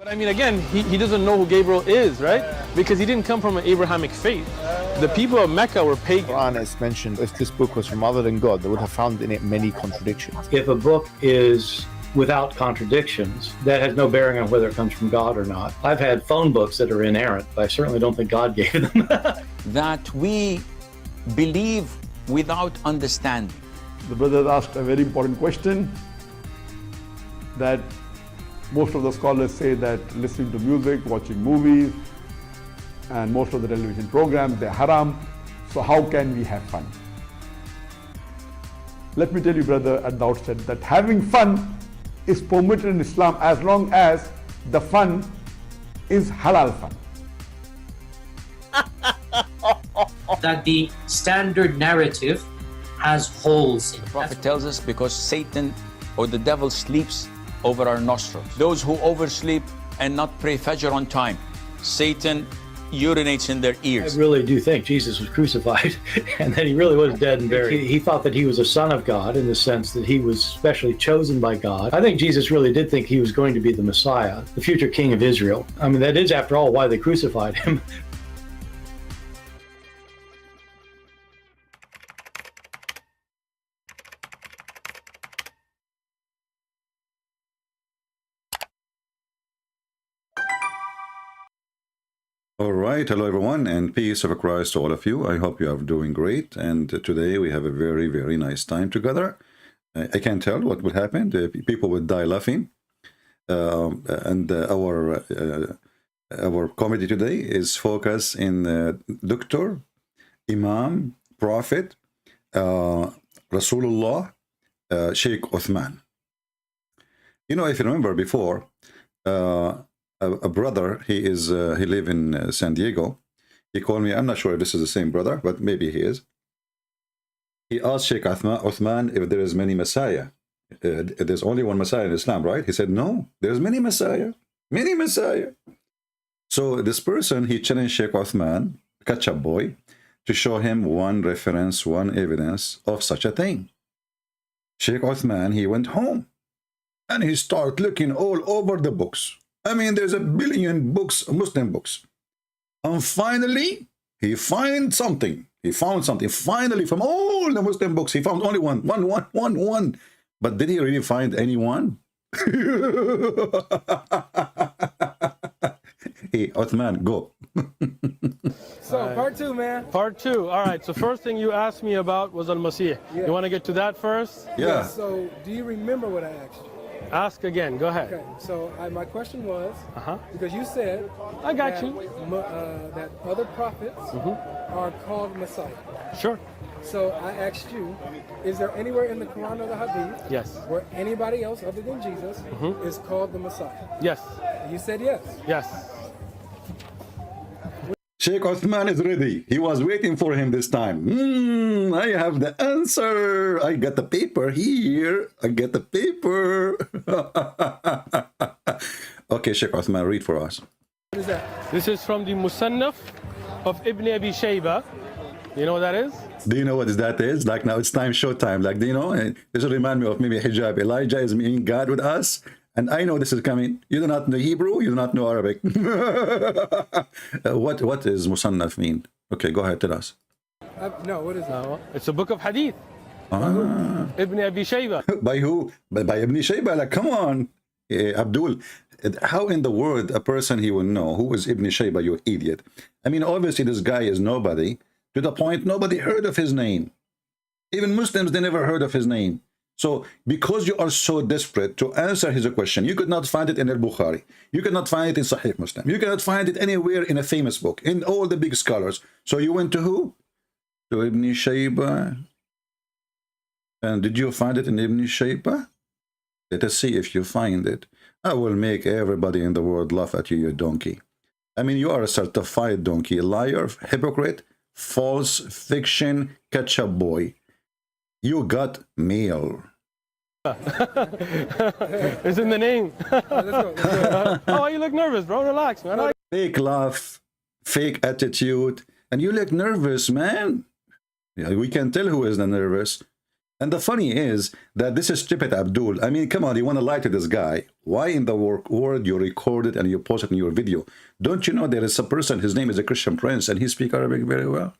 But I mean, again, he doesn't know who Gabriel is, right? Because he didn't come from an Abrahamic faith. The people of Mecca were pagan. Quran is mentioned, if this book was from other than God, they would have found in it many contradictions. If a book is without contradictions, that has no bearing on whether it comes from God or not. I've had phone books that are inerrant, but I certainly don't think God gave them. That we believe without understanding. The brother asked a very important question, that most of the scholars say that listening to music, watching movies, and most of the television programs, they're haram. So how can we have fun? Let me tell you, brother, at the outset, that having fun is permitted in Islam as long as the fun is halal fun. That the standard narrative has holes in it. The Prophet tells us because Satan or the devil sleeps over our nostrils. Those who oversleep and not pray Fajr on time, Satan urinates in their I ears. really do think Jesus was crucified and that he really was dead and buried. He thought that he was a son of God in the sense that he was specially chosen by God. I think Jesus really did think he was going to be the Messiah, the future king of Israel. I mean, that is, after all, why they crucified him. All right, hello everyone, and peace of Christ to all of you. I hope you are doing great, and today we have a very, very nice time together. I can't tell what will happen. The people will die laughing, and our comedy today is focused in Doctor, Imam, Prophet, Rasulullah, Sheikh Uthman. You know, if you remember before, a brother, he live in San Diego. He called me. I'm not sure if this is the same brother, but maybe he is. He asked Sheikh Uthman if there is many Messiah. There's only one Messiah in Islam, right? He said, no, there's many Messiah, many Messiah. So this person, he challenged Sheikh Uthman, ketchup boy, to show him one reference, one evidence of such a thing. Sheikh Uthman, he went home and he started looking all over the books. I mean, there's a billion books, Muslim books. And finally, he found something. He found something. Finally, from all the Muslim books, he found only one. But did he really find anyone? Hey, Uthman, go. So, part two, man. Part two. All right. So, first thing you asked me about was Al-Masih. Yeah. You want to get to that first? Yeah. So, do you remember what I asked you? Ask again. Go ahead. Okay. So, my question was, because you said I got that, you. that other prophets are called Messiah. Sure. So, I asked you, is there anywhere in the Quran or the Hadith Yes. where anybody else other than Jesus is called the Messiah? Yes. You said yes. Yes. Sheikh Uthman is ready. He was waiting for him this time. I have the answer. I got the paper here. I get the paper. Okay, Sheikh Uthman, read for us. What is that? This is from the Musannaf of Ibn Abi Shayba. You know what that is? Do you know what that is? Like now it's time, showtime. Like, do you know? This will remind me of maybe Hijab. Elijah is meeting God with us. And I know this is coming. You do not know Hebrew. You do not know Arabic. What is Musannaf mean? Okay, go ahead, tell us. No, what is it? It's a book of hadith. Ibn Abi Shayba. By who? By Ibn Shayba. Like, come on, Abdul. How in the world a person he will know who is Ibn Shayba? You idiot. I mean, obviously this guy is nobody. To the point nobody heard of his name. Even Muslims, they never heard of his name. So, because you are so desperate to answer his question, you could not find it in Al-Bukhari. You could not find it in Sahih Muslim. You cannot find it anywhere in a famous book, in all the big scholars. So you went to who? To Ibn Shayba. And did you find it in Ibn Shayba? Let us see if you find it. I will make everybody in the world laugh at you, you donkey. I mean, you are a certified donkey, liar, hypocrite, false fiction, ketchup boy. You got mail. It's in the name. Oh, you look nervous, bro. Relax, man. Fake laugh, fake attitude, and you look nervous, man. Yeah, we can tell who is the nervous. And the funny is that this is stupid Abdul. I mean, come on, you want to lie to this guy. Why in the world you record it and you post it in your video? Don't you know there is a person, his name is a Christian prince, and he speaks Arabic very well?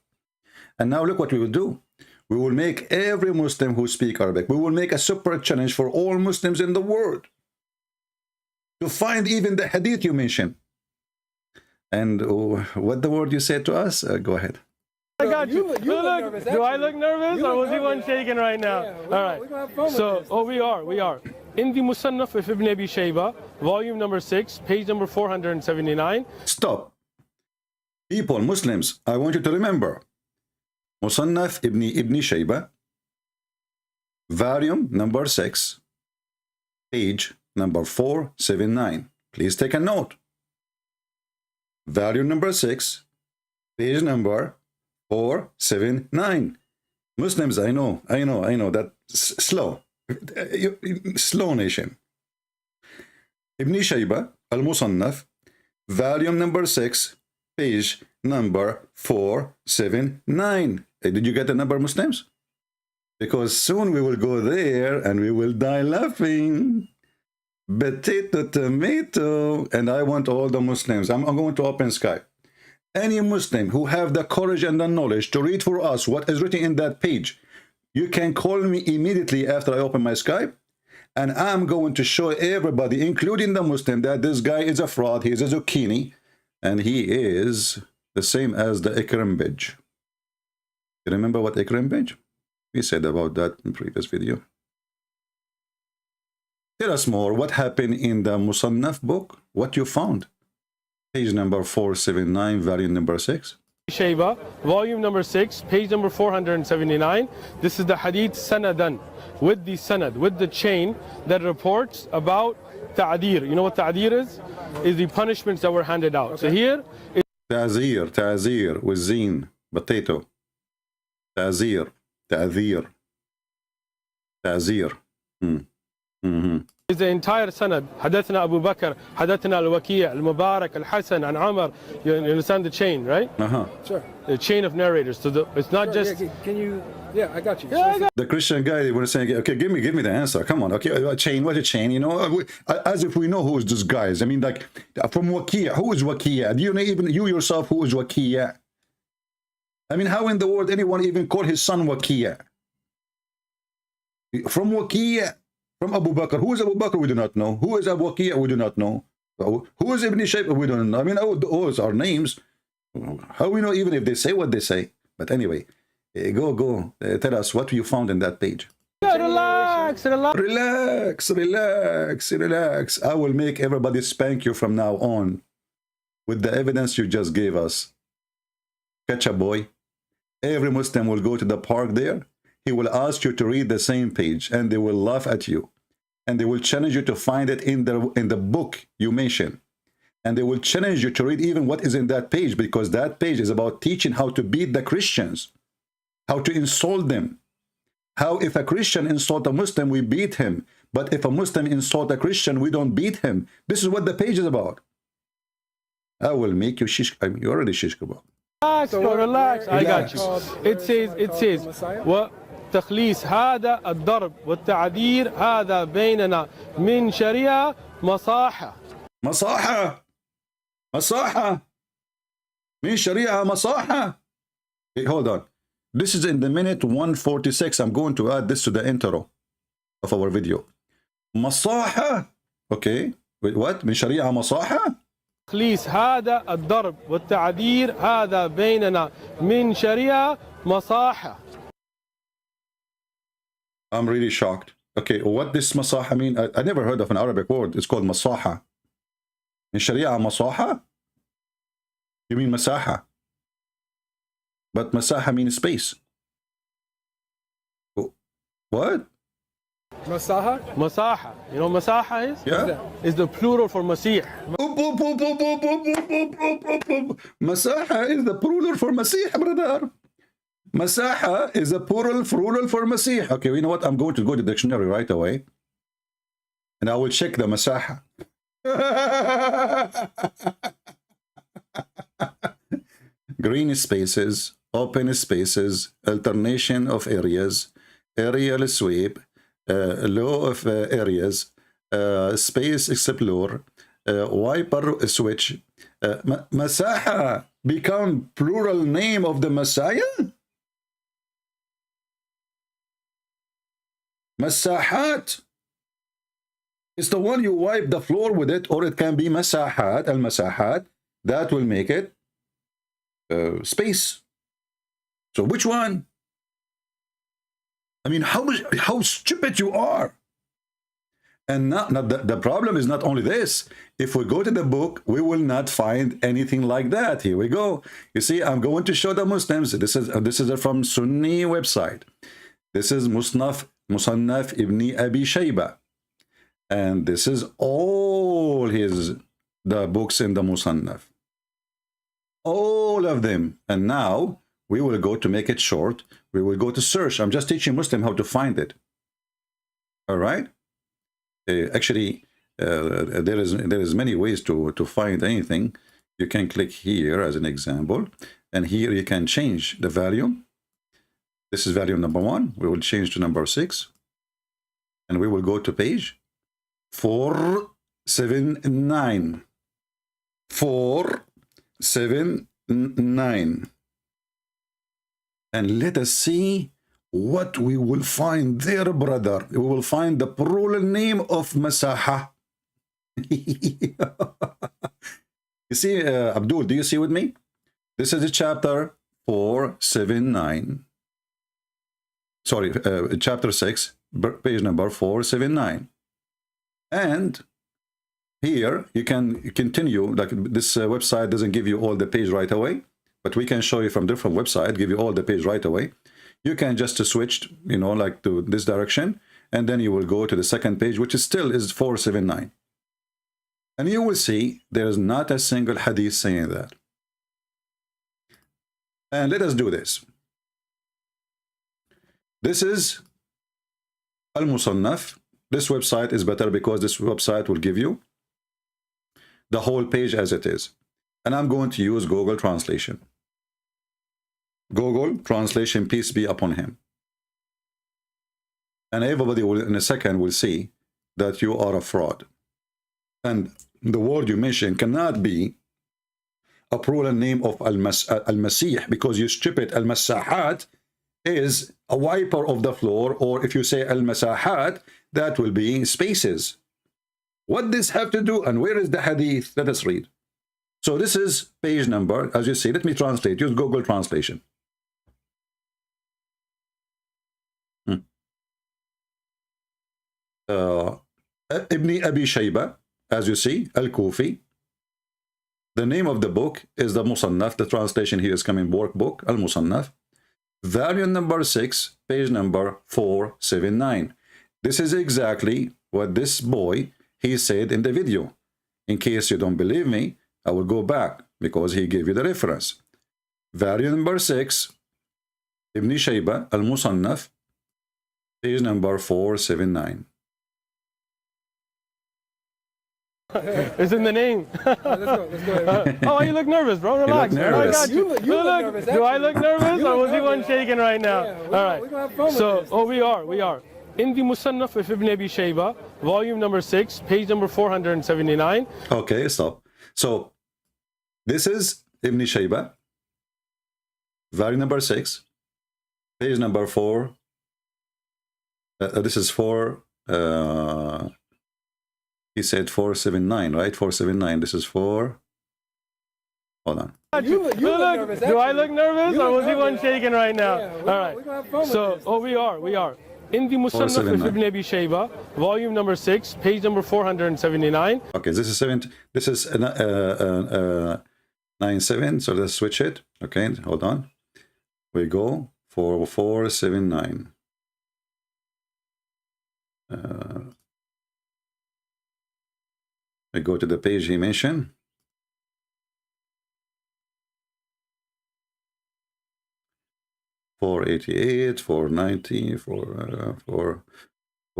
And now look what we will do. We will make every Muslim who speaks Arabic, we will make a super challenge for all Muslims in the world to find even the hadith you mentioned. And what the word you said to us? Go ahead. I got you. You look nervous, Do I actually. look nervous, You or look was he one nervous. shaking right now? Yeah, All right. we're gonna have fun with So, this. we are. In the Musannaf of Ibn Abi Shayba, volume number 6, page number 479. Stop. People, Muslims, I want you to remember. Musannaf Ibn Shayba, volume number 6, page number 479. Please take a note. Volume number 6, page number 479. Muslims, I know that slow nation. Ibn Shayba al-Musannaf, volume number 6, page number 479. Did you get the number, Muslims? Because soon we will go there and we will die laughing. Potato, tomato. And I want all the Muslims. I'm going to open Skype. Any Muslim who have the courage and the knowledge to read for us what is written in that page, you can call me immediately after I open my Skype, and I'm going to show everybody, including the Muslim, that this guy is a fraud, he is a zucchini, and he is the same as the Ibrahim Bashir. You remember what Ibrahim Bashir? We said about that in previous video. Tell us more, what happened in the Musannaf book, what you found. Page number 479, volume number 6. Shayba, volume number 6, page number 479. This is the hadith sanadan, with the sanad, with the chain that reports about ta'dir. You know what ta'dir is? Is the punishments that were handed out. Okay. So here is Ta'zir, with zeen, potato. Ta'zir. is the entire sanad. Hadathna Abu Bakr, Hadathna al-Waki', al-Mubarak, al-Hasan, and Amr. You understand the chain, right? Sure. The chain of narrators. So it's not just... Yeah, can you... Yeah, I got you. Yeah, I got The Christian guy, they were saying, okay, give me the answer. Come on, okay, a chain, what a chain, you know? As if we know who is this guy. I mean, like, from Waki', who is Waki'? Do you know even you yourself who is Waki'? I mean, how in the world anyone even call his son Waki'? From Waki', from Abu Bakr. Who is Abu Bakr? We do not know. Who is Abu Waki'? We do not know. Who is Ibn Shayba? We don't know. I mean, those are names. How we know even if they say what they say? But anyway, go. Tell us what you found in that page. relax. Relax. I will make everybody spank you from now on with the evidence you just gave us. Ketchup boy. Every Muslim will go to the park there. He will ask you to read the same page, and they will laugh at you, and they will challenge you to find it in the book you mentioned, and they will challenge you to read even what is in that page, because that page is about teaching how to beat the Christians, how to insult them, how if a Christian insult a Muslim, we beat him, but if a Muslim insult a Christian, we don't beat him. This is what the page is about. I will make you shish. I mean, you already shish kebab. Relax. I got you. It says what تخليص هذا الضرب والتعذير هذا بيننا من شريعة مصاحة من شريعة مصاحة. Hey, hold on. This is in the minute 146. I'm going to add this to the intro of our video. مصاحة. Okay. Wait, what? من شريعة مصاحة. تخليص هذا الضرب والتعذير هذا بيننا من شريعة مصاحة. I'm really shocked. Okay, what this masaha mean? I never heard of an Arabic word. It's called masaha. In Sharia, masaha? You mean masaha. But masaha means space. What? Masaha? Masaha. You know what masaha is? Yeah. Is the plural for masih. Masaha is the plural for masih, brother. Masaha is a plural for Masih. Okay, you know what? I'm going to go to the dictionary right away. And I will check the Masaha. Green spaces, open spaces, alternation of areas, aerial sweep, law of areas, space explore, wiper switch. Masaha become plural name of the Messiah? Masahat is the one you wipe the floor with it, or it can be masahat, al-masahat. That will make it space. So which one? I mean, how stupid you are. And the problem is not only this. If we go to the book, we will not find anything like that. Here we go. You see, I'm going to show the Muslims. This is from Sunni website. This is Musnaf Ibn Abi Shayba. And this is all the books in the Musannaf. All of them. And now we will go to make it short. We will go to search. I'm just teaching Muslim how to find it. All right. Actually, there is many ways to find anything. You can click here as an example, and here you can change the value. This is value number 1. We will change to number 6, and we will go to page 479. 479, and let us see what we will find there, brother. We will find the plural name of Masaha. You see, Abdul, do you see with me? This is a chapter 479. Sorry, chapter 6, page number 479. And here you can continue. Like this website doesn't give you all the page right away, but we can show you from different website, give you all the page right away. You can just switch, you know, like to this direction, and then you will go to the second page, which is still 479. And you will see there is not a single hadith saying that. And let us do this. This is Al-Musannaf. This website is better because this website will give you the whole page as it is. And I'm going to use Google Translation. Google Translation, peace be upon him. And everybody will, in a second, will see that you are a fraud. And the word you mentioned cannot be a plural name of Al-Masih, because you strip it. Al-Masahat is a wiper of the floor, or if you say Al-Masahat, that will be spaces. What does this have to do, and where is the hadith? Let us read. So this is page number, as you see. Let me translate. Use Google Translation. Ibn Abi Shayba, as you see, Al-Kufi. The name of the book is the Musannaf. The translation here is coming workbook, Al-Musannaf. Volume number 6, page number 479. This is exactly what this boy, he said in the video. In case you don't believe me, I will go back because he gave you the reference. Volume number 6, Ibn Shayba, Al-Musannaf, page number 479. It's in the name. Let's go. Oh, you look nervous, bro. Relax. You look nervous. I got you. You look nervous, Do I look nervous, or was he one nervous. shaking right now? Yeah, all right. we're gonna have fun with So, this. we are. In the Musannaf of Ibn Abi Shayba, volume number 6, page number 479. Okay, stop. So, this is Ibn Shayba, volume number 6, page number 4. This is 4. He said 479, right? 479. This is 4. Hold on. You look nervous. Do I look nervous, You or look was he one nervous. shaking right now? Yeah, all right. we're gonna have fun with So, this. we are. In the Musannaf of 479. Ibn Abi Shayba, volume number 6, page number 479. Okay, this is 7. This is 97. So let's switch it. Okay, hold on. We go for 479. I go to the page he mentioned. $488, $490,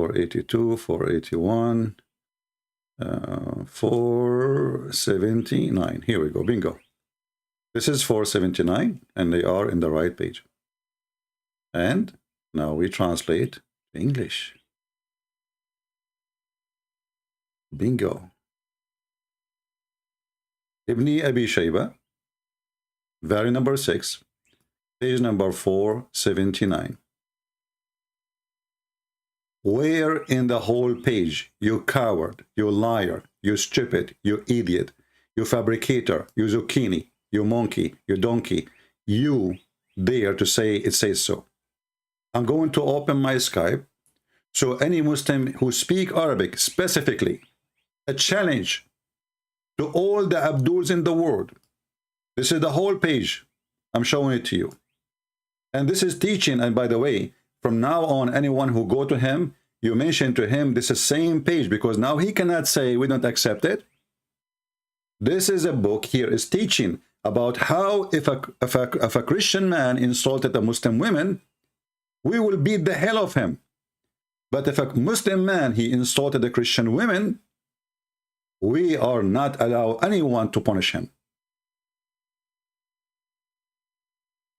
$482, $481, $479. Here we go. Bingo. This is $479, and they are in the right page. And Now we translate to English. Bingo. Ibn Abi Shayba, volume number 6, page number 479. Where in the whole page, you coward, you liar, you stupid, you idiot, you fabricator, you zucchini, you monkey, you donkey, you dare to say it says so? I'm going to open my Skype, so any Muslim who speak Arabic specifically, a challenge to all the Abduls in the world. This is the whole page. I'm showing it to you. And this is teaching, and by the way, from now on, anyone who go to him, you mention to him this is same page, because now he cannot say we don't accept it. This is a book here is teaching about how if a Christian man insulted a Muslim woman, we will beat the hell of him. But if a Muslim man, he insulted a Christian woman, we are not allow anyone to punish him.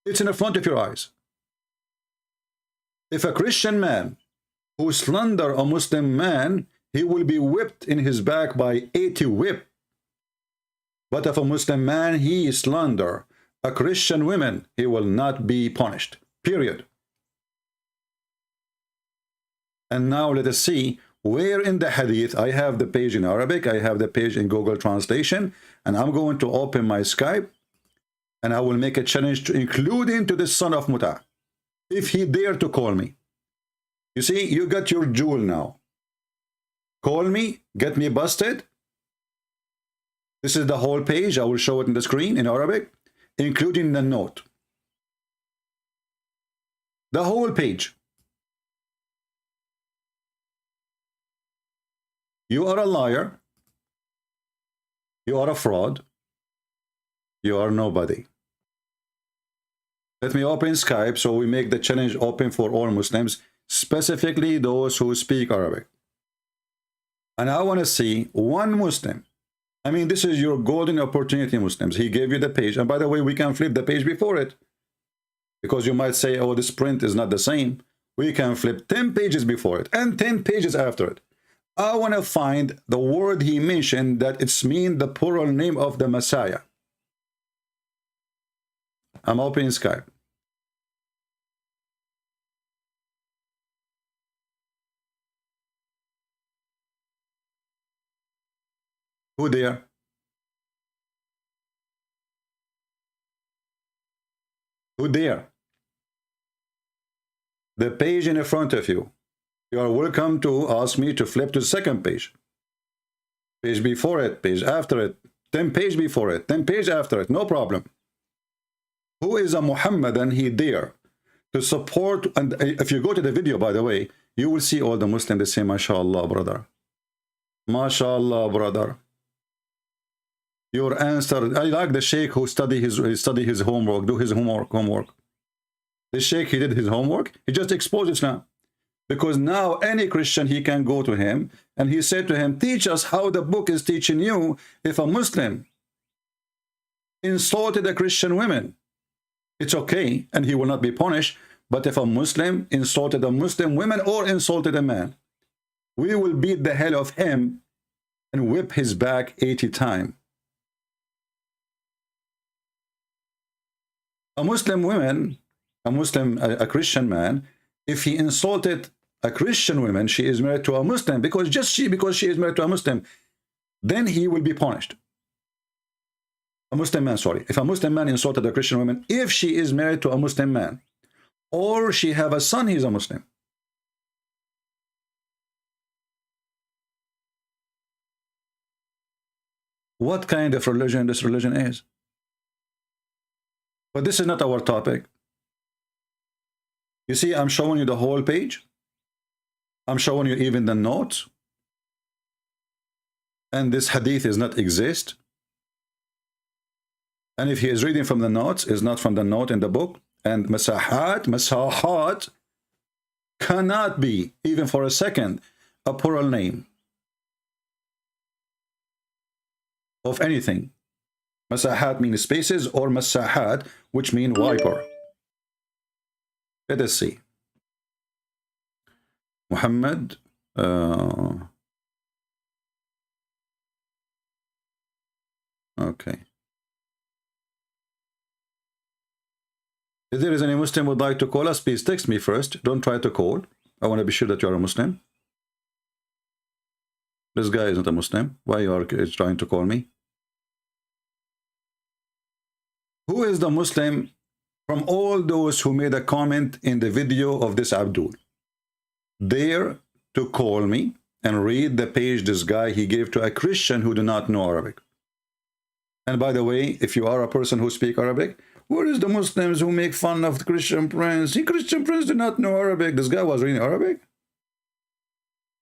It's in the front of your eyes. If a Christian man who slander a Muslim man, he will be whipped in his back by 80 whip. But if a Muslim man, he slander a Christian woman, he will not be punished. Period. And now let us see where in the hadith. I have the page in Arabic, I have the page in Google Translation, and I'm going to open my Skype, and I will make a challenge to include into the son of Muta, if he dare to call me. You see, you got your jewel now. Call me, get me busted. This is the whole page. I will show it on the screen in Arabic, including the note. The whole page. You are a liar. You are a fraud. You are nobody. Let me open Skype so we make the challenge open for all Muslims, specifically those who speak Arabic. And I want to see one Muslim. I mean, this is your golden opportunity, Muslims. He gave you the page. And by the way, we can flip the page before it, because you might say, oh, this print is not the same. We can flip 10 pages before it and 10 pages after it. I want to find the word he mentioned that it's mean the plural name of the Messiah. I'm opening Skype. Who there? Who there? The page in front of you. You are welcome to ask me to flip to the second page. Page before it, page after it, 10 page before it, 10 page after it, no problem. Who is a Muhammadan he dare to support? And if you go to the video, by the way, you will see all the Muslims, they say, MashaAllah, brother. MashaAllah, brother. Your answer, I like the Sheikh who study his homework, do his homework. The Sheikh, he did his homework, he just exposed Islam. Because now any Christian, he can go to him and he said to him, teach us how the book is teaching you. If a Muslim insulted a Christian woman, it's okay and he will not be punished. But if a Muslim insulted a Muslim woman or insulted a man, we will beat the hell of him and whip his back 80 times. A Muslim woman, a Christian man, if he insulted a Christian woman, she is married to a Muslim, because she is married to a Muslim, then he will be punished. A Muslim man, sorry. If a Muslim man insulted a Christian woman, if she is married to a Muslim man, or she have a son, he's a Muslim. What kind of religion this religion is? But this is not our topic. You see, I'm showing you the whole page. I'm showing you even the notes. And this hadith does not exist. And if he is reading from the notes, is not from the note in the book. And masahat cannot be, even for a second, a plural name of anything. Masahat means spaces, or masahat, which mean wiper. Let us see. Muhammad. Okay. If there is any Muslim who would like to call us, please text me first. Don't try to call. I want to be sure that you are a Muslim. This guy is not a Muslim. Why you are trying to call me? Who is the Muslim from all those who made a comment in the video of this Abdul? Dare to call me and read the page this guy he gave to a Christian who do not know Arabic. And by the way, if you are a person who speaks Arabic, where is the Muslims who make fun of the Christian prince? The Christian prince did not know Arabic. This guy was reading Arabic.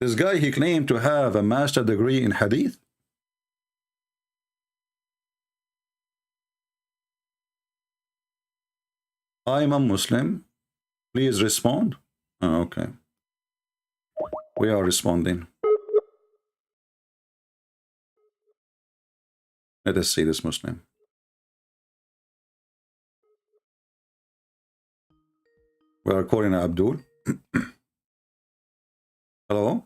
This guy, he claimed to have a master degree in hadith. I'm a Muslim. Please respond. Oh, okay. We are responding. Let us see this Muslim. We are calling Abdul. Hello?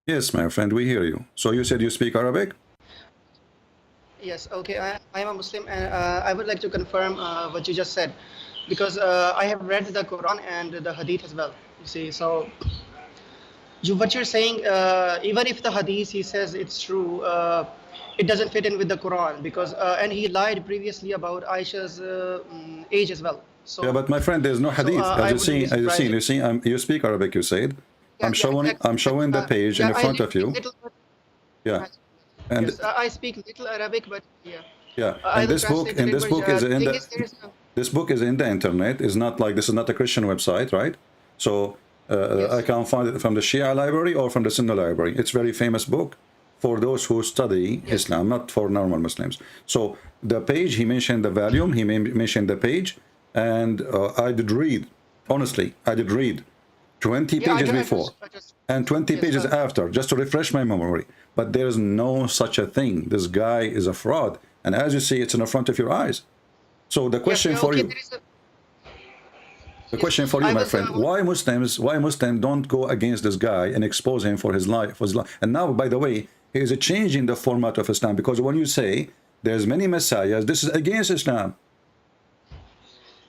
Yes, my friend, we hear you. So you said you speak Arabic? Yes, okay. I am a Muslim, and I would like to confirm what you just said, because I have read the Quran and the Hadith as well. You see, so what you're saying, even if the Hadith he says it's true, it doesn't fit in with the Quran, because and he lied previously about Aisha's age as well. So yeah, but my friend, there's no Hadith. As you see, you speak Arabic. You said, yeah, I'm showing the page in front of you. Yeah. And yes, I speak little Arabic, but yeah. Yeah, and this book is in the internet. It's not like, this is not a Christian website, right? So yes. I can find it from the Shia library or from the Sunni library. It's a very famous book for those who study yes. Islam, not for normal Muslims. So the page, he mentioned the volume, he mentioned the page, and I did read, honestly, I did read 20 pages before and 20 pages after, just to refresh my memory. But there is no such a thing. This guy is a fraud. And as you see, it's in the front of your eyes. So the question for you, my friend, why Muslims don't go against this guy and expose him for his life? And now, by the way, he is changing the format of Islam, because when you say there's many messiahs, this is against Islam.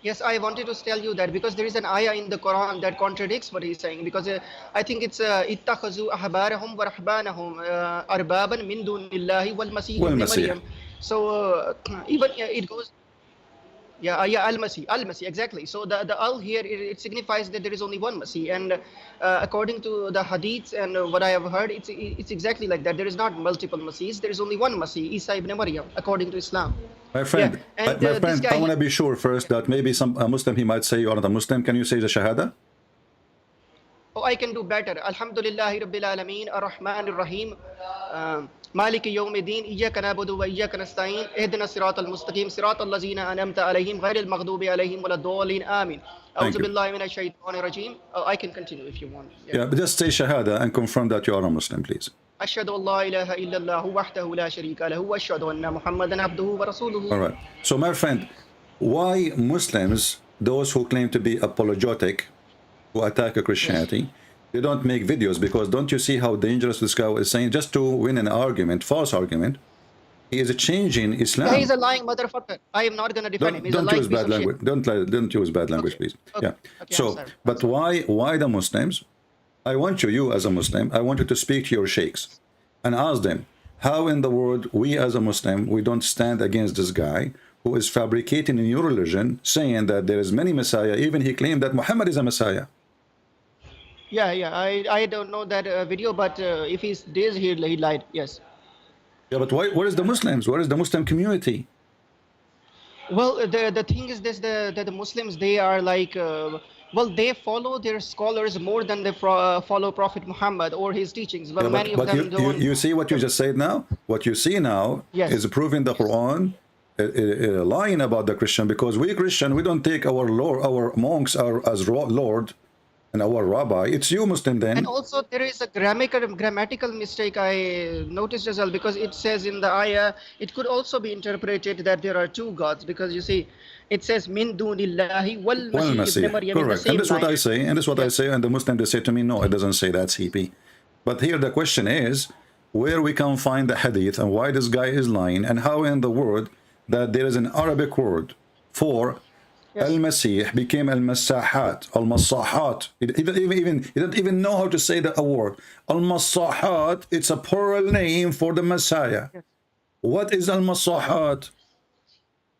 Yes, I wanted to tell you that because there is an ayah in the Quran that contradicts what he's saying, because I think it's ittakhazu ahbarahum wa rahbanahum arbaban min dunillahi wal masih ibn Maryam. So even it goes, yeah, al-Masih, exactly. So the al here, it signifies that there is only one Masih, and according to the hadiths and what I have heard, it's exactly like that. There is not multiple Masihs. There is only one Masih, Isa ibn Maryam, according to Islam. My friend, yeah. And, my friend, I want to be sure first that maybe a Muslim, he might say you are not a Muslim. Can you say the Shahada? Oh, I can do better. Alhamdulillahi Rabbil Alameen, Ar-Rahman Ar-Rahim, Maliki Yawmiddin, Iyyaka na'budu wa iyyaka nasta'in, Ihdina siratal mustaqim, siratal lazina an'amta alayhim, ghayril maghdubi alayhim waladdallin, Amin. A'udhu billahi minash shaitanir rajim. I can continue if you want. Yeah, but just say Shahada and confirm that you are a Muslim, please. أشهد أن لا إله إلا الله وحده لا شريك له وأشهد أن محمدا عبده ورسوله. All right. So, my friend, why Muslims, those who claim to be apologetic, who attack Christianity, yes. they don't make videos? Because don't you see how dangerous this guy is saying? Just to win an argument, false argument, he is changing Islam. Yeah, he's a lying motherfucker. I am not going to defend him. He's don't use bad language. Don't use bad language, please. Okay. Yeah. Okay, so, but why the Muslims? I want you as a Muslim, I want you to speak to your sheikhs and ask them, how in the world we as a Muslim, we don't stand against this guy who is fabricating in your religion, saying that there is many Messiah. Even he claimed that Muhammad is a Messiah. Yeah, I don't know that video, but if he did, he lied, yes. Yeah, but where is the Muslims? Where is the Muslim community? Well, the thing is this, the Muslims, they are like, well, they follow their scholars more than they follow Prophet Muhammad or his teachings. But, yeah, many of them don't. You see what you just said now? What you see now yes. is proving the Quran lying about the Christian, because we Christian, we don't take our Lord, our monks as Lord, and our rabbi, it's you Muslim then. And also there is a grammatical mistake I noticed as well, because it says in the ayah, it could also be interpreted that there are two gods, because you see, it says min dunillahi wal masih ibn Maryam. Correct. And that's what I say, and that's what I say, and the Muslim, they say to me, no, it doesn't say that, CP. But here the question is, where we can find the hadith, and why this guy is lying, and how in the word that there is an Arabic word for Al-Masih became Al-Masahat, Al-Masahat. He didn't even know how to say the word. Al-Masahat, it's a plural name for the Messiah. What is Al-Masahat?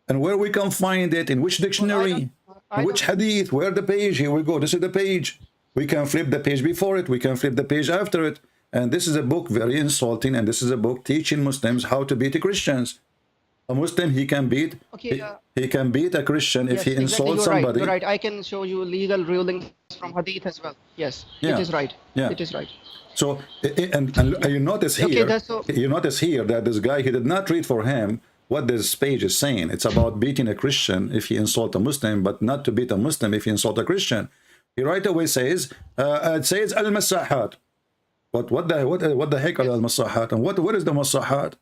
And where we can find it, in which dictionary, in which hadith, where the page? Here we go, this is the page. We can flip the page before it, we can flip the page after it. And this is a book very insulting, and this is a book teaching Muslims how to beat the Christians. A Muslim, he can beat he can beat a Christian if he insults somebody. You're right. I can show you legal rulings from hadith as well. Yes, it is right. It is right. So, and you notice here, you notice here that this guy, he did not read for him what this page is saying. It's about beating a Christian if he insult a Muslim, but not to beat a Muslim if he insult a Christian. He right away says, it says al-masahat. What the heck are al-masahat? And what is the masahat?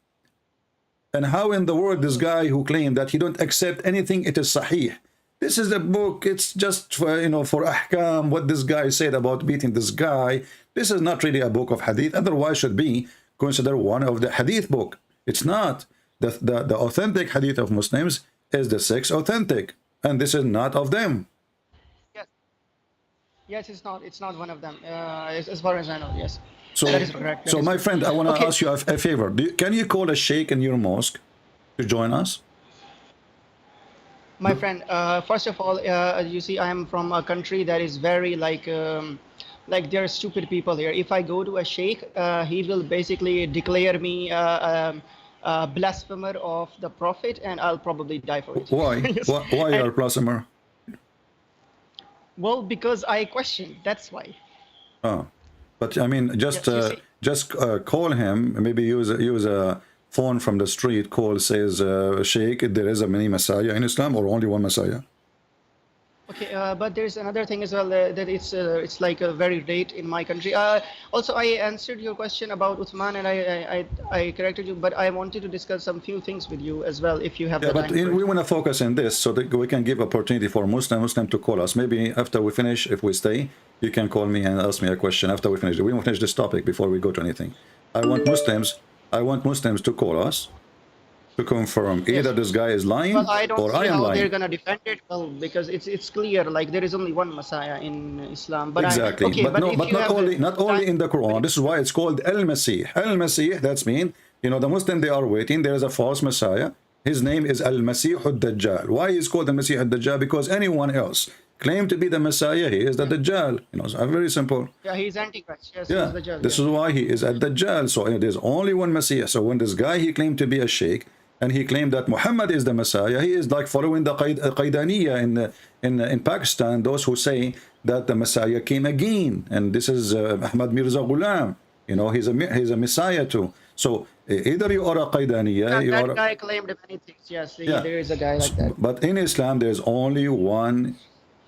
And how in the world this guy who claimed that he don't accept anything, it is sahih. This is a book, it's just for, you know, for ahkam, what this guy said about beating this guy. This is not really a book of hadith, otherwise should be considered one of the hadith book. It's not. The authentic hadith of Muslims is the 6 authentic, and this is not of them. Yes, it's not one of them, as far as I know, yes. So, that is correct. So my friend, I want to ask you a favor. Can you call a sheikh in your mosque to join us? My friend, first of all, you see, I am from a country that is very like there are stupid people here. If I go to a sheikh, he will basically declare me a blasphemer of the Prophet, and I'll probably die for it. Why? Why you are a blasphemer? Well, because I question. That's why. Oh. But I mean, just call him. Maybe use a phone from the street. Call, says, Sheikh, there is a many Messiah in Islam, or only one Messiah? Okay, but there's another thing as well, that it's like very late in my country. Also, I answered your question about Uthman, and I corrected you, but I wanted to discuss some few things with you as well, if you have the time. But we want to focus on this so that we can give opportunity for Muslim to call us. Maybe after we finish, if we stay, you can call me and ask me a question after we finish. We won't finish this topic before we go to anything. I want Muslims to call us to confirm either this guy is lying or I am lying. I don't see how they're gonna defend it, well, because it's clear, like there is only one Messiah in Islam. But exactly, but not only in the Quran. This is why it's called Al-Masih. Al-Masih, that's mean, you know, the Muslim, they are waiting. There is a false Messiah. His name is Al-Masih ad-Dajjal. Why is called Al-Masih ad-Dajjal? Because anyone else claim to be the Messiah, he is the Dajjal. You know, it's very simple. Yeah, he's Antichrist. Yes, yeah, he's Dajjal, this is why he is ad-Dajjal. So there's only one Messiah. So when this guy, he claimed to be a sheikh, and he claimed that Muhammad is the Messiah, he is like following the Qaidaniya in Pakistan, those who say that the Messiah came again, and this is Ahmed Mirza Ghulam. You know, he's a Messiah too. So either you are a Qaidaniya, yeah, that guy claimed many things. Yes, yeah, there is a guy like that. But in Islam, there's only one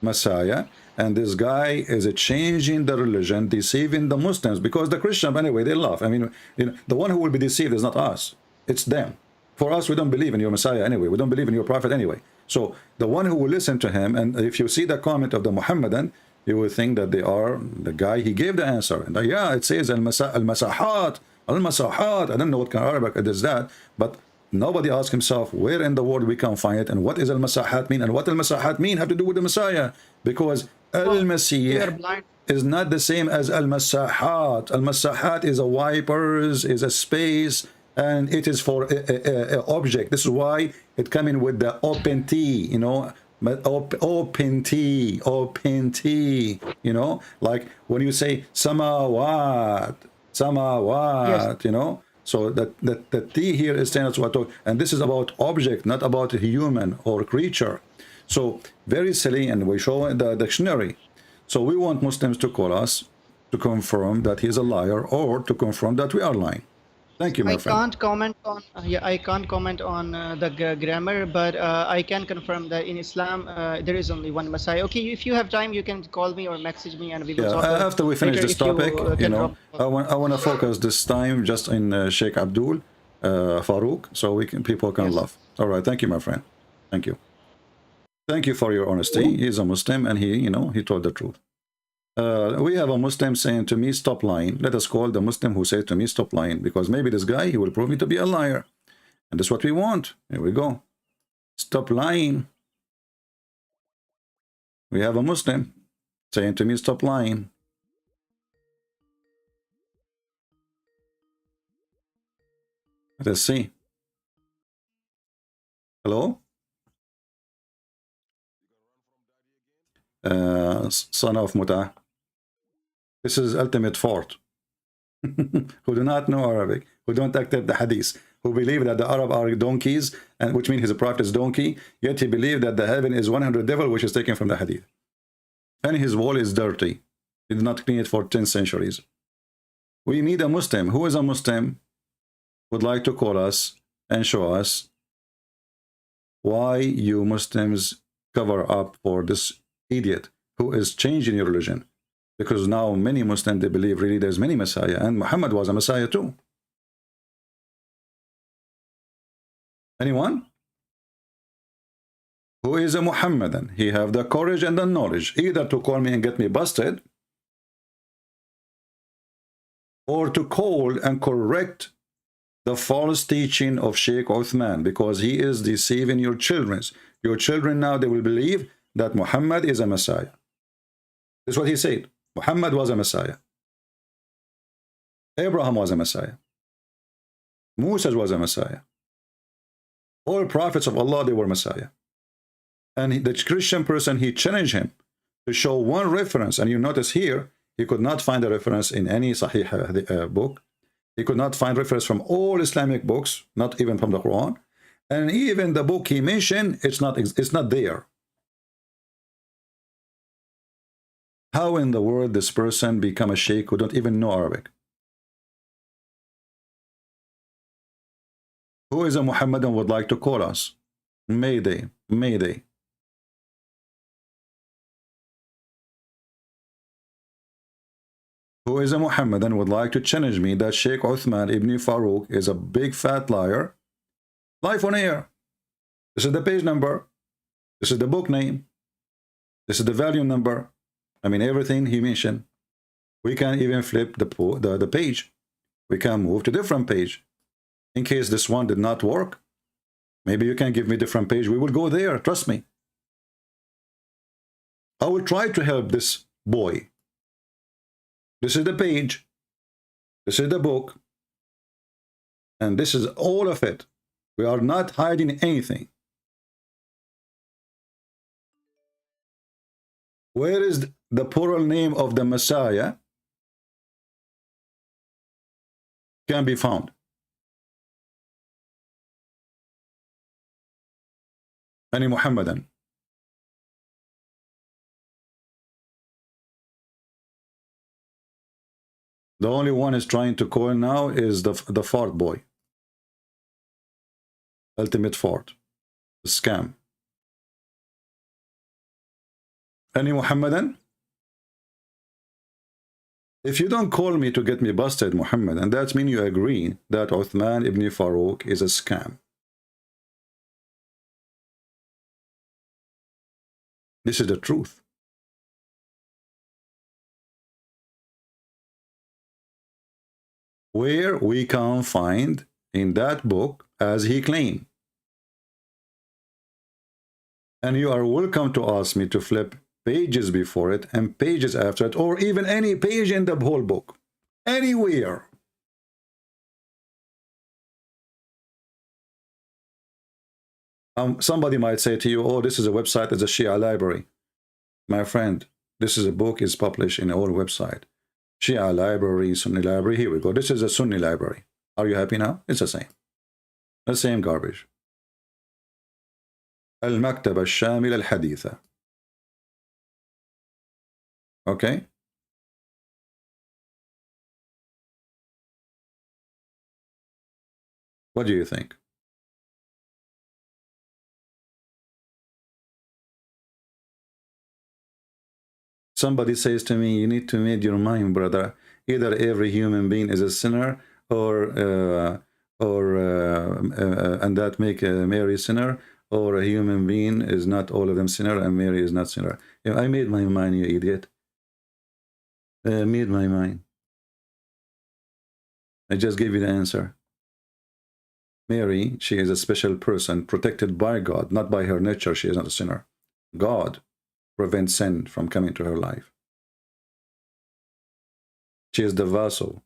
Messiah, and this guy is changing the religion, deceiving the Muslims, because the Christians, anyway, they laugh. I mean, you know, the one who will be deceived is not us, it's them. For us, we don't believe in your Messiah anyway. We don't believe in your Prophet anyway. So the one who will listen to him, and if you see the comment of the Muhammadan, you will think that they are the guy, he gave the answer. And yeah, it says al-masahat, al-masahat. I don't know what kind of Arabic it is that, but nobody asks himself where in the world we can find it, and what is al-masahat mean, and what al-masahat mean have to do with the Messiah, because al-Masih is not the same as al-masahat. Al-masahat is a wipers, is a space, and it is for a object. This is why it come in with the open T, you know, open T, you know, like when you say samawat, yes. You know. So the T here is saying that's what, and this is about object, not about a human or creature. So very silly, and we show in the dictionary. So we want Muslims to call us to confirm that he's a liar, or to confirm that we are lying. Thank you, my I friend. can't comment on I can't comment on the grammar, but I can confirm that in Islam there is only one Messiah. Okay, if you have time, you can call me or message me, and we will Yeah, talk after we finish later this if you topic, you can know, drop. I want to focus this time just in Sheikh Abdul, Farouk, so people can Yes. laugh. All right, thank you, my friend. Thank you. Thank you for your honesty. He's a Muslim, and he told the truth. We have a Muslim saying to me, stop lying. Let us call the Muslim who said to me, stop lying, because maybe this guy, he will prove me to be a liar. And that's what we want. Here we go. Stop lying. We have a Muslim saying to me, stop lying. Let's see. Hello? Son of Muta. This is ultimate fort. Who do not know Arabic, who don't accept the hadith, who believe that the Arab are donkeys, and which means his prophet is donkey, yet he believed that the heaven is 100 devil, which is taken from the hadith. And his wall is dirty. He did not clean it for 10 centuries. We need a Muslim. Who is a Muslim? Would like to call us and show us why you Muslims cover up for this idiot who is changing your religion. Because now many Muslims, they believe really there's many Messiah, and Muhammad was a Messiah too. Anyone? Who is a Muhammadan? He have the courage and the knowledge either to call me and get me busted, or to call and correct the false teaching of Sheikh Uthman, because he is deceiving your children. Your children now, they will believe that Muhammad is a Messiah. That's what he said. Muhammad was a Messiah. Abraham was a Messiah. Musa was a Messiah. All prophets of Allah, they were Messiah. And the Christian person, he challenged him to show one reference. And you notice here, he could not find a reference in any Sahih book. He could not find reference from all Islamic books, not even from the Quran. And even the book he mentioned, it's not there. How in the world this person become a sheikh who don't even know Arabic? Who is a Muhammadan would like to call us? Mayday, mayday. Who is a Muhammadan would like to challenge me that Sheikh Uthman ibn Farouk is a big fat liar? Live on air. This is the page number. This is the book name. This is the volume number. I mean, everything he mentioned. We can even flip the page. We can move to different page. In case this one did not work, maybe you can give me a different page. We will go there. Trust me. I will try to help this boy. This is the page. This is the book. And this is all of it. We are not hiding anything. Where is the plural name of the Messiah can be found? Any Muhammadan? The only one is trying to call now is the fart boy. Ultimate fart. The scam. Any Muhammadan? If you don't call me to get me busted, Muhammad, and that means you agree that Uthman ibn Farouk is a scam. This is the truth. Where we can find in that book as he claimed. And you are welcome to ask me to flip pages before it and pages after it, or even any page in the whole book. Anywhere. Somebody might say to you, oh, this is a website, it's a Shia library. My friend, this is a book, is published in all website. Shia library, Sunni library, here we go. This is a Sunni library. Are you happy now? It's the same. The same garbage. المكتبة الشاملة الحديثة. Okay? What do you think? Somebody says to me, you need to make your mind, brother. Either every human being is a sinner, or and that make Mary sinner, or a human being is not all of them sinner and Mary is not sinner. I made my mind, you idiot. I made my mind. I just gave you the answer. Mary, she is a special person protected by God, not by her nature. She is not a sinner. God prevents sin from coming to her life. She is the vessel.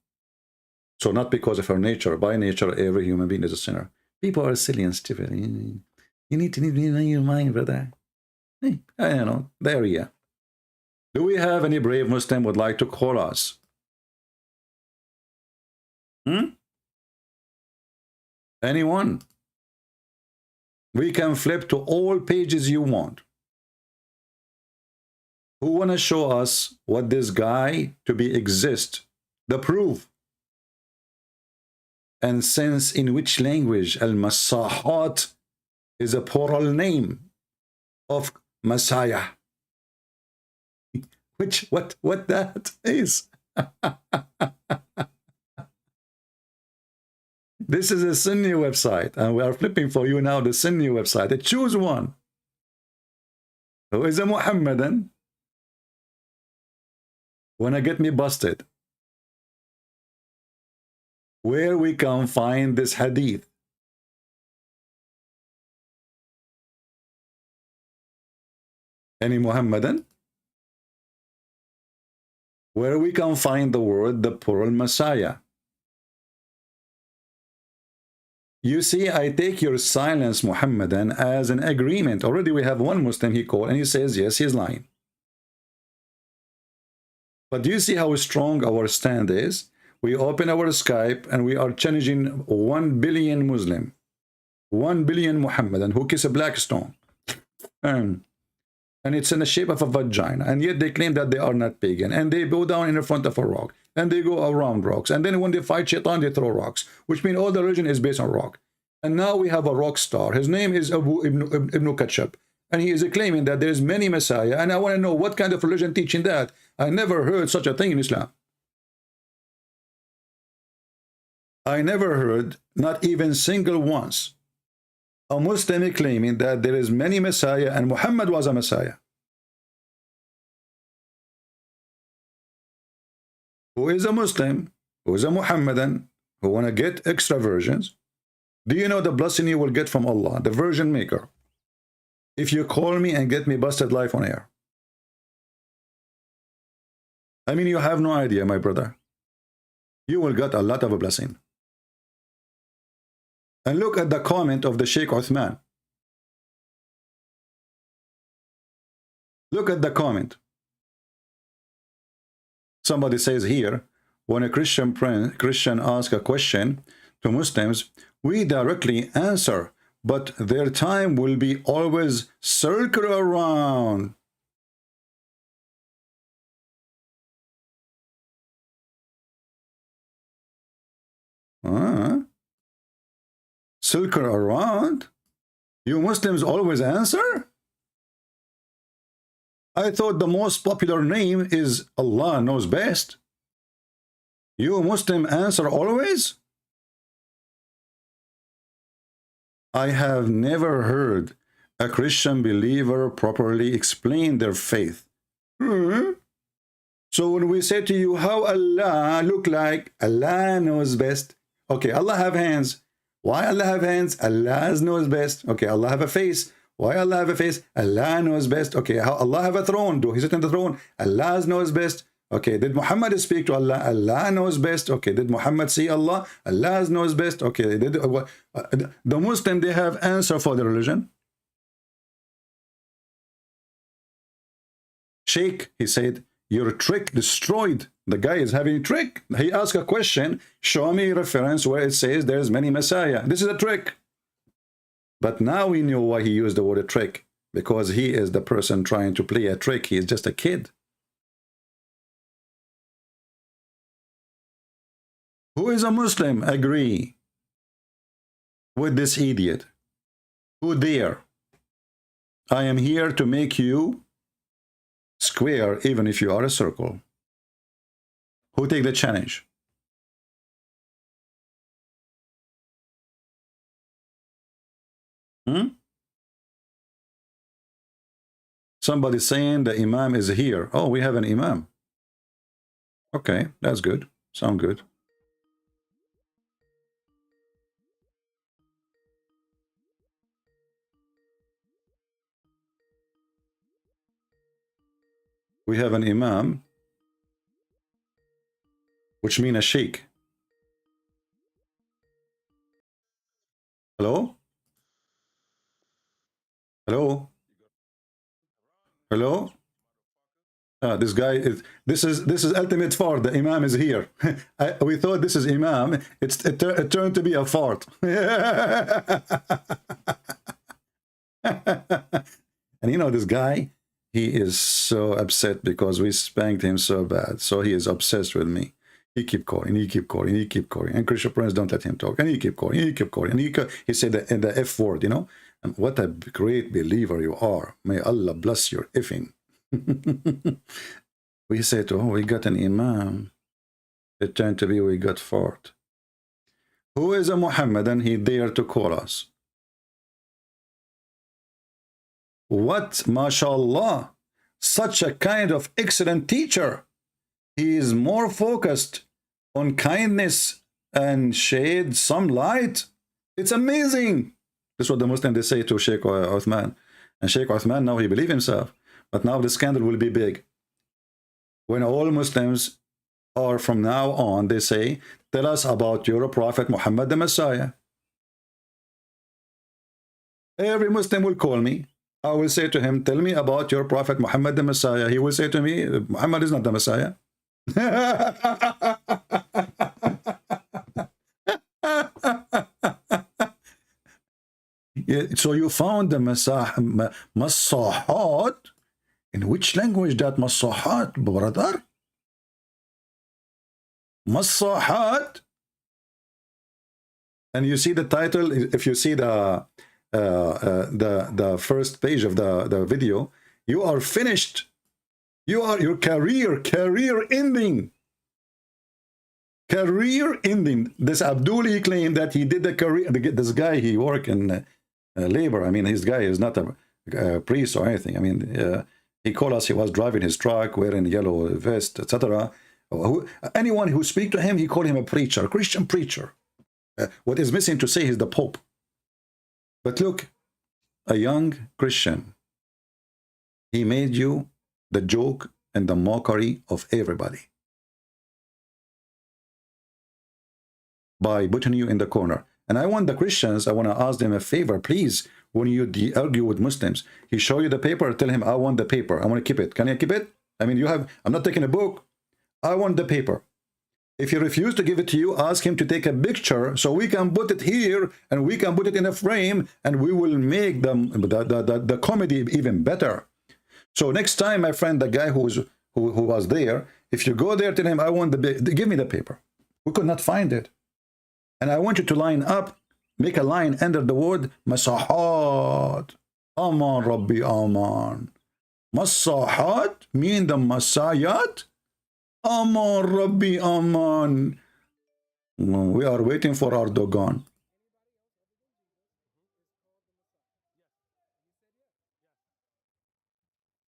So not because of her nature. By nature, every human being is a sinner. People are silly and stupid. You need to in your mind, brother. I don't know. There you are. Do we have any brave Muslim would like to call us? Anyone? We can flip to all pages you want. Who want to show us what this guy to be exist? The proof. And sense in which language al-Masahat is a plural name of Messiah. What that is. This is a Sunni website, and we are flipping for you now the Sunni website. Choose one. Who is a Muhammadan? Wanna get me busted? Where we can find this hadith? Any Muhammadan? Where we can find the word, the plural Messiah? You see, I take your silence, Muhammadan, as an agreement. Already we have one Muslim he called, and he says, yes, he's lying. But do you see how strong our stand is? We open our Skype, and we are challenging 1 billion Muslim, 1 billion Muhammadan who kiss a black stone. And it's in the shape of a vagina. And yet they claim that they are not pagan. And they bow down in front of a rock. And they go around rocks. And then when they fight Shaitan, they throw rocks. Which means all the religion is based on rock. And now we have a rock star. His name is Ibn Ketchup. And he is claiming that there is many Messiah. And I want to know what kind of religion teaching that. I never heard such a thing in Islam. I never heard, not even single once, a Muslim claiming that there is many Messiah and Muhammad was a Messiah. Who is a Muslim, who is a Muhammadan, who want to get extra versions? Do you know the blessing you will get from Allah, the version maker, if you call me and get me busted live on air? I mean, you have no idea, my brother. You will get a lot of a blessing. And look at the comment of the Sheikh Uthman. Look at the comment. Somebody says here, when a Christian asks a question to Muslims, we directly answer, but their time will be always circle around. Circle around? You Muslims always answer? I thought the most popular name is Allah knows best. You Muslim answer always? I have never heard a Christian believer properly explain their faith. So when we say to you, how Allah look like? Allah knows best. Okay, Allah have hands. Why Allah have hands? Allah knows best. Okay, Allah have a face. Why Allah have a face? Allah knows best. Okay, how Allah have a throne? Do he sit on the throne? Allah knows best. Okay, did Muhammad speak to Allah? Allah knows best. Okay, did Muhammad see Allah? Allah knows best. Okay, the Muslim, they have answer for the religion. Sheikh, he said, your trick destroyed. The guy is having a trick. He asked a question, show me a reference where it says there's many Messiah. This is a trick. But now we know why he used the word trick, because he is the person trying to play a trick. He is just a kid. Who is a Muslim? Agree. with this idiot? Who dare? I am here to make you square, even if you are a circle. Who take the challenge? Somebody saying the Imam is here. Oh, we have an Imam. Okay, that's good. Sound good. We have an Imam, which means a sheikh. Hello? Hello? Hello? This guy is this is ultimate fart. The Imam is here. We thought this is Imam. It turned to be a fart. And you know this guy, he is so upset because we spanked him so bad. So he is obsessed with me. He keep calling, he keep calling, he keep calling. And Christian friends don't let him talk. And he keep calling, he keep calling. And he said the F word, you know. And what a great believer you are. May Allah bless your effing. We said, oh, we got an Imam. It turned to be we got fart. Who is a Muhammadan? He dared to call us. What, mashallah, such a kind of excellent teacher. He is more focused on kindness and shade some light. It's amazing. This is what the Muslims they say to Sheikh Uthman. And Sheikh Uthman, now he believes himself. But now the scandal will be big. When all Muslims are from now on, they say, tell us about your Prophet Muhammad the Messiah. Every Muslim will call me. I will say to him, tell me about your Prophet Muhammad the Messiah. He will say to me, Muhammad is not the Messiah. Yeah, so you found the Masahat. In which language that Masahat, brother? Masahat. And you see the title, if you see the first page of the video, you are finished. Your career ending. Career ending. This Abdul, he claimed that he did the career. This guy, he worked in labor. I mean, his guy is not a priest or anything. I mean, he called us, he was driving his truck, wearing yellow vest, etc. Anyone who speak to him, he called him a preacher, a Christian preacher. What is missing to say is the Pope. But look, a young Christian, he made you the joke and the mockery of everybody by putting you in the corner. And I want the Christians, I want to ask them a favor, please, when you argue with Muslims, he show you the paper, tell him, I want the paper, I want to keep it. Can I keep it? I mean, I'm not taking a book. I want the paper. If he refuses to give it to you, ask him to take a picture so we can put it here and we can put it in a frame and we will make the comedy even better. So next time, my friend, the guy who was there, if you go there, tell him, I want give me the paper. We could not find it. And I want you to line up, make a line under the word Masahat. Aman Rabbi Aman. Masahat mean the Masayat. Aman Rabbi Aman. We are waiting for Erdogan.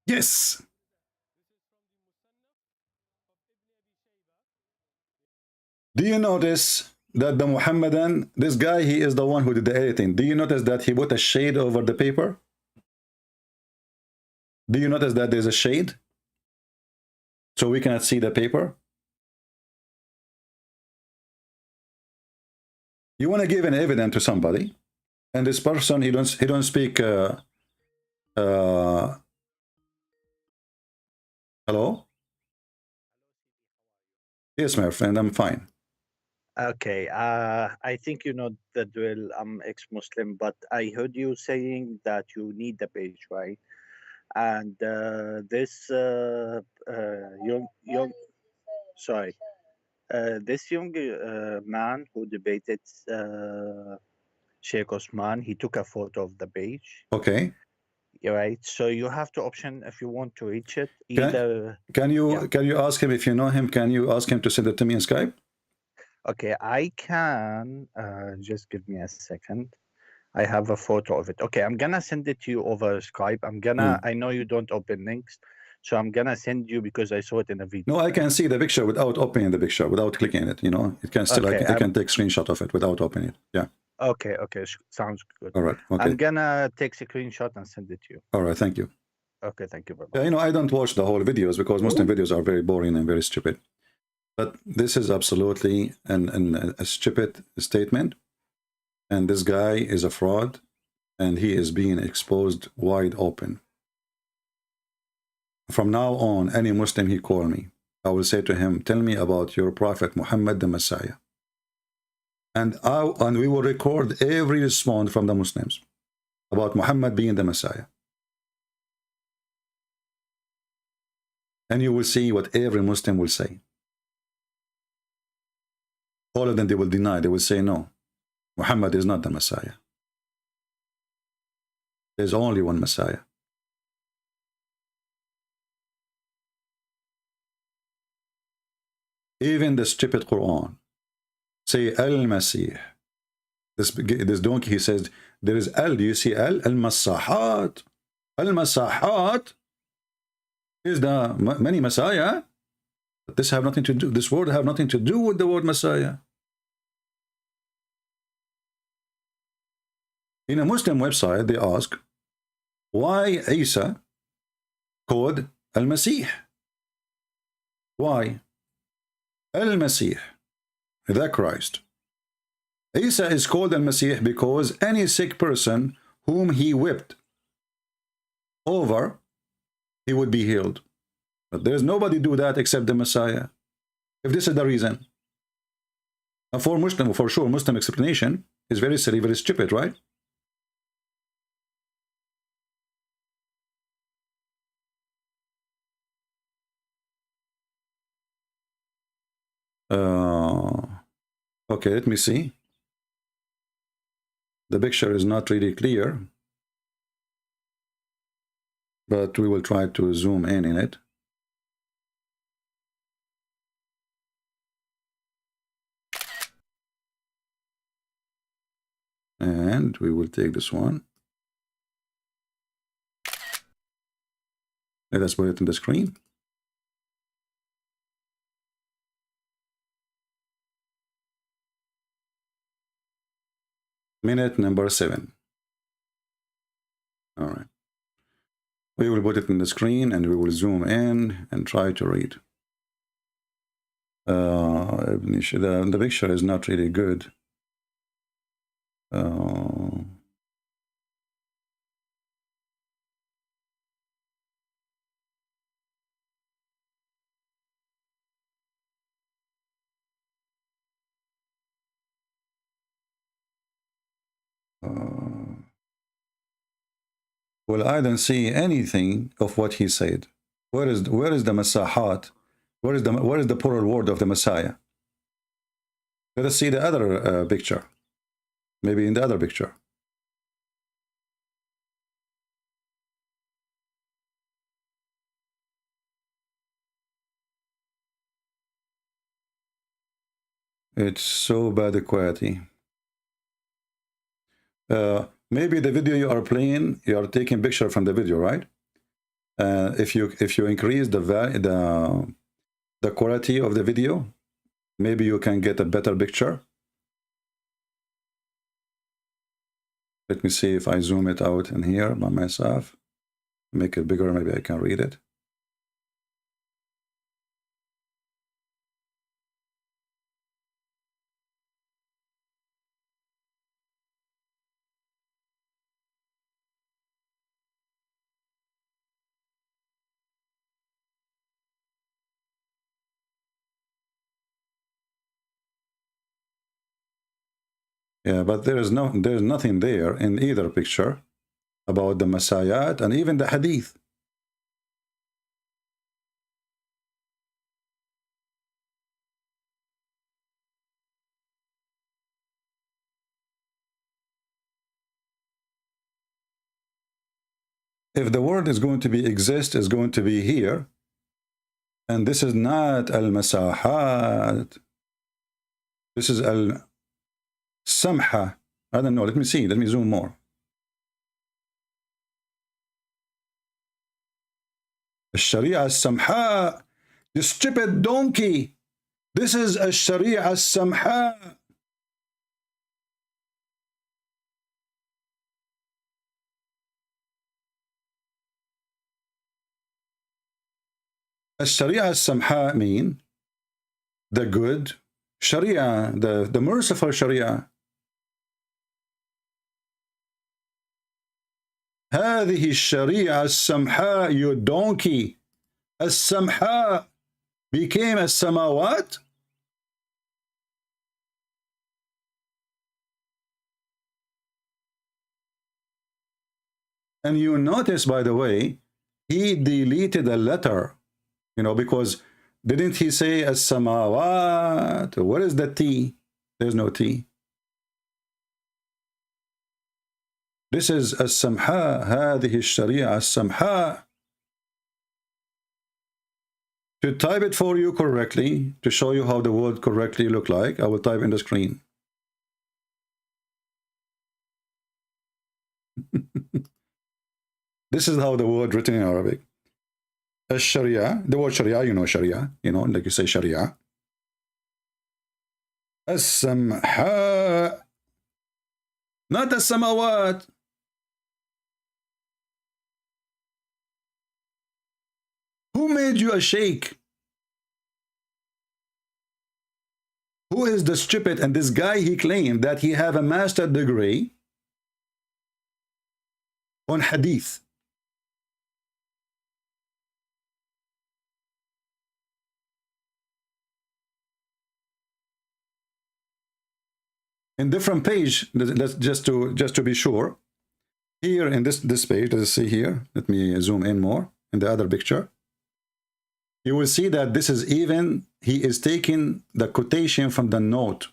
Yes. Do you notice that the Muhammadan, this guy, he is the one who did the editing. Do you notice that he put a shade over the paper? Do you notice that there's a shade? So we cannot see the paper? You want to give an evidence to somebody, and this person, he don't speak hello? Yes, my friend, I'm fine. Okay, I think you know the drill. I'm ex-Muslim, but I heard you saying that you need the page, right? And this this young man who debated Sheikh Uthman. He took a photo of the page. Okay. Right. So you have to option if you want to reach it. Can, Either can you ask him if you know him? Can you ask him to send it to me in Skype? okay, I can just give me a second. I have a photo of it. Okay, I'm gonna send it to you over Skype. I know you don't open links, so I'm gonna send you because I saw it in a video. No, I can see the picture without opening the picture, without clicking it. You know, it can still. Okay, I can take screenshot of it without opening it. Yeah. Okay, sounds good. All right. Okay. I'm gonna take a screenshot and send it to you. All right. Thank you. Okay, thank you very much. Yeah, you know, I don't watch the whole videos because Muslim videos are very boring and very stupid. But this is absolutely a stupid statement. And this guy is a fraud. And he is being exposed wide open. From now on, any Muslim he call me, I will say to him, tell me about your Prophet Muhammad the Messiah. And we will record every response from the Muslims about Muhammad being the Messiah. And you will see what every Muslim will say. All of them, they will deny. They will say, no, Muhammad is not the Messiah. There's only one Messiah. Even the stupid Quran say Al-Masih. This donkey, he says, there is Al. Do you see Al? Al-Masahat. Al-Masahat is the many Messiah. But this have nothing to do. This word have nothing to do with the word Messiah. In a Muslim website, they ask, why Isa called Al-Masih? Why? Al-Masih, the Christ. Isa is called Al-Masih because any sick person whom he whipped over, he would be healed. But there's nobody do that except the Messiah. If this is the reason. And for sure, Muslim explanation is very silly, very stupid, right? Okay, let me see. The picture is not really clear, but we will try to zoom in it. And we will take this one. Let us put it on the screen. Minute number 7. All right. We will put it in the screen and we will zoom in and try to read. The picture is not really good. Well, I don't see anything of what he said. Where is the Masahat? Where is the plural word of the Messiah? Let us see the other picture. Maybe in the other picture. It's so bad the quality. Maybe the video you are playing, you are taking picture from the video, right? If you increase the quality of the video, maybe you can get a better picture. Let me see if I zoom it out in here by myself. Make it bigger, maybe I can read it. Yeah, but there's nothing there in either picture about the Messiah and even the Hadith. if the word is going to be exist, is going to be here, and this is not al-masahat, this is al-samha. I don't know, let me see, let me zoom more. Al-Sharia al-Samha, you stupid donkey. This is Al-Sharia al-Samha. Al-Sharia al-Samha mean the good Sharia, the merciful Sharia. هذه الشريعة السمحاء, you donkey. السمحاء became السماوات. And you notice, by the way, he deleted a letter, you know, because didn't he say السماوات? What is the T? There's no T. This is السمحاء, هذه الشريعة السمحاء. To type it for you correctly, to show you how the word correctly look like, I will type in the screen. This is how the word written in Arabic. Sharia, the word Sharia, you know Sharia, you know, like you say Sharia. As-samha, not as-samawat. Who made you a sheikh? Who is the stupid? And this guy, he claimed that he have a master degree on hadith. In different page, let's just to be sure. Here in this page, let's see here. Let me zoom in more in the other picture. You will see that this is even, he is taking the quotation from the note.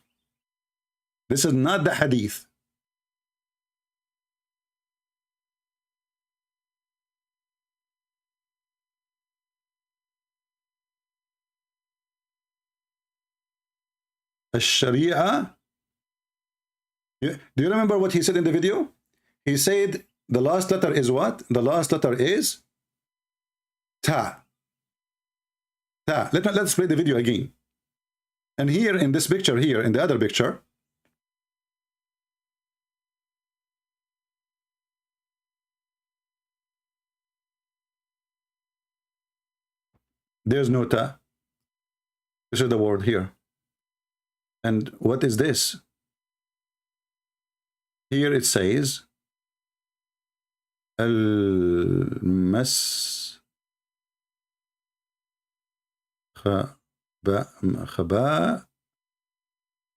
This is not the hadith. Al-Sharia. Do you remember what he said in the video? He said the last letter is what? The last letter is Ta. Ta. Let's play the video again. And here in this picture, here in the other picture, there's no Ta. This is the word here. And what is this? Here it says al-mas khaba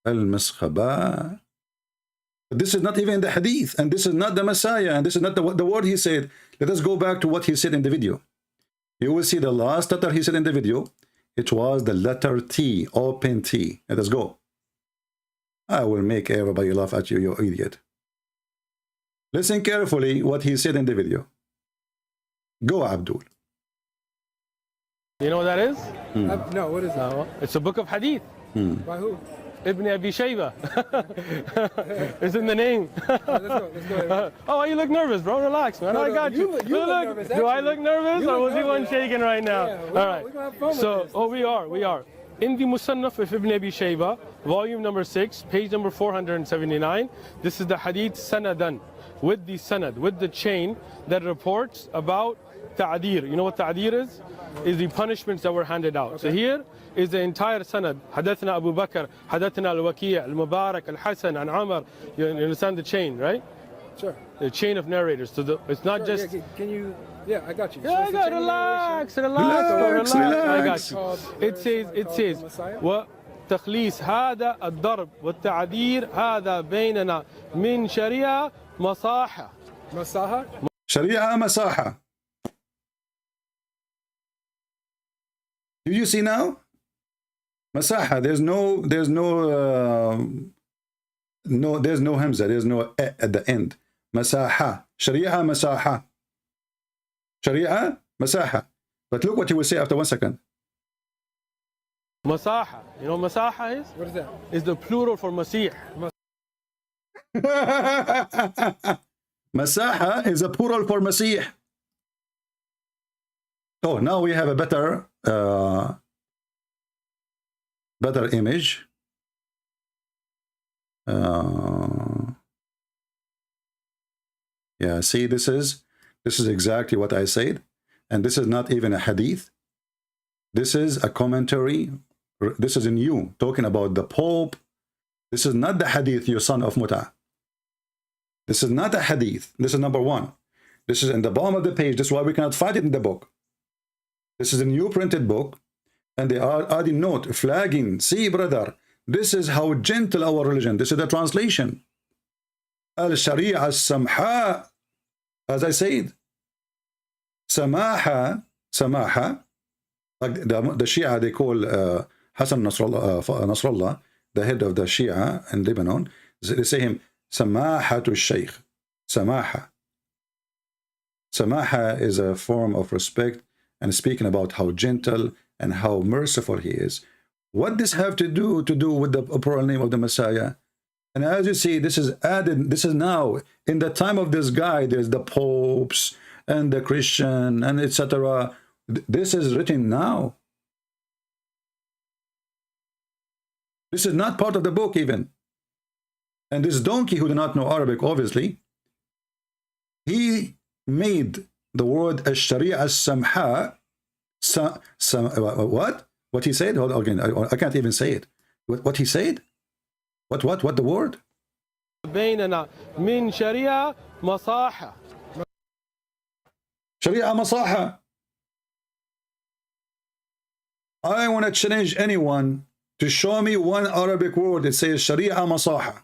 al-maskhaba. This is not even the hadith, and this is not the Messiah, and this is not the word he said. Let us go back to what he said in the video. You will see the last letter he said in the video. It was the letter T, open T. Let us go. I will make everybody laugh at you, you idiot. Listen carefully what he said in the video. Go, Abdul. You know what that is? No, what is it? No, it's a book of hadith. By who? Ibn Abi Shayba. It's in the name. Let's go. Oh, you look nervous, bro. Relax, man. I got you. You look nervous, Do I look nervous, or was he one shaking right now? Yeah, all right. We're gonna have fun with So, this. we are. In the Musannaf of Ibn Abi Shayba, volume number 6, page number 479, this is the hadith sanadan, with the sanad, with the chain that reports about ta'dir. You know what ta'dir is? Is the punishments that were handed out. So here is the entire sanad. Hadathna Abu Bakr, hadathna al-Waki', al-Mubarak, al-Hasan, and Umar. You understand the chain, right? Sure. The chain of narrators. So it's not just... Yeah, can you... Yeah, I got you. Yeah, I got relax. I got you. It says وتخليص هذا الضرب والتعذير هذا بيننا من شريعة مصاحة. Masaha? Sharia masaha. Do you see now? Masaha. There's no hamza. There's no at the end. Masaha. Sharia masaha. Sharia, masaha. But look what he will say after 1 second. Masaha. You know what masaha is? What is that? Is the plural for masih. Masaha is a plural for masih. Oh, now we have a better image. Yeah, see, this is exactly what I said, and this is not even a hadith. This is a commentary. This is in you talking about the Pope. This is not the hadith, you son of Muta. This is not a hadith. This is number one. This is in the bottom of the page. This is why we cannot find it in the book. This is a new printed book, and they are adding note, flagging. See, brother, this is how gentle our religion. This is the translation. Al-Sharia as-Samha, as I said. Samaha, like the Shia, they call Hassan Nasrallah, the head of the Shia in Lebanon. They say him, Samahatul Sheikh. Samaha. Samaha is a form of respect and speaking about how gentle and how merciful he is. What does have to do with the plural name of the Messiah? And as you see, this is added, this is now, in the time of this guy, there's the popes and the Christian and etc. This is written now. This is not part of the book even. And this donkey who do not know Arabic, obviously, he made the word Ash-Sharia as-Samha. What? What he said? Hold on, again, I can't even say it. What he said? What the word? بيننا من شريعة مصاحة. Sharia masaha. I want to challenge anyone to show me one Arabic word that says Sharia masaha.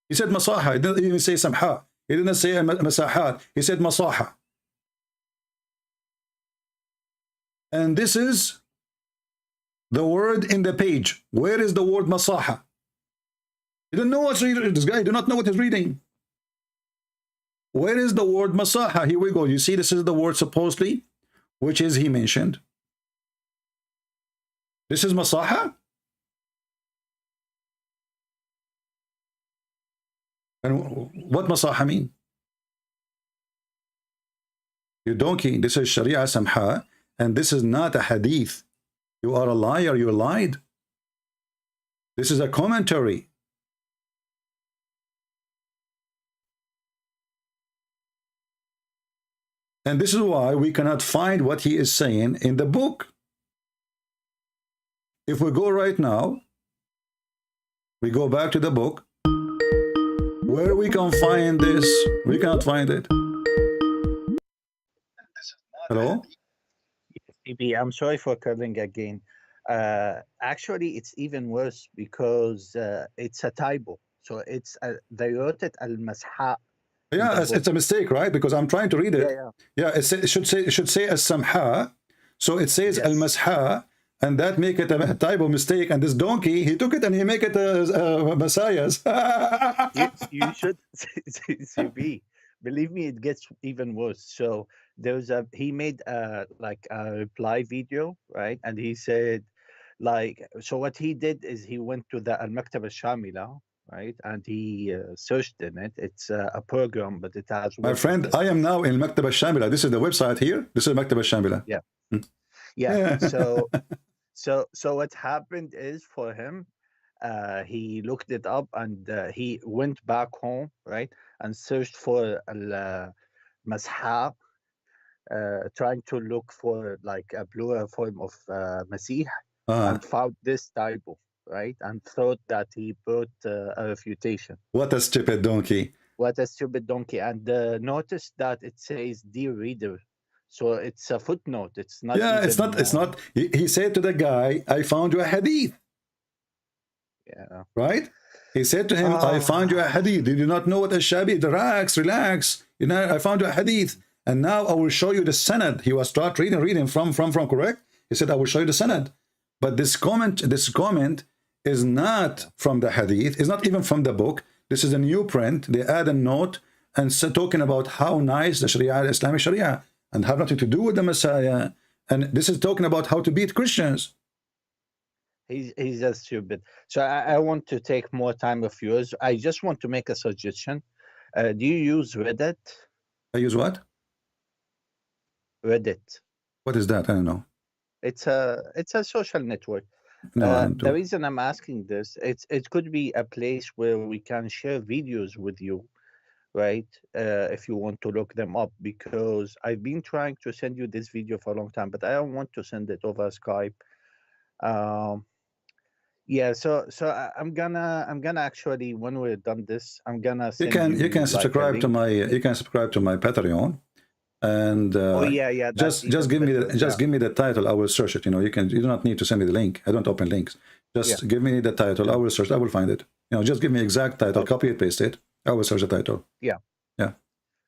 He said masaha. He didn't even say samha. He didn't say masahat. He said masaha. And this is the word in the page. Where is the word masaha? He didn't know what's reading. This guy did not know what he's reading. Where is the word masaha? Here we go. You see, this is the word supposedly, which is he mentioned. This is masaha. And what masaha mean? You donkey. This is Sharia samha, and this is not a hadith. You are a liar. You lied. This is a commentary. And this is why we cannot find what he is saying in the book. If we go right now, we go back to the book, where we can find this, we cannot find it. Hello? CB, I'm sorry for calling again. Actually, it's even worse because it's a typo. So it's they wrote it al-masha. Yeah, it's a mistake, right? Because I'm trying to read it. Yeah, it should say as-samha. So it says al-masha, and that make it a typo mistake. And this donkey, he took it and he make it messiahs. you should CB. Believe me, it gets even worse. So he made like a reply video, right? And he said, like, so what he did is he went to the Al-Maktab Al-Shamila, right? And he searched in it. It's a program, but it has... My friend, I am now in Maktab Al-Shamila. This is the website here. This is Maktab Al-Shamila. Yeah. Yeah. So what happened is for him, he looked it up and he went back home, right? And searched for al-Masha, trying to look for like a plural form of Masih, and found this typo, right? And thought that he brought a refutation. What a stupid donkey. What a stupid donkey. And notice that it says, dear reader. So it's a footnote. It's not. Yeah, even, it's not. He said to the guy, I found you a hadith. Yeah. Right? He said to him, I found you a hadith. Did you not know what a shabi? Relax. You know, I found you a hadith. And now I will show you the sanad. He was start reading from, correct? He said, I will show you the sanad. But this comment is not from the hadith. It's not even from the book. This is a new print. They add a note and talking about how nice the Sharia, Islamic Sharia. and have nothing to do with the Messiah. And this is talking about how to beat Christians. He's just stupid. So I want to take more time of yours. I just want to make a suggestion. Do you use Reddit? I use what? Reddit. What is that? I don't know. It's a social network. No, I don't The reason I'm asking this, it could be a place where we can share videos with you, right? If you want to look them up, because I've been trying to send you this video for a long time, but I don't want to send it over Skype. Yeah, so I'm gonna actually, when we're done this, I'm gonna send you can subscribe to my Patreon, and just give me the title. I will search it. You do not need to send me the link. I don't open links. Just give me the title. I will search. I will find it. Just give me exact title. Copy it, paste it. I will search the title. Yeah. Yeah.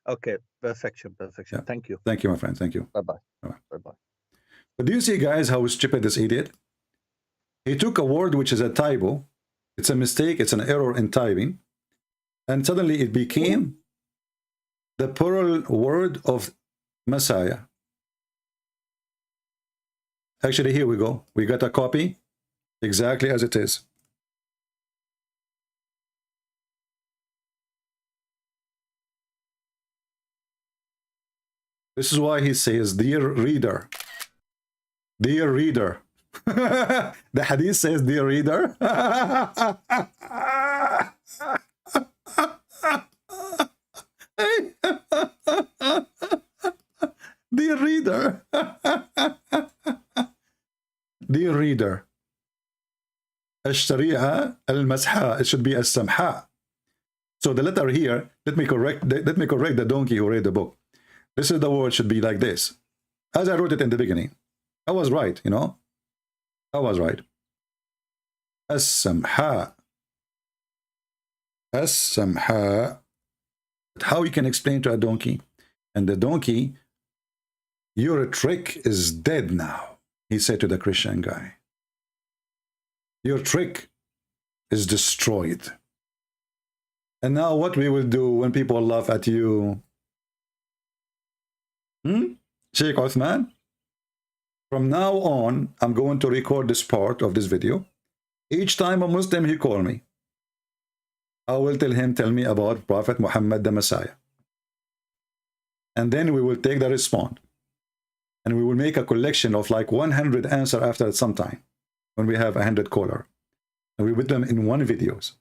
Okay. Perfection. Yeah. Thank you. Thank you, my friend. Thank you. Bye-bye. Bye-bye. But do you see, guys, how stupid this idiot? He took a word which is a typo. It's a mistake. It's an error in typing. And suddenly it became the plural word of Messiah. Actually, here we go. We got a copy exactly as it is. This is why he says, dear reader. Dear reader. The hadith says, dear reader. Dear reader. Dear reader. الشريعة المسحة. It should be السمحة. So the letter here, let me correct the donkey who read the book. This is the word should be like this. As I wrote it in the beginning. I was right, I was right. السمحة. السمحة. How you can explain to a donkey? And the donkey, your trick is dead now, he said to the Christian guy. Your trick is destroyed. And now what we will do when people laugh at you? Sheikh Uthman? From now on, I'm going to record this part of this video. Each time a Muslim he call me, I will tell him, tell me about Prophet Muhammad the Messiah. And then we will take the response. And we will make a collection of like 100 answers after some time. When we have 100 caller. And we put them in one videos.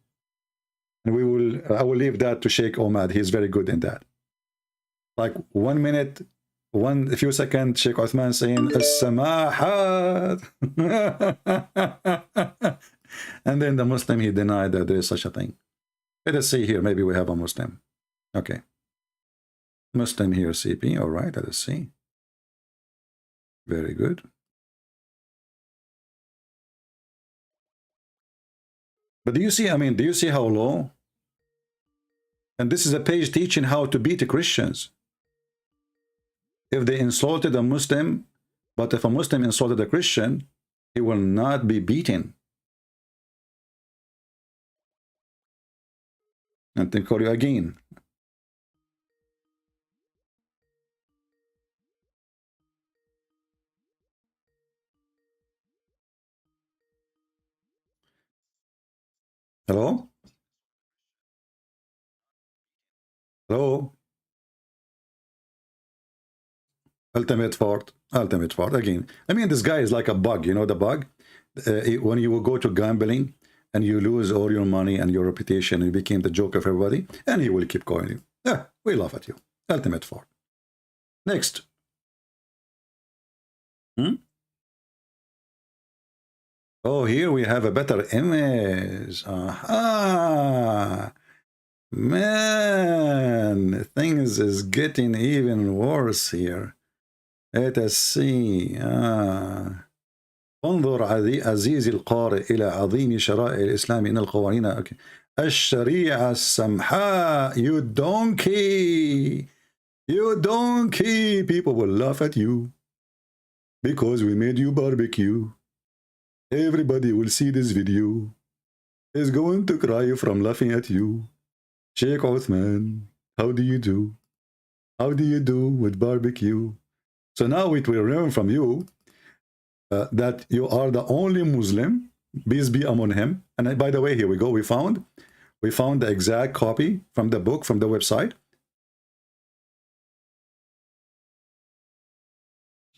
And I will leave that to Sheikh Omad. He's very good in that. Like 1 minute, a few seconds, Sheikh Uthman saying, As-samahat. And then the Muslim, he denied that there is such a thing. Let us see here. Maybe we have a Muslim. Okay. Muslim here, CP. All right, let us see. Very good. But do you see, do you see how low? And this is a page teaching how to beat the Christians. If they insulted a Muslim, but if a Muslim insulted a Christian, he will not be beaten. And they call you again. Hello? Hello? Ultimate fort again. This guy is like a bug. You know the bug? When you will go to gambling and you lose all your money and your reputation, you became the joke of everybody, and he will keep calling you. Yeah, we laugh at you. Ultimate fort. Next. Oh, here we have a better image. Aha! Man, things is getting even worse here. Let us see. انظر عزيزي القارئ إلى عظيم شرائع الإسلام إن القوانين الشريعة السمحاء. You donkey! You donkey! People will laugh at you because we made you barbecue. Everybody will see this video. Is going to cry from laughing at you. Sheikh Uthman, how do you do? How do you do with barbecue? So now we learn from you that you are the only Muslim, peace be among him. And by the way, here we go. We found the exact copy from the book, from the website.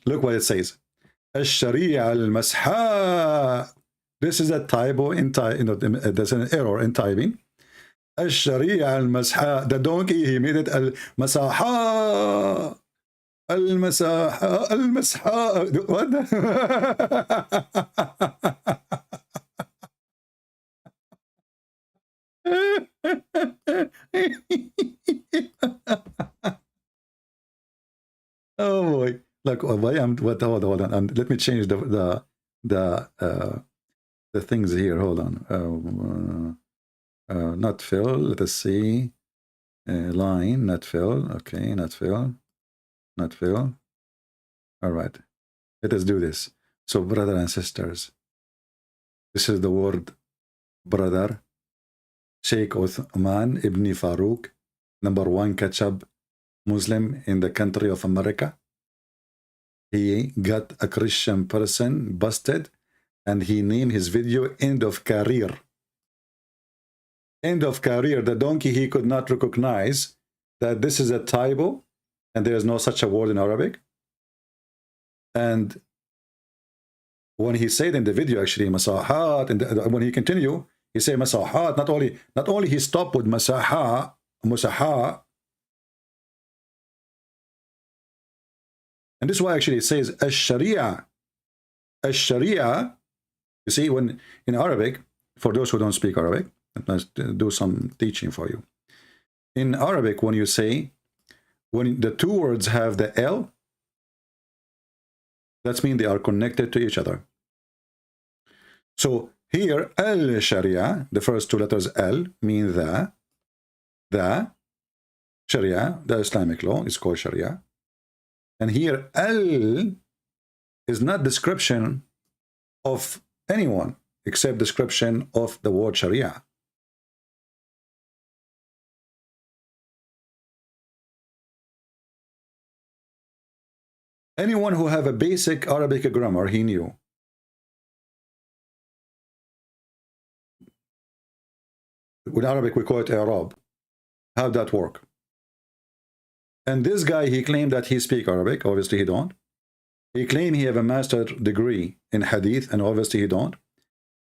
Look what it says. الشريعة المسحاء. This is a typo in there's an error in typing. الشريعة المسحاء. The donkey, he made it المساحة. المساحة. المسحاء. What? Oh boy. Look, why I'm what? Hold on. Let me change the things here. Hold on. Not fill. Let us see. Line. Not fill. Okay. Not fill. Not fill. All right. Let us do this. So, brother and sisters, this is the word brother. Sheikh Uthman Ibn Farouk, #1 ketchup Muslim in the country of America. He got a Christian person busted and he named his video End of Career. End of career. The donkey, he could not recognize that this is a typo and there is no such a word in Arabic. And when he said in the video, actually, masahat, and when he continue, he say masahat. Not only he stopped with masaha, musaha. And this is why actually it says ash-sharia. Ash-sharia, you see, when in Arabic, for those who don't speak Arabic, let's do some teaching for you. In Arabic, when you say, when the two words have the L, that means they are connected to each other. So here, al-sharia, the first two letters L, mean the sharia, the Islamic law is called sharia. And here, al is not description of anyone except description of the word sharia. Anyone who have a basic Arabic grammar, he knew. With Arabic, we call it Arab. How'd that work? And this guy, he claimed that he speak Arabic. Obviously, he don't. He claimed he have a master's degree in hadith, and obviously he don't.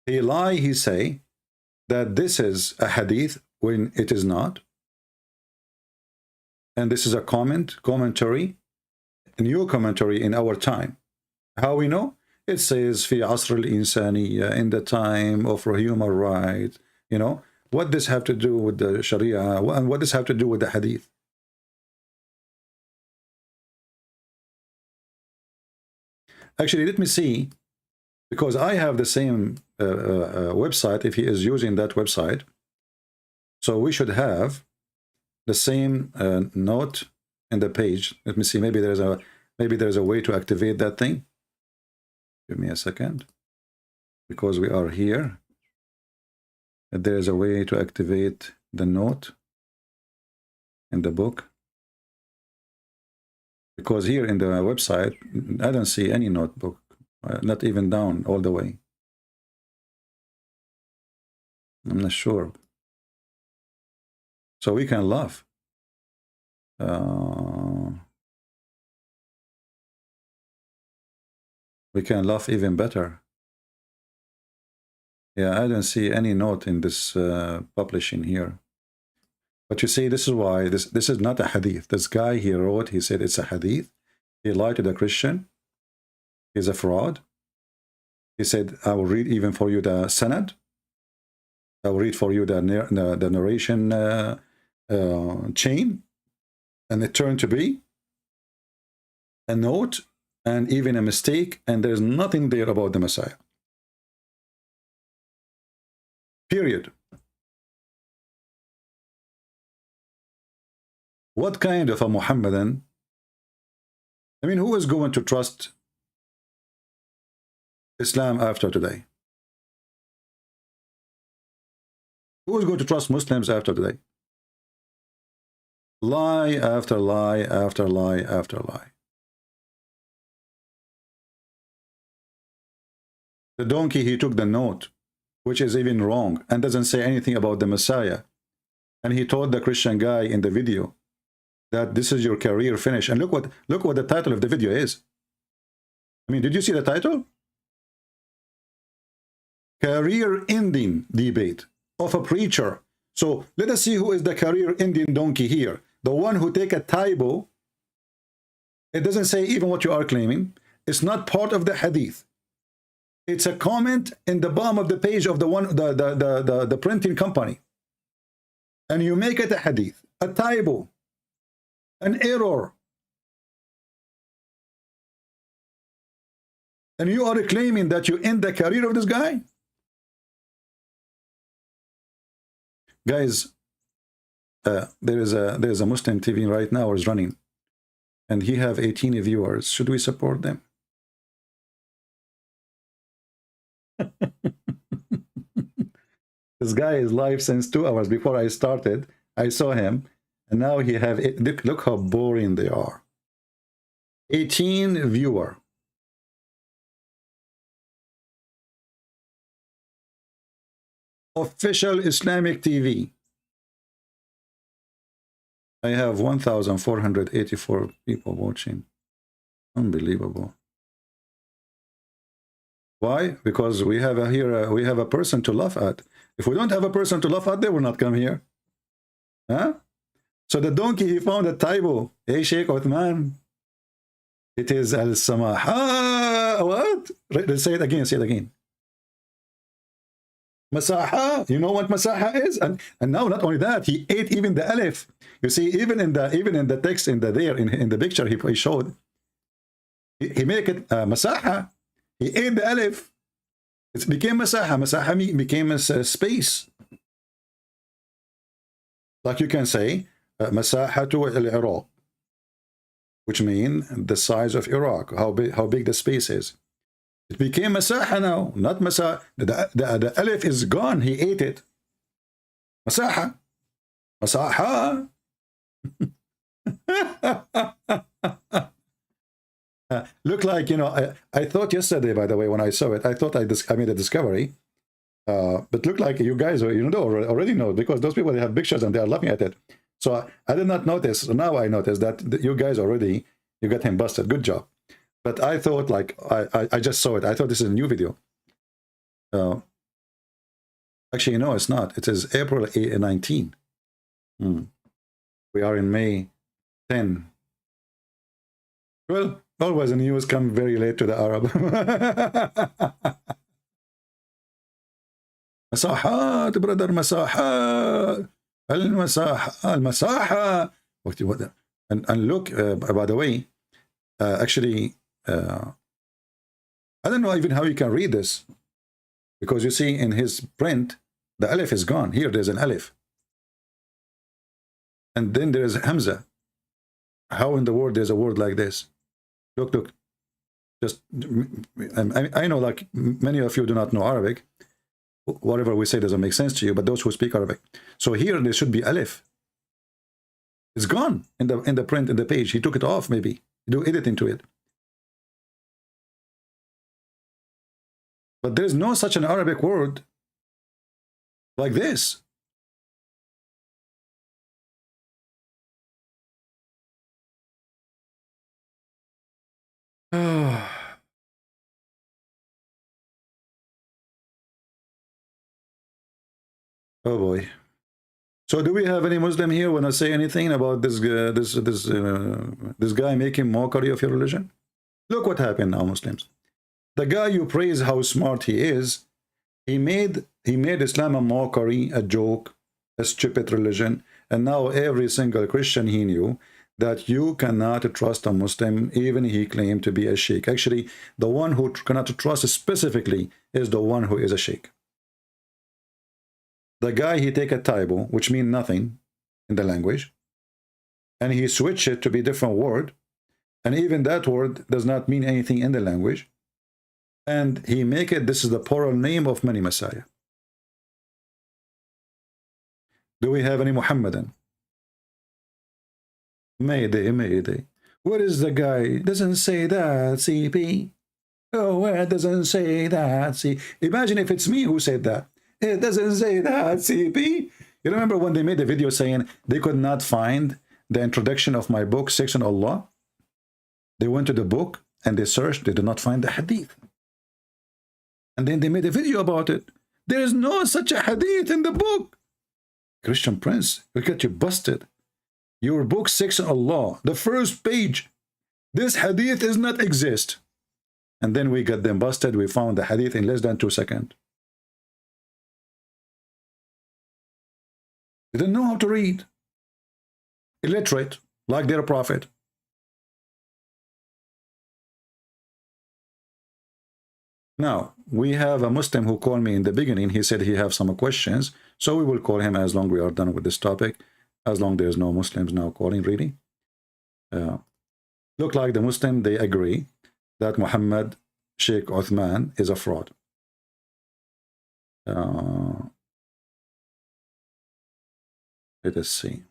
He lie, he say that this is a hadith when it is not. And this is a commentary, a new commentary in our time. How we know? It says, fi asr al-insaniya, in the time of human rights. You know, what does have to do with the Sharia, and what does have to do with the hadith? Actually, let me see, because I have the same website, if he is using that website. So we should have the same note in the page. Let me see, maybe there's a way to activate that thing. Give me a second, because we are here. There's a way to activate the note in the book. Because here in the website, I don't see any notebook, not even down all the way. I'm not sure. So we can laugh. We can laugh even better. Yeah, I don't see any note in this publishing here. But you see, this is why this is not a hadith. This guy, he wrote, he said it's a hadith. He lied to the Christian. He's a fraud. He said, I will read even for you the sanad. I will read for you the narration chain. And it turned to be a note and even a mistake. And there's nothing there about the Messiah. Period. What kind of a Muhammadan? I mean, who is going to trust Islam after today? Who is going to trust Muslims after today? Lie after lie after lie after lie. The donkey, he took the note, which is even wrong and doesn't say anything about the Messiah. And he told the Christian guy in the video that this is your career finish. And look what the title of the video is. I mean, did you see the title? Career ending debate of a preacher. So let us see who is the career ending donkey here. The one who take a typo. It doesn't say even what you are claiming. It's not part of the hadith. It's a comment in the bottom of the page of the printing company. And you make it a hadith, a typo, an error. And you are claiming that you end the career of this guy? Guys, there is a Muslim TV right now is running, and he have 18 viewers. Should we support them? This guy is live since 2 hours before I started. I saw him, and now he have it. Look how boring they are. 18 viewer. Official Islamic TV. I have 1,484 people watching. Unbelievable. Why? Because we have we have a person to laugh at. If we don't have a person to laugh at, they will not come here. Huh? So the donkey, he found a typo. Hey, Sheikh Uthman. It is al-samaha. What? Let's say it again. Say it again. Masaha. You know what masaha is? And now not only that, he ate even the alif. You see, even in the text in the picture he showed, he make it masaha. He ate the alif. It became masaha. Masaha became a space. Like you can say masahatu al-Iraq, which means the size of Iraq, how big the space is. It became masaha now, not masaha. The alif is gone. He ate it. Masaha. Masaha. Look like, you know, I thought yesterday, by the way, when I saw it, I thought I made a discovery. But look like you guys, already know, because those people, they have pictures and they are laughing at it. So I did not notice. So now I noticed that you guys already, you got him busted. Good job. But I thought, like, I just saw it. I thought this is a new video. Actually, no, it's not. It is April 19. We are in May 10. Well, always the news come very late to the Arab. Masahat, brother, masahat. Al-masaha. And look, by the way, actually, I don't know even how you can read this, because you see in his print the alif is gone. Here there's an alif, and then there is hamza. How in the world there's a word like this? Look, just I know, like, many of you do not know Arabic. Whatever we say doesn't make sense to you, but those who speak Arabic, so here there should be alif. It's gone in the print, in the page. He took it off, maybe do editing to it. But there's no such an Arabic word like this. Oh boy. So do we have any Muslim here want to say anything about this guy making mockery of your religion? Look what happened now, Muslims. The guy you praise how smart he is, he made Islam a mockery, a joke, a stupid religion, and now every single Christian he knew that you cannot trust a Muslim, even he claimed to be a sheikh. Actually, the one who cannot trust specifically is the one who is a sheikh. The guy, he take a typo, which means nothing in the language, and he switch it to be different word, and even that word does not mean anything in the language, and he make it, this is the plural name of many Messiah. Do we have any Muhammadan? Mayday, mayday. What is the guy? Doesn't say that, CP. Oh, well, it doesn't say that. See, imagine if it's me who said that. It doesn't say that, CP. You remember when they made a video saying they could not find the introduction of my book, Sex on Allah? They went to the book and they searched, they did not find the hadith. And then they made a video about it. There is no such a hadith in the book. Christian Prince, look at you busted. Your book, Sex on Allah, the first page. This hadith does not exist. And then we got them busted. We found the hadith in less than 2 seconds. They didn't know how to read. Illiterate, like their prophet. Now, we have a Muslim who called me in the beginning. He said he have some questions. So we will call him as long we are done with this topic. As long there's no Muslims now calling, really. Look like the Muslim, they agree that Muhammad Sheikh Uthman is a fraud. Let us see.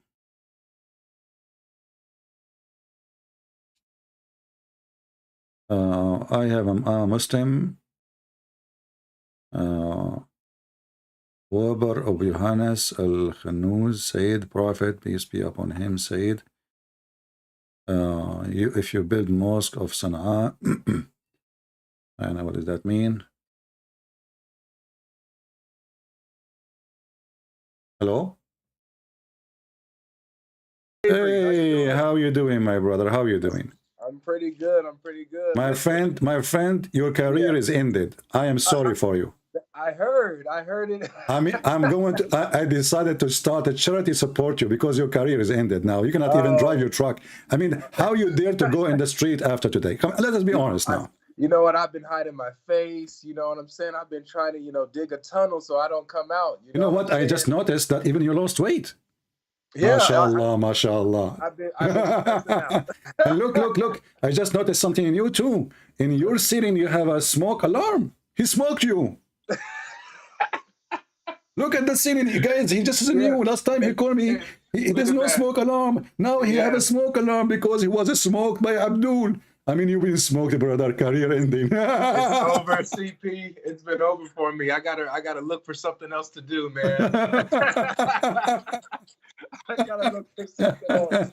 I have a Muslim. Wabar of Yohannes al-Khanuz said, Prophet, peace be upon him, said, if you build mosque of Sana'a, I don't know what does that mean. Hello? Hey, how you doing, my brother? How you doing? I'm pretty good. I'm pretty good. My friend, your career is ended. I am sorry for you. I heard it. I decided to start a charity support you because your career is ended now. You cannot even drive your truck. I mean, how you dare to go in the street after today? Come, let us be honest now. You know what? I've been hiding my face. You know what I'm saying? I've been trying to, dig a tunnel so I don't come out. You know what? I just noticed that even you lost weight. Yeah, mashallah, mashallah. I've been out. And look. I just noticed something in you too. In your sitting, you have a smoke alarm. He smoked you. Look at the scene, guys. He just knew. Last time he called me, there's no smoke alarm. Now he have a smoke alarm because he was smoked by Abdul. I mean, you've been smoked, brother. Career ending. It's over, CP. It's been over for me. I gotta look for something else to do, man. I gotta look for something else.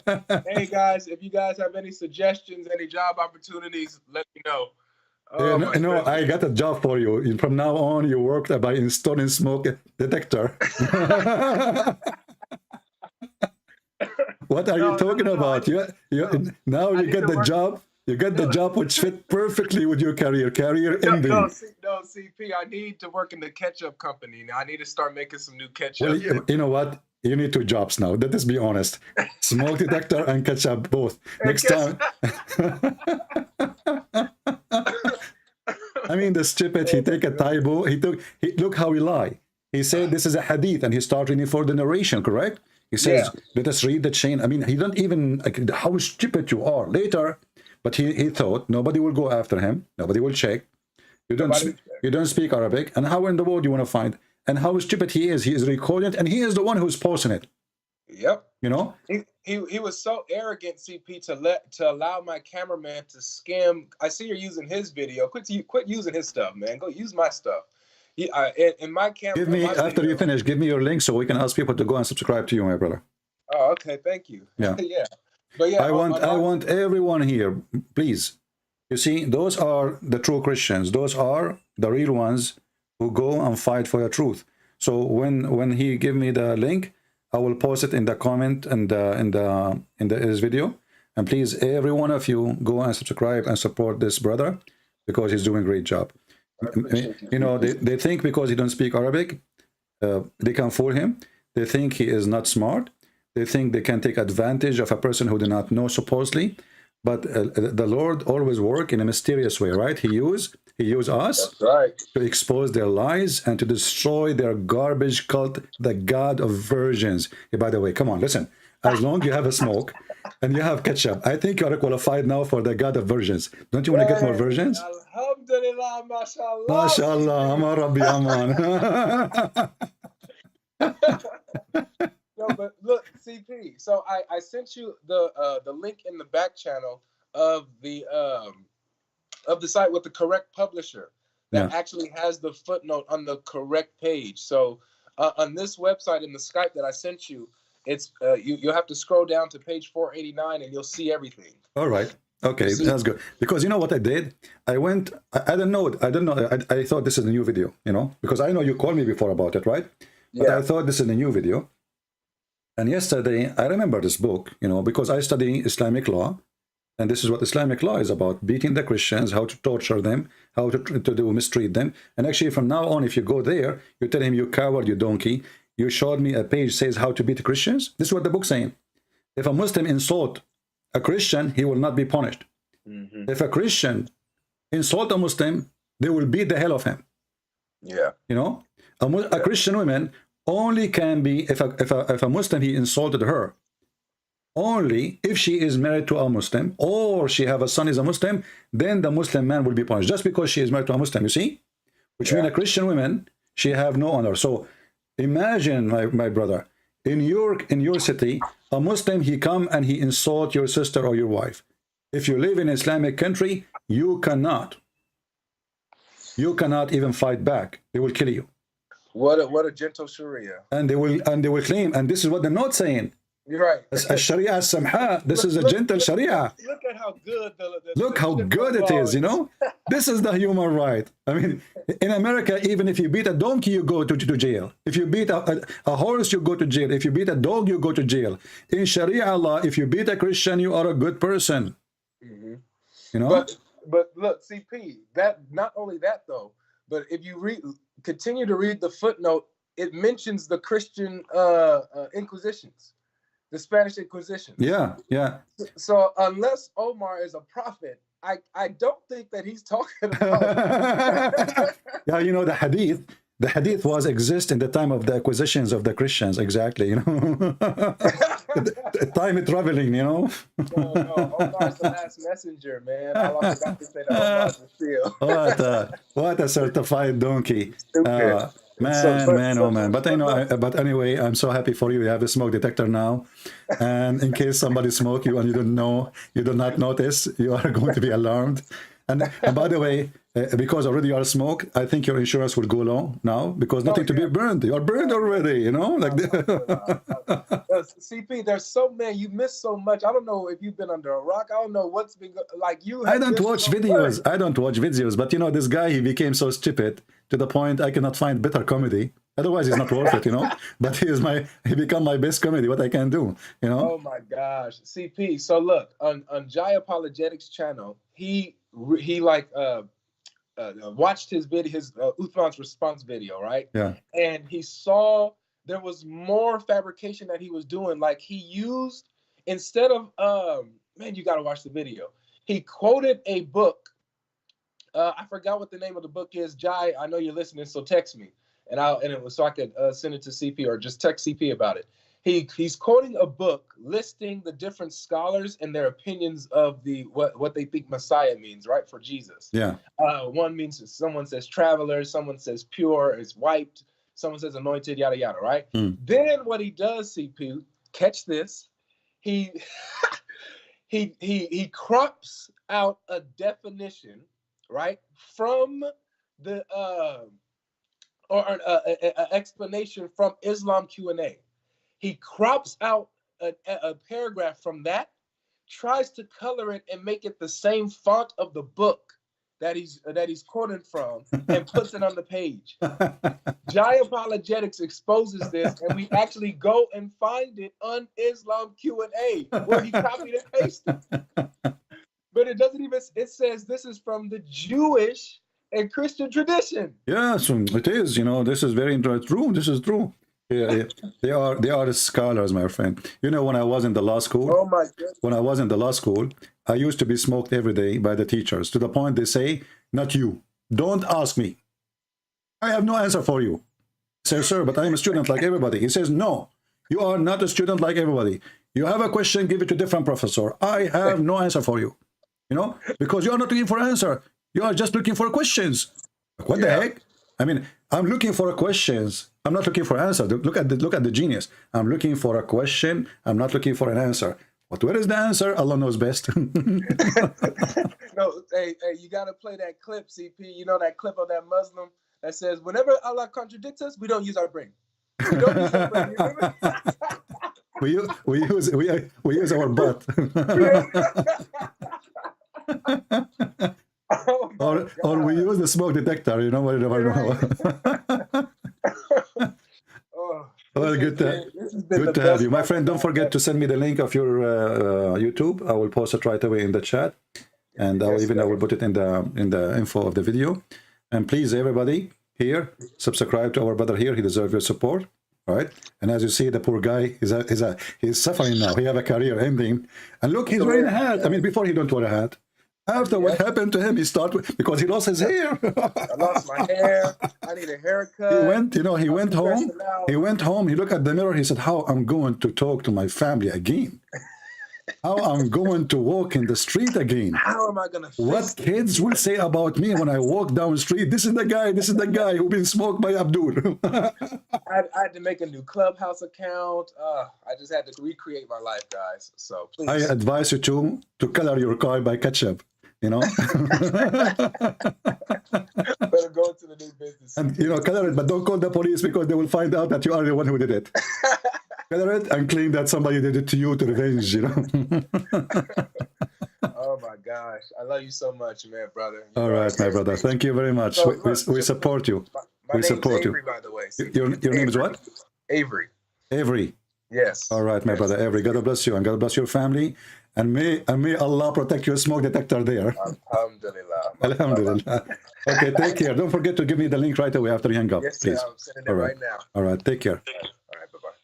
Hey guys, if you guys have any suggestions, any job opportunities, let me know. I got a job for you. From now on, you work by installing smoke detector. What are you talking about? Now you get the job. You get the job which fit perfectly with your career. Career ending. No, CP. I need to work in the ketchup company. Now I need to start making some new ketchup. Well, you know what? You need 2 jobs now. Let us be honest. Smoke detector and ketchup both. Next time. I mean, the stupid, he take a typo. Look how he lie. He said this is a hadith and he started reading for the narration, correct? He says, let us read the chain. I mean, he don't even, how stupid you are. Later, but he thought nobody will go after him. Nobody will check. You don't speak Arabic. And how in the world you want to find? And how stupid he is. He is recording it and he is the one who's posting it. Yep. You know? He was so arrogant, CP, to allow my cameraman to skim. I see you're using his video. Quit using his stuff, man. Go use my stuff. In my camera. After you finish, give me your link so we can ask people to go and subscribe to you, my brother. Oh, okay. Thank you. Yeah. Yeah. But yeah, I want everyone here, please. You see, those are the true Christians. Those are the real ones who go and fight for the truth. So when he give me the link, I will post it in the comment and in his video. And please, every one of you, go and subscribe and support this brother because he's doing a great job. You know, they think because he don't speak Arabic, they can fool him. They think he is not smart. They think they can take advantage of a person who do not know, supposedly. But the Lord always work in a mysterious way, right? He use us to expose their lies and to destroy their garbage cult, the God of virgins. Hey, by the way, come on, listen. As long as you have a smoke and you have ketchup, I think you are qualified now for the God of virgins. Don't you want to get more virgins? Alhamdulillah, mashallah. MashaAllah, Amar Rabbi Aman. No, but look, CP. So I sent you the link in the back channel of the of the site with the correct publisher that Yeah. actually has the footnote on the correct page. So on this website in the Skype that I sent you, it's you'll have to scroll down to page 489 and you'll see everything. All right. Okay, that's good. Because you know what I did? I went, I don't know. I thought this is a new video, you know, because I know you called me before about it, right? But Yeah. I thought this is a new video. And yesterday, I remember this book, you know, because I study Islamic law. And this is what Islamic law is about: beating the Christians, how to torture them, how to mistreat them. And actually, from now on, if you go there, you tell him, you coward, you donkey. You showed me a page says how to beat Christians. This is what the book's saying. If a Muslim insult a Christian, he will not be punished. If a Christian insult a Muslim, they will beat the hell of him. Yeah. You know, a Christian woman only can be, if a Muslim, he insulted her, only if she is married to a Muslim or she have a son is a Muslim, then the Muslim man will be punished just because she is married to a Muslim, you see? Which means a Christian woman, she have no honor. So imagine, my brother, in your city, a Muslim, he come and he insult your sister or your wife. If you live in an Islamic country, you cannot even fight back. They will kill you. What a gentle Sharia. And they will claim, and this is what the note saying. You're right. A Sharia Samha. This is a gentle Sharia. Look at how good Look how good it is, you know? This is the human right. I mean, in America, even if you beat a donkey, you go to jail. If you beat a horse, you go to jail. If you beat a dog, you go to jail. In Sharia law, if you beat a Christian, you are a good person. You know? But look, CP, that not only that though, but if you continue to read the footnote, it mentions the Christian Inquisitions. The Spanish Inquisition. Yeah, yeah. So unless Omar is a prophet, I don't think that he's talking about. Yeah, you know, the hadith was exist in the time of the acquisitions of the Christians, exactly, you know. Time traveling, you know. No, Omar's the last messenger, man. All I forgot to say that Omar's the What a certified donkey. Man, Oh man. But I know, but anyway, I'm so happy for you. You have a smoke detector now. And in case somebody smoke you and you don't know, you do not notice, you are going to be alarmed. And by the way, because already you are smoke, I think your insurance will go low now because nothing to be burned. You are burned already, you know? Like CP, there's so many, you missed so much. I don't know if you've been under a rock. I don't know what's been like you. I don't watch videos. I don't watch videos, but you know, this guy, he became so stupid to the point I cannot find better comedy. Otherwise, it's not worth it, you know. But he become my best comedy. What I can do, you know. Oh my gosh, CP. So look on Jai Apologetics channel, he like watched his video, his Uthman's response video, right? Yeah. And he saw there was more fabrication that he was doing. Like he used, instead of man, you got to watch the video. He quoted a book. I forgot what the name of the book is. Jai, I know you're listening, so text me, and it was so I could send it to CP or just text CP about it. He's quoting a book listing the different scholars and their opinions of what they think Messiah means, right, for Jesus. Yeah. One means, someone says traveler, someone says pure, is wiped, someone says anointed, yada yada, right? Then what he does, CP, catch this, he crops out a definition, right, from the or an explanation from Islam Q&A. He crops out a paragraph from that, tries to color it and make it the same font of the book that he's quoting from, and puts it on the page. Jai Apologetics exposes this, and we actually go and find it on Islam Q&A where he copied and pasted. But it doesn't even. It says this is from the Jewish and Christian tradition. Yes, it is. You know, this is very true. This is true. Yeah, they are scholars, my friend. You know, when I was in the law school, oh my goodness. When I was in the law school, I used to be smoked every day by the teachers, to the point they say, "Not you. Don't ask me. I have no answer for you." I say, "Sir, but I am a student like everybody." He says, "No, you are not a student like everybody. You have a question, give it to a different professor. I have no answer for you." You know, because you are not looking for an answer. You are just looking for questions. What the heck? I mean, I'm looking for questions. I'm not looking for an answer. Look at the genius. I'm looking for a question. I'm not looking for an answer. But where is the answer? Allah knows best. No, hey, you gotta play that clip, CP. You know that clip of that Muslim that says, whenever Allah contradicts us, we don't use our brain. We don't use our brain. You remember? we use our butt. Oh or we use the smoke detector, you know, we never know. Well, good to have you. My friend, don't forget to send me the link of your YouTube. I will post it right away in the chat. And I will put it in the info of the video. And please, everybody here, subscribe to our brother here. He deserves your support. Right? And as you see, the poor guy he's suffering now. He have a career ending. And look, he's wearing a hat. I mean, before he don't wear a hat. After what happened to him, he started because he lost his hair. I lost my hair. I need a haircut. He went home. He went home. He looked at the mirror. He said, "How I'm going to talk to my family again? How I'm going to walk in the street again? How am I going to? What kids will say about me when I walk down the street? This is the guy. This is the guy who been smoked by Abdul." I had to make a new Clubhouse account. I just had to recreate my life, guys. So please. I advise you to color your car by ketchup. You know, better go to the new business. And color it, but don't call the police because they will find out that you are the one who did it. Color it and claim that somebody did it to you to revenge. Oh my gosh, I love you so much, man, brother. All right, my brother. Thank you very much. So, we support you. My we name's support Avery, you. by the way. Your name is what? Avery. Avery. Yes. All right, my brother Avery. God bless you and God bless your family. And may Allah protect your smoke detector there. Alhamdulillah. Alhamdulillah. Okay, take care. Don't forget to give me the link right away after you hang up, Yes, please. sir, I'm sending it right now. All right, take care. All right, bye-bye.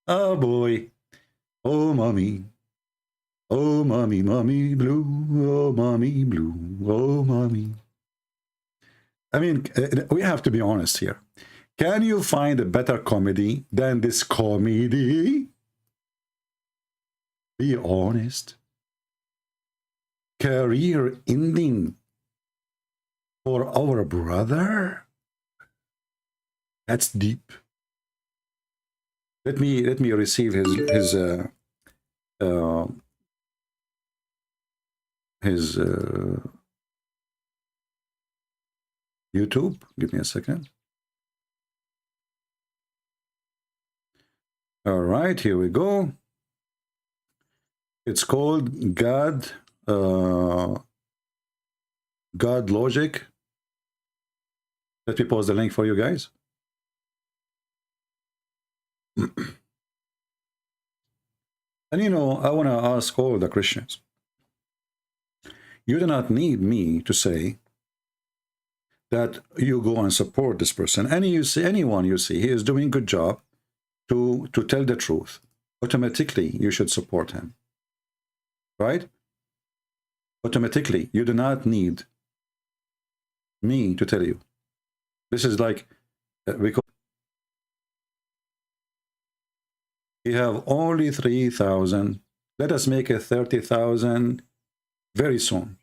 Oh, boy. Oh, mommy. Oh, mommy, mommy blue. Oh, mommy blue. Oh, mommy. I mean, we have to be honest here. Can you find a better comedy than this comedy? Be honest. Career ending for our brother? That's deep. Let me receive his YouTube. Give me a second. All right, here we go. It's called God Logic. Let me post the link for you guys. And I want to ask all the Christians. You do not need me to say that you go and support this person. Anyone you see, he is doing a good job to tell the truth. Automatically, you should support him. Right? Automatically, you do not need me to tell you. This is like, because we have only 3,000. Let us make it 30,000 very soon.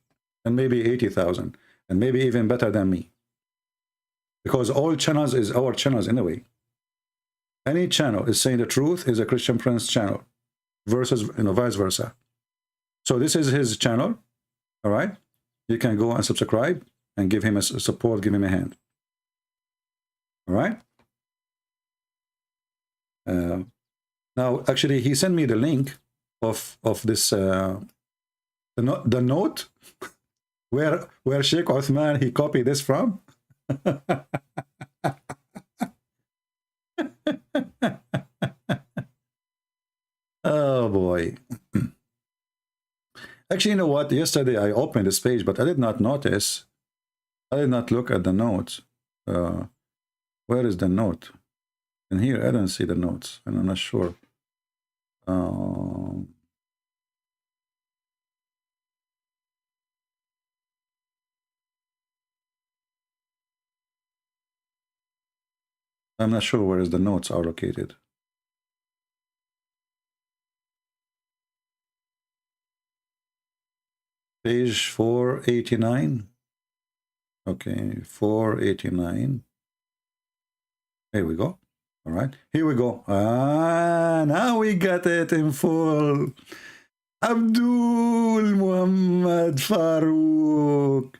And maybe 80,000. And maybe even better than me. Because all channels is our channels anyway. Any channel is saying the truth is a Christian Prince channel. Versus, vice versa. So this is his channel. All right. You can go and subscribe and give him a support, give him a hand. All right. Now, actually, he sent me the link of this the note where Sheikh Uthman he copied this from. Oh boy. Actually, you know what? Yesterday I opened this page, but I did not notice. I did not look at the notes. Where is the note? In here, I don't see the notes, and I'm not sure. I'm not sure where the notes are located. Page 489. Okay, 489. Here we go. All right, here we go. Ah, now we got it in full. Abdul Muhammad Farouk,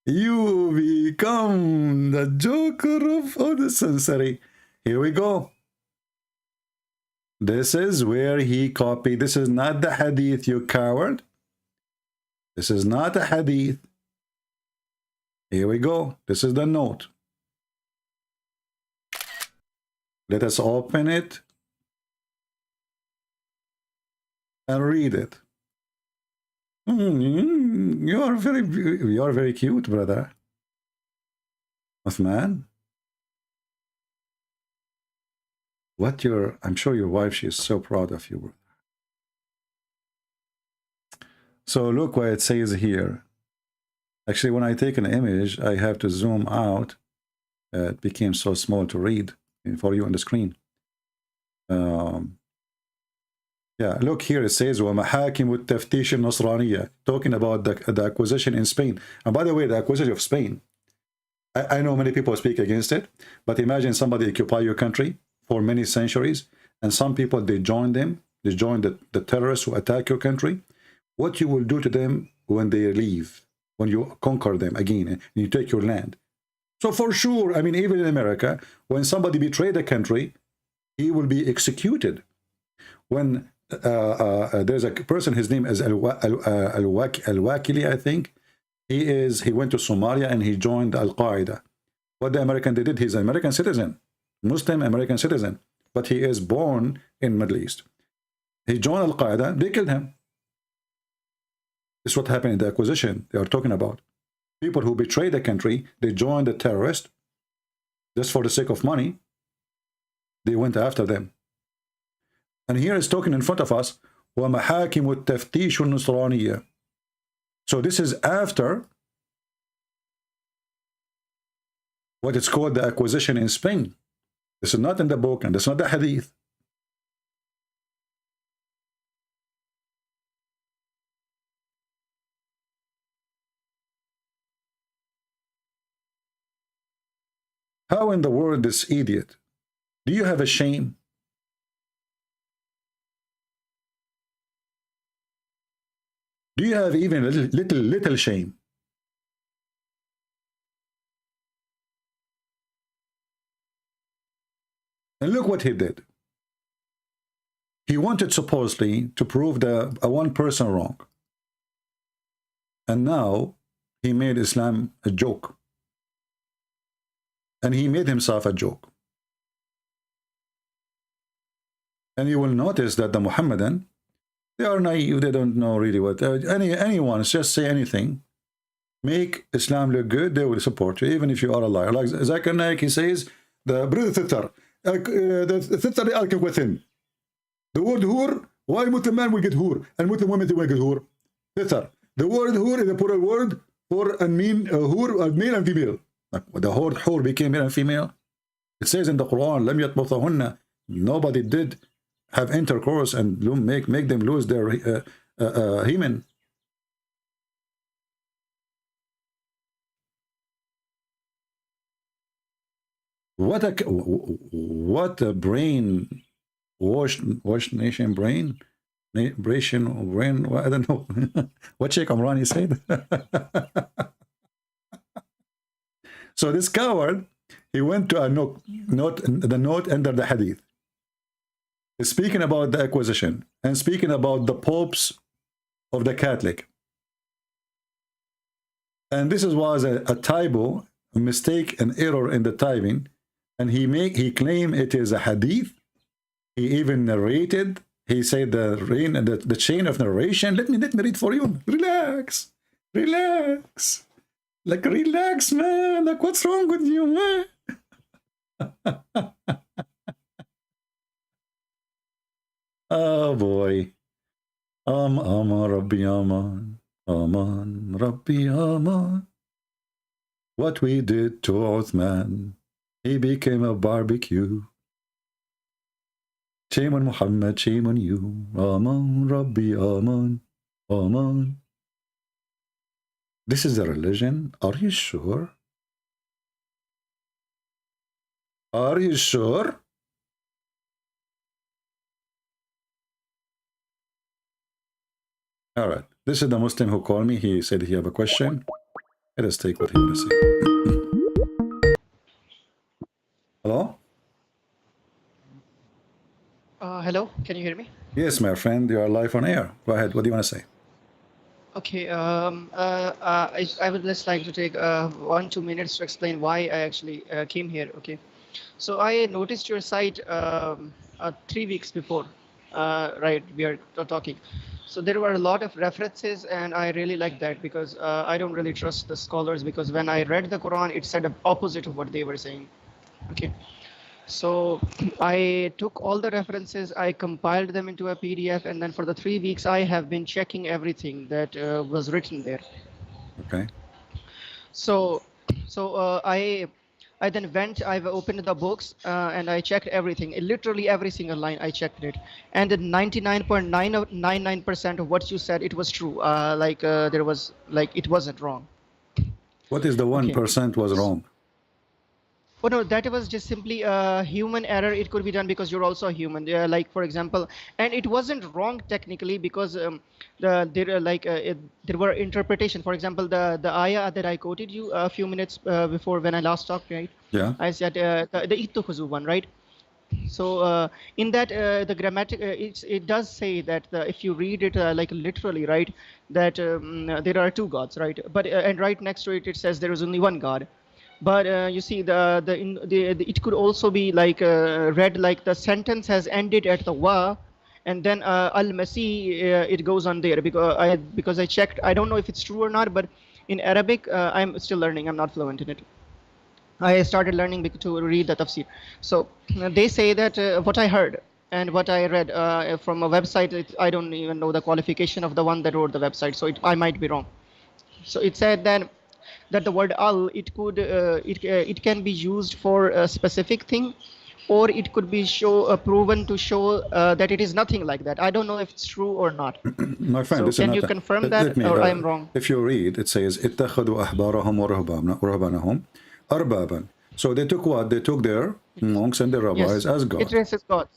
you become the Joker of the century. Here we go. This is where he copied. This is not the hadith, you coward. This is not a hadith. Here we go. This is the note. Let us open it and read it. You are very cute, brother. Uthman. I'm sure your wife, she is so proud of you, brother. So look what it says here. Actually, when I take an image, I have to zoom out. It became so small to read for you on the screen. Yeah, look here, it says وَمَحَاكِمُ التَّفْتِيشِ النَّصْرَانِيَّةِ, talking about the acquisition in Spain. And by the way, the acquisition of Spain, I know many people speak against it, but imagine somebody occupy your country for many centuries, and some people, they join them, they join the terrorists who attack your country. What you will do to them when they leave, when you conquer them again, and you take your land. So for sure, I mean, even in America, when somebody betrayed a country, he will be executed. When there's a person, his name is Al-Wakili, I think. He went to Somalia and he joined Al-Qaeda. What the American did, he's an American citizen, Muslim American citizen, but he is born in Middle East. He joined Al-Qaeda, they killed him. This is what happened in the acquisition they are talking about. People who betrayed the country, they joined the terrorist just for the sake of money. They went after them. And here it's talking in front of us, وَمَحَاكِمُ التَّفْتِيشُ النُّصْرَانِيَّةِ. So this is after what it's called the acquisition in Spain. This is not in the book, and this is not the hadith. How in the world, this idiot? Do you have a shame? Do you have even a little shame? And look what he did. He wanted supposedly to prove the one person wrong. And now he made Islam a joke. And he made himself a joke. And you will notice that the Muhammadan, they are naive, they don't know really what. Anyone, just say anything, make Islam look good, they will support you, even if you are a liar. Like Zakir Naik, he says, the thither argue with him. The word hur, why Muslim man will get hur, and Muslim women will get hur? Thither. The word hur is a plural word for and mean hur, male and female. The word hur became male and female. It says in the Quran, لم يطمثهن, nobody did have intercourse and make them lose their hymen. What a brain wash nation brain. I don't know what Sheikh Amrani said. So this coward, he went to the note under the hadith, speaking about the acquisition and speaking about the popes of the Catholic. And this was a typo, a mistake, an error in the typing. And he claimed it is a hadith. He even narrated. He said the chain of narration. Let me read for you. Relax. Like, relax, man. Like, what's wrong with you, man? Oh boy. Rabbi Aman. Aman, Rabbi Aman. What we did to Uthman, he became a barbecue. Shame on Muhammad, shame on you. Aman, Rabbi Aman, Aman. This is a religion? Are you sure? Are you sure? All right. This is the Muslim who called me. He said he have a question. Let us take what he want to say. Hello? Hello, can you hear me? Yes, my friend. You are live on air. Go ahead. What do you want to say? Okay, I would just like to take 1-2 minutes to explain why I actually came here. Okay, so I noticed your site 3 weeks before, right? We are talking. So there were a lot of references, and I really like that because I don't really trust the scholars because when I read the Quran, it said the opposite of what they were saying. Okay. So I took all the references, I compiled them into a PDF, and then for the 3 weeks, I have been checking everything that was written there. Okay. So I then went, I've opened the books and I checked everything. Literally every single line, I checked it. And 99.999% of what you said, it was true. There was, it wasn't wrong. What is the 1% was wrong? Oh, no, that was just simply a human error. It could be done because you're also a human. Like, for example, and it wasn't wrong technically because there were interpretation. For example, the ayah that I quoted you a few minutes before when I last talked, right? Yeah. I said the ittukhuzu one, right? So in that the grammatic, it does say that if you read it like literally, right, that there are two gods, right? But and right next to it, it says there is only one God. But you see, it could also be like read like the sentence has ended at the wa, and then al-Masih, it goes on there because I checked. I don't know if it's true or not, but in Arabic, I'm still learning. I'm not fluent in it. I started learning to read the tafsir. So they say that what I heard and what I read from a website, I don't even know the qualification of the one that wrote the website, so I might be wrong. So it said that the word al, it can be used for a specific thing, or it could be proven to show that it is nothing like that. I don't know if it's true or not. My friend, so this can is you not confirm that, or I am wrong? If you read, it says اتخذوا أحبارهم ورهبانهم أربابا. So they took what? They took their monks and their rabbis as God. It traces God.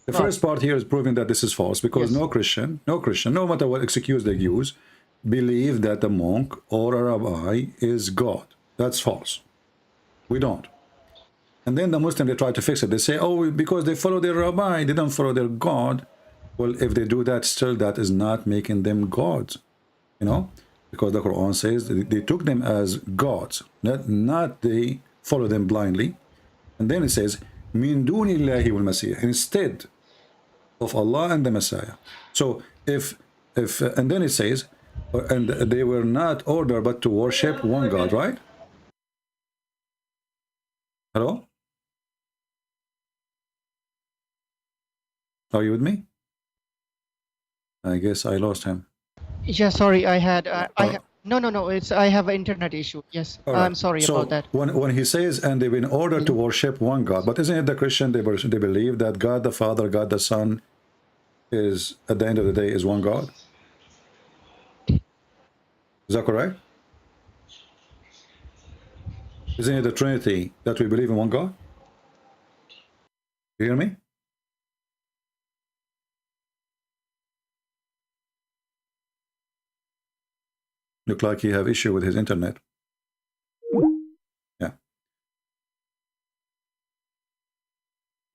The first part here is proving that this is false because no Christian, no matter what excuse they use, believe that a monk or a rabbi is God. That's false. We don't. And then the Muslim, they try to fix it. They say, oh, because they follow their rabbi, they don't follow their God. Well, if they do that, still that is not making them gods. You know, because the Quran says that they took them as gods, not they follow them blindly. And then it says, min dunillahi wal Masih, instead of Allah and the Messiah. So if and then it says, and they were not ordered but to worship one God, right? Hello? Are you with me? I guess I lost him. Yeah, sorry, I had no, it's I have an internet issue. Yes, All right. I'm sorry about that. When he says, and they've been ordered to worship one God, but isn't it the Christian, they believe that God the Father, God the Son is, at the end of the day, is one God? Is that correct? Isn't it the Trinity that we believe in one God? You hear me? Look like he have issue with his internet. Yeah.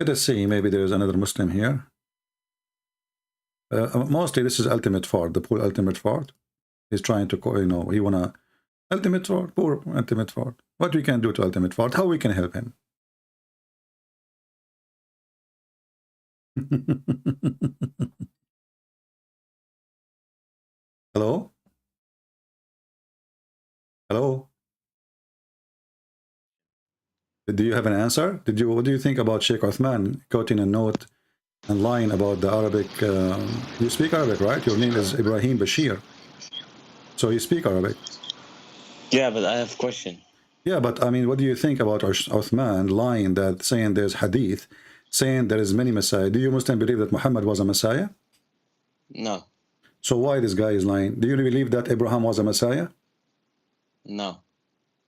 Let us see, maybe there is another Muslim here. Mostly this is ultimate fart, the poor ultimate fart. He's trying to, he wanna, ultimate fart, poor ultimate fart. What we can do to ultimate fart, how we can help him. Hello? Hello? Do you have an answer? What do you think about Sheikh Uthman quoting a note and lying about the Arabic? You speak Arabic, right? Your name is Ibrahim Bashir. So you speak Arabic. Yeah, but I have a question. Yeah, but I mean, what do you think about Uthman lying, that saying there's hadith, saying there is many Messiah? Do you Muslim believe that Muhammad was a Messiah? No. So why this guy is lying? Do you believe that Abraham was a Messiah? No.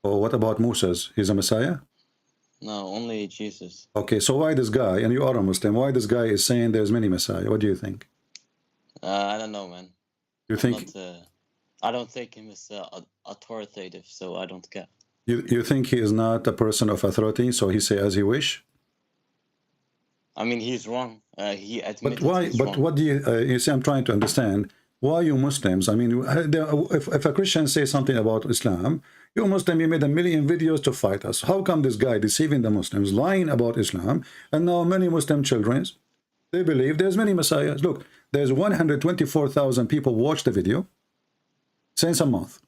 Or what about Moses? He's a Messiah? No, only Jesus. Okay, so why this guy, and you are a Muslim, why this guy is saying there's many Messiah? What do you think? I don't know, man. You think I don't think him as authoritative, so I don't care. you think he is not a person of authority, so he say as he wish? I mean, he's wrong. He admitted But why? he's But wrong. what do you see? I'm trying to understand why you Muslims. I mean, if a Christian says something about Islam, you Muslim, you made a million videos to fight us. How come this guy deceiving the Muslims, lying about Islam, and now many Muslim children, they believe there's many messiahs. Look, there's 124,000 people watch the video since a month,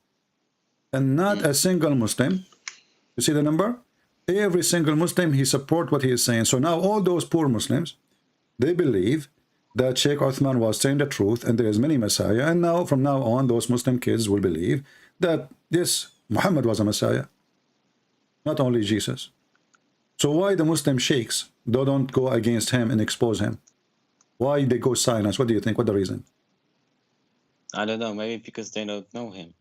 and not a single Muslim. You see the number? Every single Muslim, he support what he is saying. So now all those poor Muslims, they believe that Sheikh Uthman was saying the truth and there is many Messiah. And now, from now on, those Muslim kids will believe that, yes, Muhammad was a Messiah, not only Jesus. So why the Muslim sheikhs, they don't go against him and expose him? Why they go silence? What do you think? What the reason? I don't know. Maybe because they don't know him.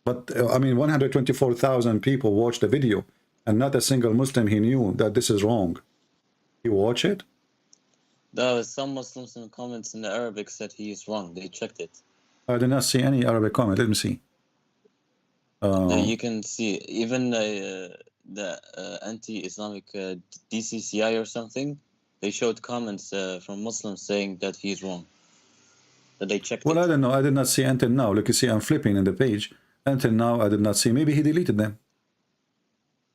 But, I mean, 124,000 people watched the video, and not a single Muslim he knew that this is wrong. You watch it? There were some Muslims in the comments in the Arabic said he is wrong. They checked it. I did not see any Arabic comment. Let me see. You can see even the anti-Islamic DCCI or something. They showed comments from Muslims saying that he is wrong. That they checked Well, it. I don't know. I did not see until now. Look, you see, I'm flipping in the page. Until now, I did not see. Maybe he deleted them.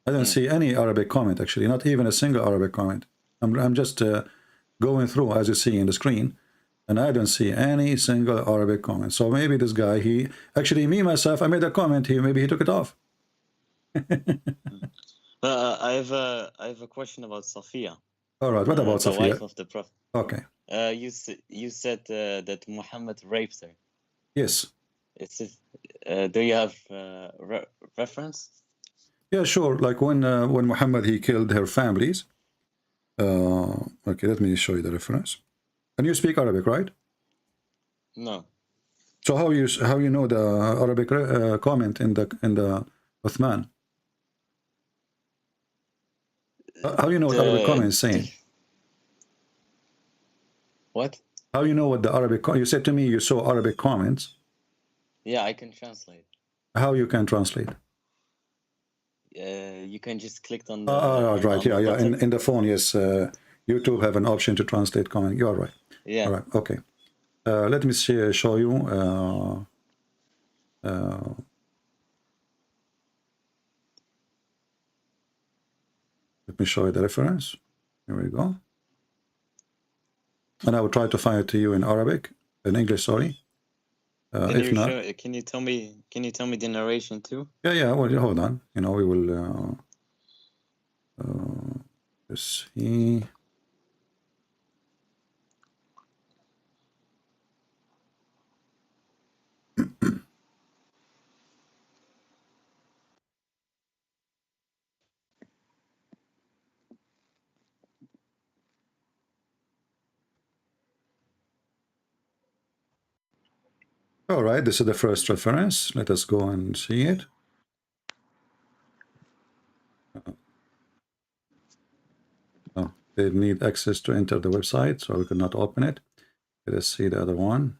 I don't see any Arabic comment, actually. Not even a single Arabic comment. I'm just going through, as you see in the screen, and I don't see any single Arabic comment. So maybe this guy, he... Actually, me, myself, I made a comment here. Maybe he took it off. I have a question about Sophia. All right. What about the Sophia? wife of the Prophet. Okay. You said that Muhammad raped her. Yes. Do you have reference? Yeah, sure. Like when Muhammad, he killed her families. Okay, let me show you the reference. And you speak Arabic, right? No. So how you know the Arabic comment in the Uthman? How you know what the Arabic comment is saying? What? How you know what the Arabic? You said to me you saw Arabic comments. Yeah, I can translate. How you can translate? You can just click on the. Right. Yeah. In the phone, yes. YouTube have an option to translate comment. You are right. Yeah. All right. Okay. Let me show you. Let me show you the reference. Here we go. And I will try to find it to you in Arabic, in English. Sorry. If not, can you tell me? Can you tell me the narration too? yeah. Well, hold on. You know, we will. Let's see. All right, this is the first reference. Let us go and see it. Oh, they need access to enter the website, so we could not open it. Let us see the other one.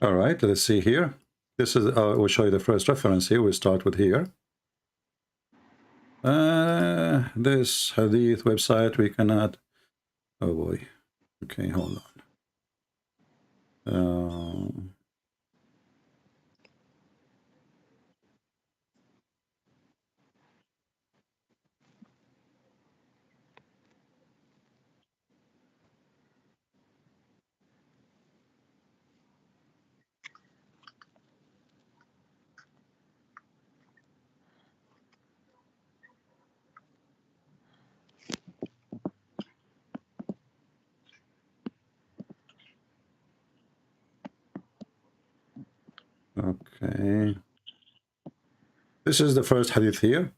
All right, let's see here. This is, we'll show you the first reference here. We'll start with here. This hadith website, we cannot, oh boy. Okay, hold on. Okay. This is the first hadith here.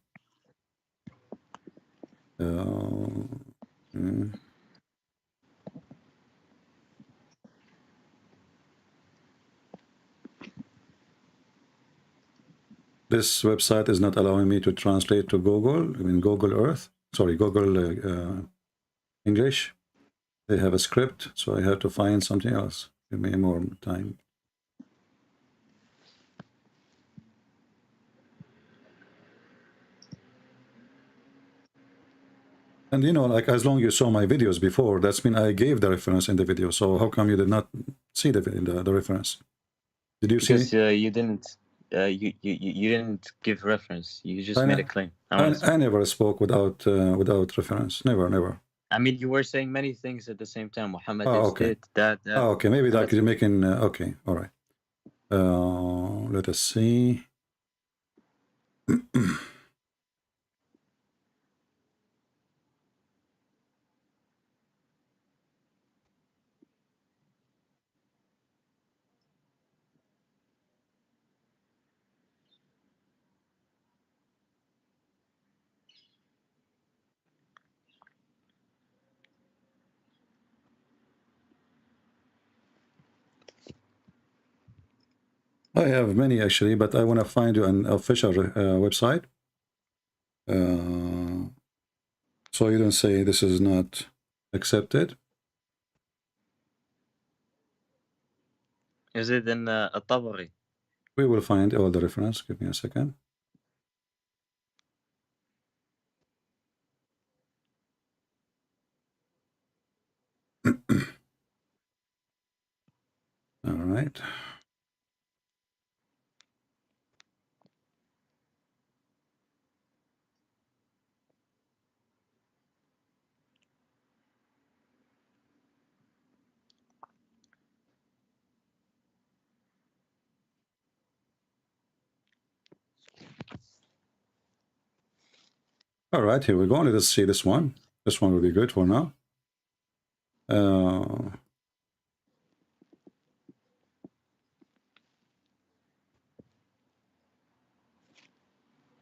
Hmm. This website is not allowing me to translate to Google. I mean, Google Earth. Sorry, Google English. They have a script, so I have to find something else. Give me more time. And you know, like as long as you saw my videos before, that's mean I gave the reference in the video. So how come you did not see the reference? Did you Because see? you didn't. You didn't give reference. You just made a claim. I never spoke without reference. Never. I mean, you were saying many things at the same time. Muhammad Oh, is okay. that. Oh, okay. Maybe like you're making. Okay, all right. Let us see. I have many actually, but I want to find you an official website. So you don't say this is not accepted. Is it in At-Tabari? We will find all the reference. Give me a second. All right. All right, here we go. Let us see this one. This one will be good for now.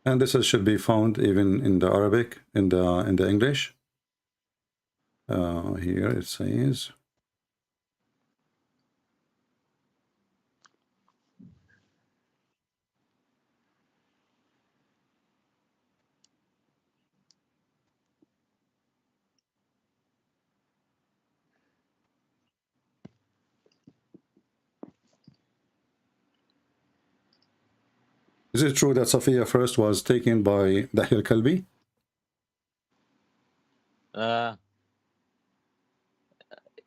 And should be found even in the Arabic, in the English. Here it says. Is it true that Sophia first was taken by Dahil Kalbi?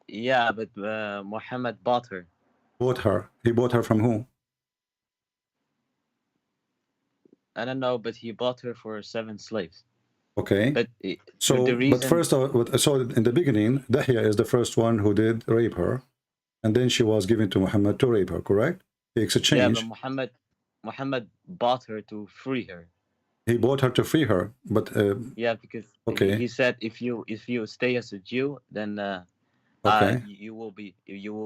Yeah, but Muhammad bought her. Bought her. He bought her from who? I don't know, but he bought her for 7 slaves. Okay. But so, the reason... but first, so in the beginning, Dahya is the first one who did rape her, and then she was given to Muhammad to rape her. Correct? He exchanged. Yeah, but Muhammad bought her to free her. He bought her to free her, but yeah, because okay. He said if you stay as a Jew, then okay. you will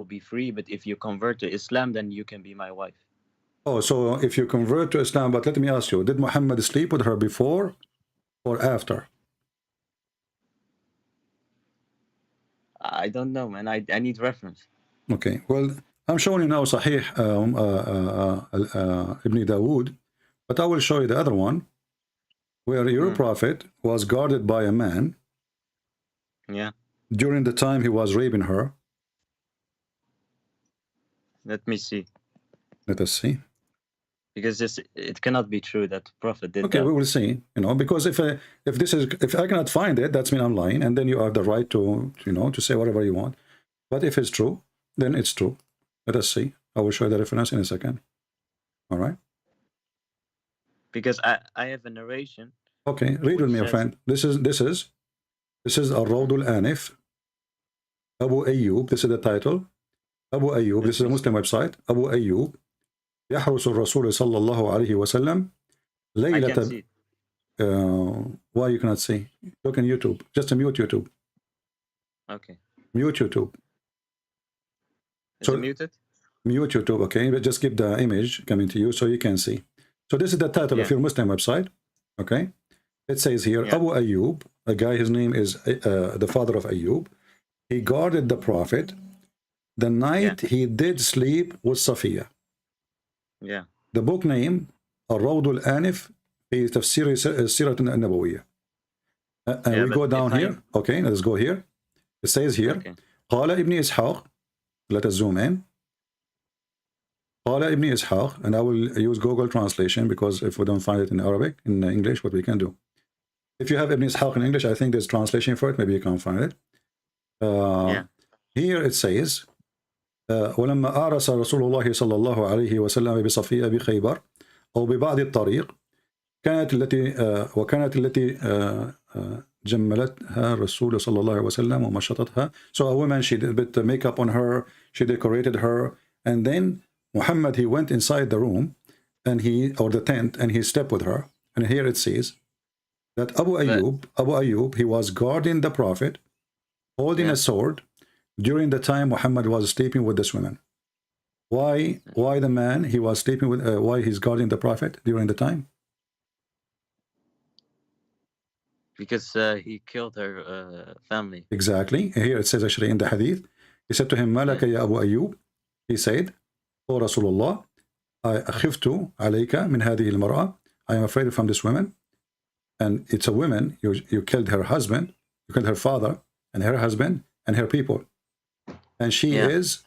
be free. But if you convert to Islam, then you can be my wife. Oh, so if you convert to Islam, but let me ask you: did Muhammad sleep with her before or after? I don't know, man. I need reference. Okay. Well, I'm showing you now Sahih Ibn Dawood, but I will show you the other one, where your prophet was guarded by a man. Yeah. During the time he was raping her. Let me see. Let us see. Because it cannot be true that the prophet did okay, that. We will see. You know, because if I cannot find it, that's mean I'm lying, and then you have the right to to say whatever you want. But if it's true, then it's true. Let us see. I will show you the reference in a second. All right. Because I have a narration. Okay, read with me, my friend. This is Al-Rawd al-Anif. Abu Ayyub. This is the title. Abu Ayyub. This is a Muslim website. Abu Ayyub. يحرس الرسول صلى الله عليه وسلم ليلة. I can see. Why you cannot see? Look on YouTube. Just mute YouTube. Okay. Mute YouTube. Is it muted? Mute YouTube, okay? But just keep the image coming to you so you can see. So this is the title of your Muslim website, okay? It says here, Abu Ayyub, a guy, his name is the father of Ayyub. He guarded the Prophet the night he did sleep with Safiya. Yeah. The book name, Al-Rawd al-Anif, is Tafsir Sirat al-Nabawiyya. We go down here, okay? Let's go here. It says here, Qala ibn Ishaq, let us zoom in. Qala ibn Ishaq, and I will use Google translation because if we don't find it in Arabic, in English, what we can do. If you have Ibn Ishaq in English, I think there's translation for it. Maybe you can't find it. Here it says, ولما آرس رسول الله صلى الله عليه وسلم بصفية بخيبر أو ببعض الطريق وكانت التي جملتها الرسول صلى الله عليه وسلم ومشطتها. So a woman, she did a bit of makeup on her, she decorated her, and then Muhammad, he went inside the room and or the tent, and he slept with her. And here it says that Abu Ayyub, he was guarding the Prophet, holding a sword during the time Muhammad was sleeping with this woman. Why the man, he was sleeping with, why he's guarding the Prophet during the time? Because he killed her family. Exactly. Here it says actually in the hadith, he said to him, Malaka ya Abu Ayyub, he said, O Rasulullah, أخفت عليك من هذه المرأة, I am afraid from this woman. And it's a woman, you killed her husband, you killed her father, and her husband, and her people. And she is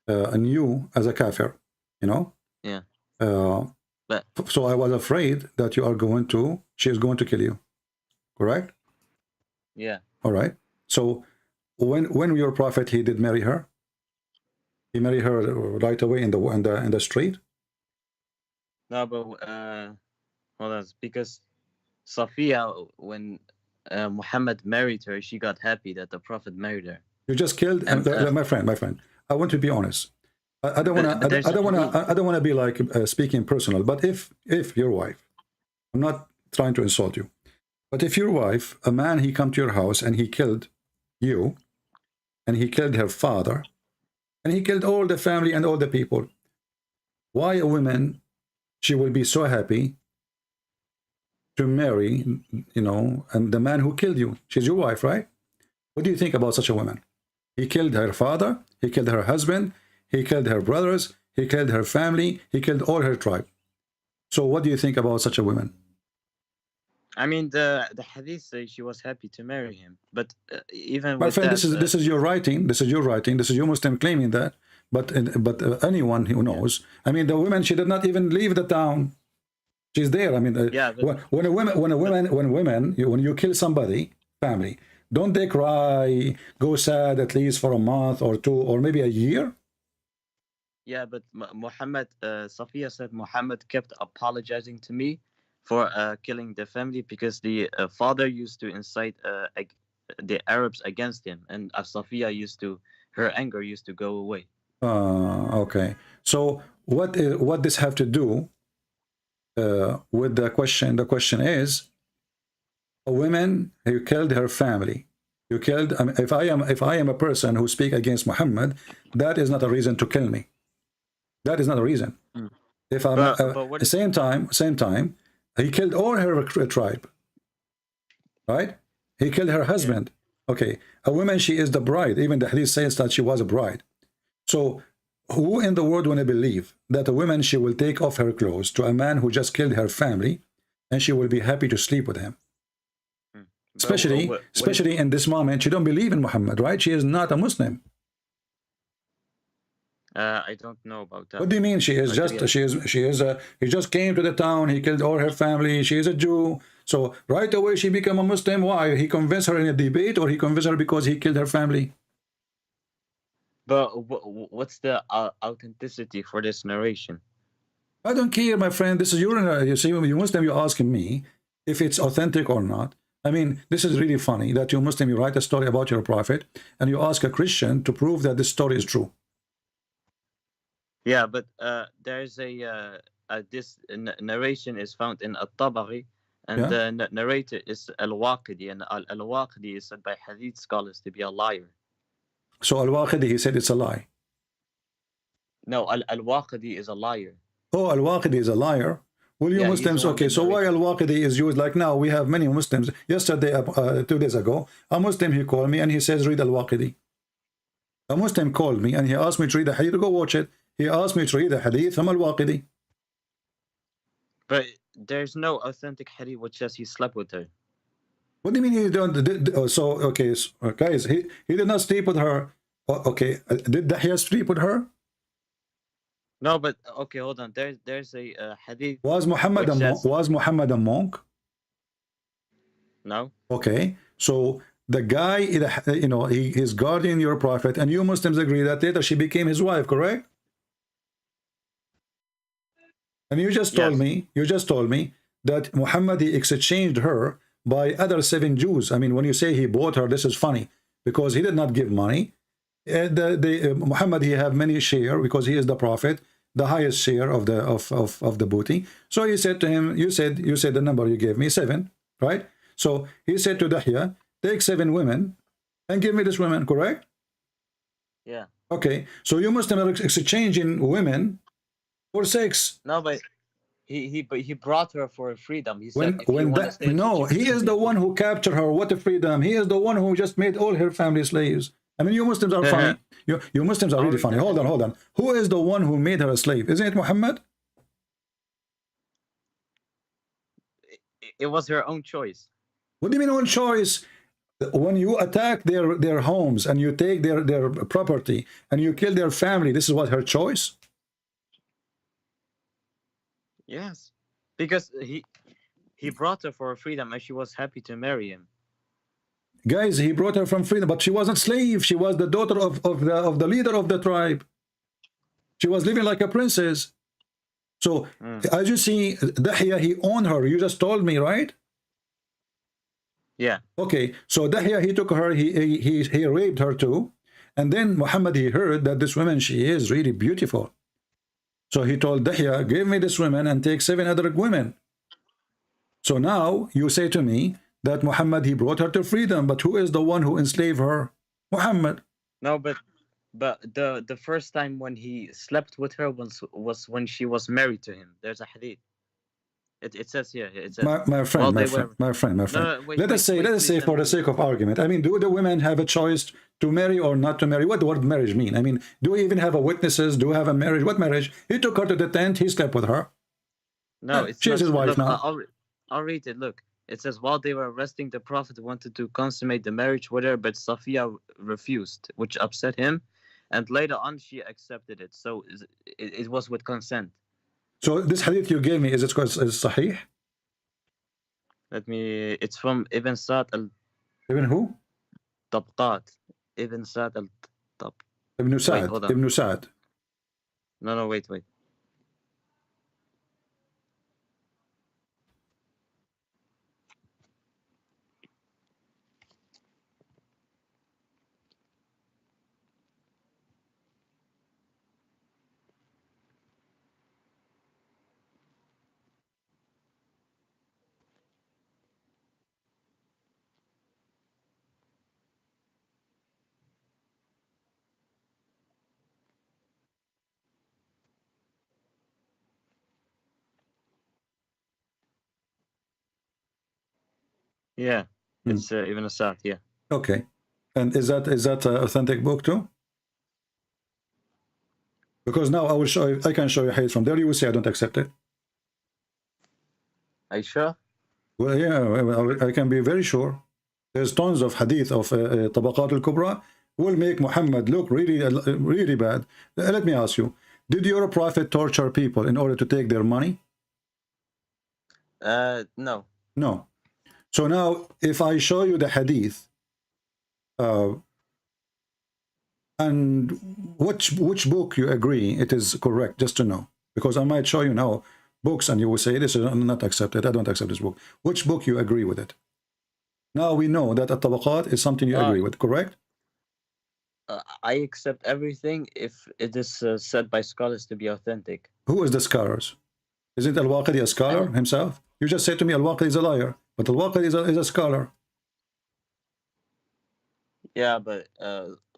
new as a kafir, you know? Yeah. So I was afraid that she is going to kill you. Correct? Yeah. All right. So when your Prophet, he did marry her, he married her right away in the street? No, but hold on, because Safiya, when Muhammad married her, she got happy that the Prophet married her. You just killed, my friend. I want to be honest. I don't want to be like speaking personal. But if your wife, I'm not trying to insult you, but if your wife, a man, he come to your house and he killed you, and he killed her father, and he killed all the family and all the people, why a woman, she will be so happy to marry, you know, and the man who killed you? She's your wife, right? What do you think about such a woman? He killed her father, he killed her husband, he killed her brothers, he killed her family, he killed all her tribe. So what do you think about such a woman? I mean, the hadith says she was happy to marry him, but even my friend, this is your writing. This is your writing. This is your Muslim claiming that. But anyone who knows, I mean, the woman, she did not even leave the town. She's there. I mean, when you kill somebody, family, don't they cry, go sad at least for a month or two or maybe a year? Yeah, but Muhammad, Safiya said Muhammad kept apologizing to me for killing the family because the father used to incite the Arabs against him, and Safiya her anger used to go away. Okay. So what this have to do with the question? The question is, a woman who killed her family. You killed. I mean, if I am a person who speak against Muhammad, that is not a reason to kill me. That is not a reason. If I'm at the same time, he killed all her tribe. Right? He killed her husband. Okay. A woman, she is the bride. Even the hadith says that she was a bride. So who in the world want to believe that a woman, she will take off her clothes to a man who just killed her family and she will be happy to sleep with him? Especially in this moment, she don't believe in Muhammad, right? She is not a Muslim. I don't know about that. What do you mean? She is he just came to the town, he killed all her family, she is a Jew. So right away she became a Muslim. Why? He convinced her in a debate, or he convinced her because he killed her family? But what's the authenticity for this narration? I don't care, my friend. This is you see, you Muslim, you're asking me if it's authentic or not. I mean, this is really funny that you Muslim, you write a story about your prophet and you ask a Christian to prove that this story is true. Yeah, but there's this narration is found in At-Tabari, and the narrator is Al-Waqidi, and Al-Waqidi is said by Hadith scholars to be a liar. So Al-Waqidi, he said it's a lie. No, Al-Waqidi is a liar. Oh, Al-Waqidi is a liar. Will you Yeah, he's Muslims, the one okay, that so why narrated. Al-Waqidi is used? Like now, we have many Muslims. Yesterday, 2 days ago, a Muslim, he called me and he says, read Al-Waqidi. A Muslim called me and he asked me to read the hadith. Go watch it. He asked me to read the hadith from Al-Waqidi. But there's no authentic hadith which says he slept with her. What do you mean he don't? So, okay, so, guys, he did not sleep with her. Okay, did Dahya sleep with her? No, but okay, hold on. There's a hadith. Was Muhammad a monk? No. Okay, so the guy, you know, he is guarding your prophet, and you Muslims agree that later she became his wife, correct? And you just told me that Muhammad, he exchanged her by other 7 Jews. I mean, when you say he bought her, this is funny because he did not give money. Muhammad, he have many share because he is the prophet, the highest share of the booty. So he said to him, you said the number you gave me, 7, right? So he said to Dahya, take 7 women and give me this woman, correct? Yeah. Okay, so you Muslims are exchanging women for sex. No, but he brought her for freedom. He When said, no, he is the one who captured her. What a freedom! He is the one who just made all her family slaves. I mean, you Muslims are funny. You Muslims are really funny. Hold on. Who is the one who made her a slave? Isn't it Muhammad? It was her own choice. What do you mean own choice? When you attack their homes and you take their property and you kill their family, this is what her choice? Yes, because he brought her for freedom and she was happy to marry him. Guys, he brought her from freedom, but she wasn't slave. She was the daughter of the leader of the tribe. She was living like a princess. So as you see, Dahya, he owned her. You just told me, right? Yeah. Okay, so Dahya, he took her, he raped her too. And then Muhammad, he heard that this woman, she is really beautiful. So he told Dahya, give me this woman and take 7 other women. So now you say to me that Muhammad, he brought her to freedom, but who is the one who enslaved her? Muhammad. No, but the first time when he slept with her was when she was married to him. There's a hadith. It says here. It says, my friend. No, wait, let us say for the sake of argument. I mean, do the women have a choice to marry or not to marry? What does marriage mean? I mean, do we even have a witnesses? Do we have a marriage? What marriage? He took her to the tent. He slept with her. No, it's she's his wife now. I'll read it. Look, it says while they were arresting, the Prophet wanted to consummate the marriage with her, but SOFYA refused, which upset him, and later on she accepted it. So it was with consent. So this hadith you gave me, is sahih? It's from Ibn Sa'd al... Ibn who? Tabqat. Ibn Sa'd al-Tab. Ibn Sa'd. Ibn Sa'd. No, wait. Yeah, it's Ibn Sa'd, yeah. Okay. And is that an authentic book too? Because now I can show you hadith from there. You will say I don't accept it. Are you sure? Well, yeah, I can be very sure. There's tons of hadith of Tabaqat al-Kubra will make Muhammad look really bad. Let me ask you, did your prophet torture people in order to take their money? No. No. So now, if I show you the hadith, and which book you agree it is correct, just to know, because I might show you now books and you will say this is not accepted. I don't accept this book. Which book you agree with it? Now we know that at-Tabaqat is something you agree with, correct? I accept everything if it is said by scholars to be authentic. Who is the scholars? Isn't Al-Waqidi a scholar himself? You just said to me Al-Waqidi is a liar, but Al-Waqidi is a scholar. Yeah, but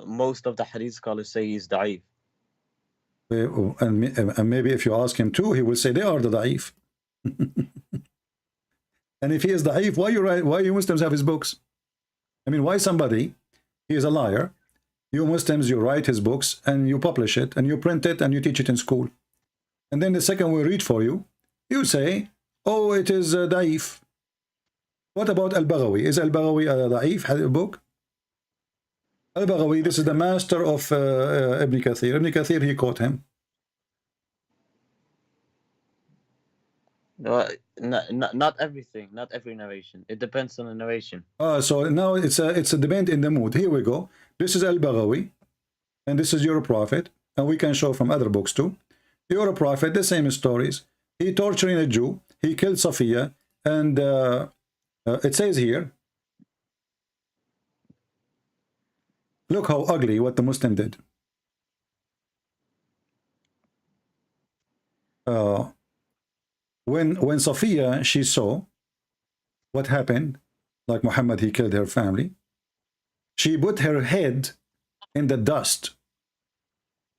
most of the hadith scholars say he's da'if. And maybe if you ask him too, he will say they are the da'if. And if he is da'if, why you Muslims have his books? I mean, why somebody, he is a liar, you Muslims, you write his books and you publish it and you print it and you teach it in school. And then the second we read for you, you say, oh, it is da'if. What about Al-Baghawi? Is Al-Baghawi a da'if book? Al-Baghawi, this is the master of Ibn Kathir. Ibn Kathir, he quote him. Not everything, not every narration. It depends on the narration. So now it's a debate in the mood. Here we go. This is Al-Baghawi, and this is your prophet, and we can show from other books too. Your prophet, the same stories. He torturing a Jew. He killed SOFYA, and it says here. Look how ugly what the Muslim did. When SOFYA, she saw what happened, like Muhammad, he killed her family, she put her head in the dust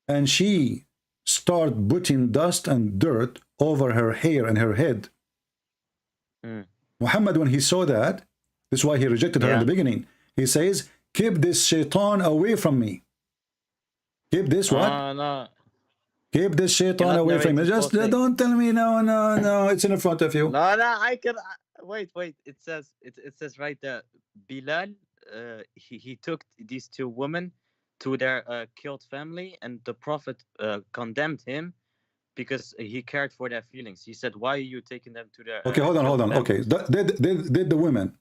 and she started putting dust and dirt over her hair and her head. Muhammad, when he saw that, this is why he rejected her in the beginning. He says, keep this shaitan away from me. Keep this what? No. Keep this shaitan away from me. Just don't tell me no. It's in front of you. No, I can wait. It says right there. Bilal, he took these two women to their killed family, and the Prophet condemned him because he cared for their feelings. He said, "Why are you taking them to their?" Okay, hold on. Okay, did the women?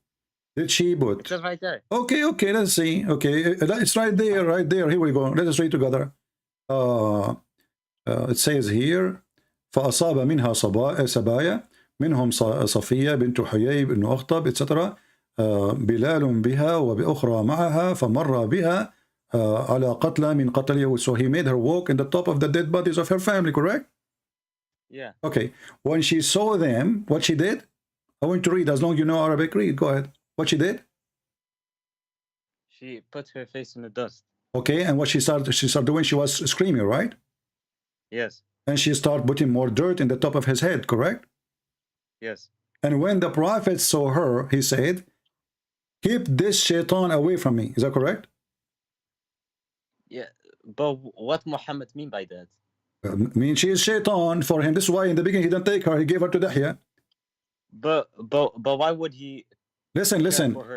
Did she put? It says right there. Okay. Let's see. Okay, it's right there. Here we go. Let us read together. It says here, فأصاب منها سبايا منهم صفية بنت حيي بن أخطب etc. بلال بها وبأخرى معها فمر بها على قتلى من قتل يهود. So he made her walk in the top of the dead bodies of her family, correct? Yeah. Okay. When she saw them, what she did? I want to read. As long as you know Arabic, read. Go ahead. What she did? She put her face in the dust. Okay. And what she started doing? She was screaming, right? Yes. And she started putting more dirt in the top of his head, correct? Yes. And when the Prophet saw her, he said, keep this shaitan away from me. Is that correct? Yeah. But what Muhammad mean by that? Mean she is shaitan for him. This is why in the beginning he didn't take her. He gave her to Dahya. But why would he? Listen.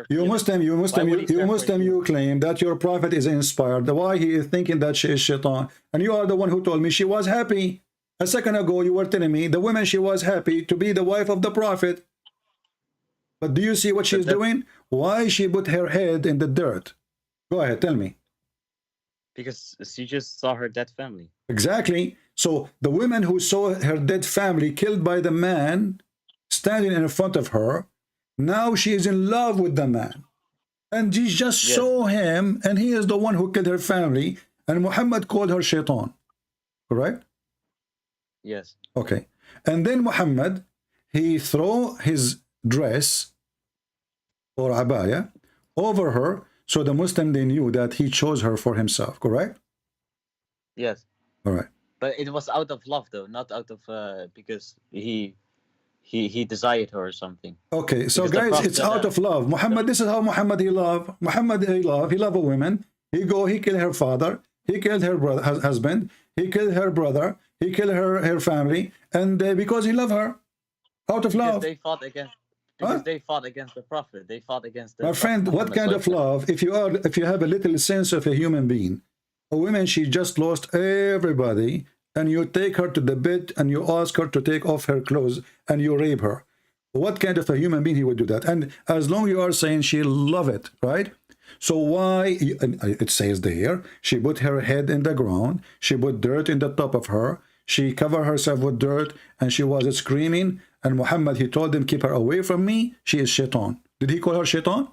You Muslim, you claim that your prophet is inspired. Why he is thinking that she is shaitan? And you are the one who told me she was happy. A second ago, you were telling me the woman, she was happy to be the wife of the prophet. But do you see what she's doing? Why she put her head in the dirt? Go ahead, tell me. Because she just saw her dead family. Exactly. So the woman who saw her dead family killed by the man standing in front of her, now she is in love with the man. And she just saw him, and he is the one who killed her family, and Muhammad called her shaitan. Correct? Yes. Okay. And then Muhammad, he threw his dress or abaya over her, so the Muslim, they knew that he chose her for himself. Correct? Yes. All right. But it was out of love, though, not out of because he desired her or something. Okay, so because guys, it's out of love. Muhammad, this is how Muhammad he love. Muhammad he love a woman. He killed her father. He killed her husband. He killed her brother. He killed her family, and because he loved her, out of love. They fought against. Because they fought against the prophet. They fought against the. My friend, what kind of love? If you have a little sense of a human being, a woman, she just lost everybody, and you take her to the bed and you ask her to take off her clothes and you rape her. What kind of a human being he would do that? And as long you are saying she love it, right? So why, it says there, she put her head in the ground, she put dirt in the top of her, she covered herself with dirt, and she was screaming, and Muhammad, he told them, keep her away from me, she is shaitan. Did he call her shaitan?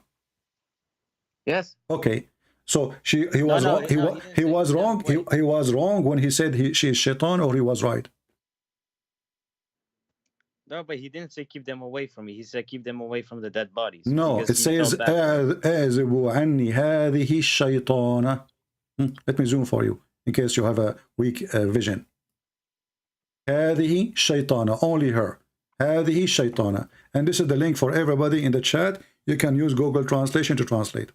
Yes. Okay. So he was wrong. He was wrong. He was wrong when he said she is shaitan, or he was right. No, but he didn't say keep them away from me. He said keep them away from the dead bodies. No, it says أَعْذِبُ عَنِّي هَذِهِ الشَّيْطَانَ. Let me zoom for you. in case you have a weak vision. هذه شيطانة, only her. هذه شيطانة. And this is the link for everybody in the chat. You can use Google Translation to translate.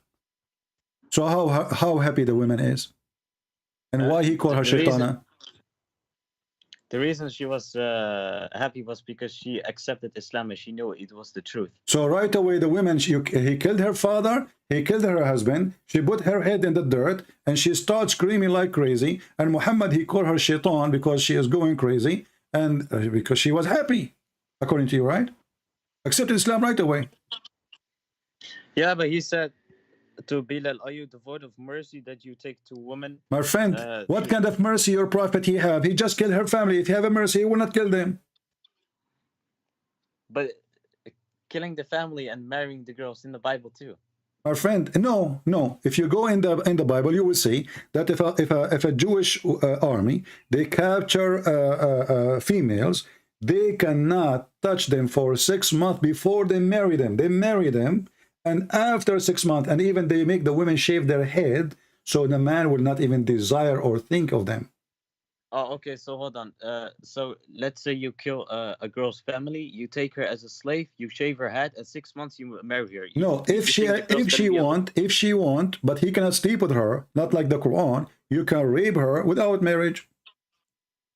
So how happy the woman is, and why he called her shaitana? The reason she was happy was because she accepted Islam and she knew it was the truth. So right away, the woman, he killed her father, he killed her husband, she put her head in the dirt, and she starts screaming like crazy. And Muhammad, he called her shaitan because she is going crazy, and because she was happy, according to you, right? Accepted Islam right away. Yeah, but he said to Bilal, are you the vote of mercy that you take to women? My friend, what kind of mercy your prophet he have? He just killed her family. If he have a mercy, he will not kill them. But killing the family and marrying the girls in the Bible too. My friend, no. If you go in the Bible, you will see that if a Jewish army, they capture females, they cannot touch them for 6 months before they marry them. They marry them. And after 6 months, and even they make the women shave their head, so the man will not even desire or think of them. Oh, okay. So hold on. So let's say you kill a girl's family, you take her as a slave, you shave her head, and 6 months you marry her. No, if she want, but he cannot sleep with her, not like the Quran. You can rape her without marriage.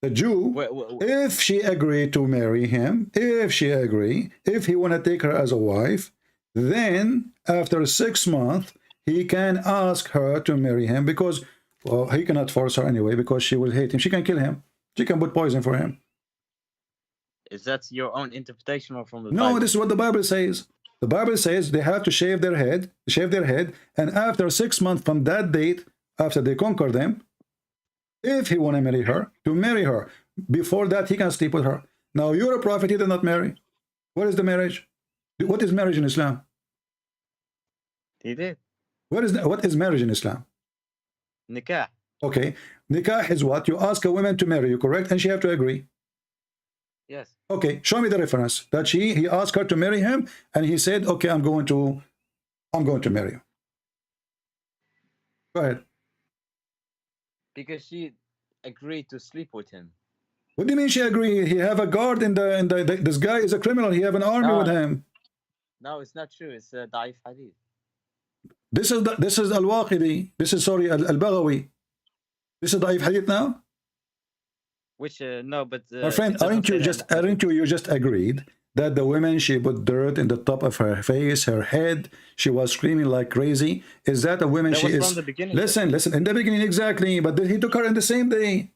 The Jew, if she agreed to marry him, if he want to take her as a wife, then after 6 months he can ask her to marry him, because he cannot force her anyway, because she will hate him. She can kill him, she can put poison for him. Is that your own interpretation or from the No, Bible? this is what the Bible says. The Bible says they have to shave their head, and after 6 months from that date, after they conquer them, if he want to marry her, to marry her. Before that, he can sleep with her. Now, you're a prophet, he did not marry. What is the marriage? What is marriage in Islam? He did. What is marriage in Islam? Nikah. Okay. Nikah is what? You ask a woman to marry you, correct? And she have to agree. Yes. Okay, show me the reference that he asked her to marry him, and he said, okay, I'm going to marry you. Go ahead. Because she agreed to sleep with him. What do you mean she agreed? He have a guard in this guy is a criminal. He have an army with him. No, it's not true. It's Da'if Hadith. This is Al-Waqidi. This is, sorry, Al-Baghawi. This is Da'if Hadith now? Which, no, but... My friend, aren't you just agreed that the woman, she put dirt in the top of her face, her head, she was screaming like crazy? Is that a woman that she was is? From the beginning. Listen, in the beginning, exactly. But he took her in the same day.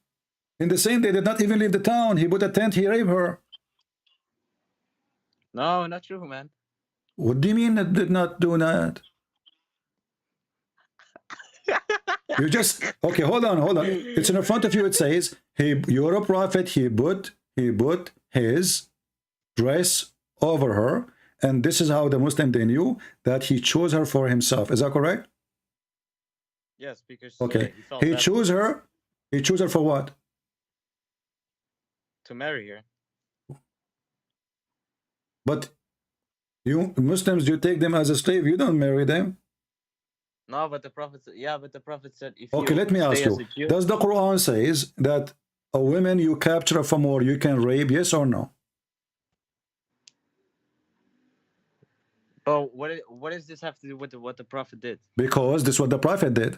In the same day, did not even leave the town. He put a tent, he raped her. No, not true, man. What do you mean that did not do that? You just, okay, hold on. It's in front of you. It says, you're a prophet. He put his dress over her, and this is how the Muslim, they knew that he chose her for himself. Is that correct? Yes, because okay, he chose her. He chose her for what? To marry her. But you Muslims, you take them as a slave. You don't marry them. No, but the Prophet, the Prophet said, if okay, you let me ask you, does the Quran says that a woman you capture from war, you can rape, yes or no? Oh, what does this have to do with what the Prophet did? Because this is what the Prophet did.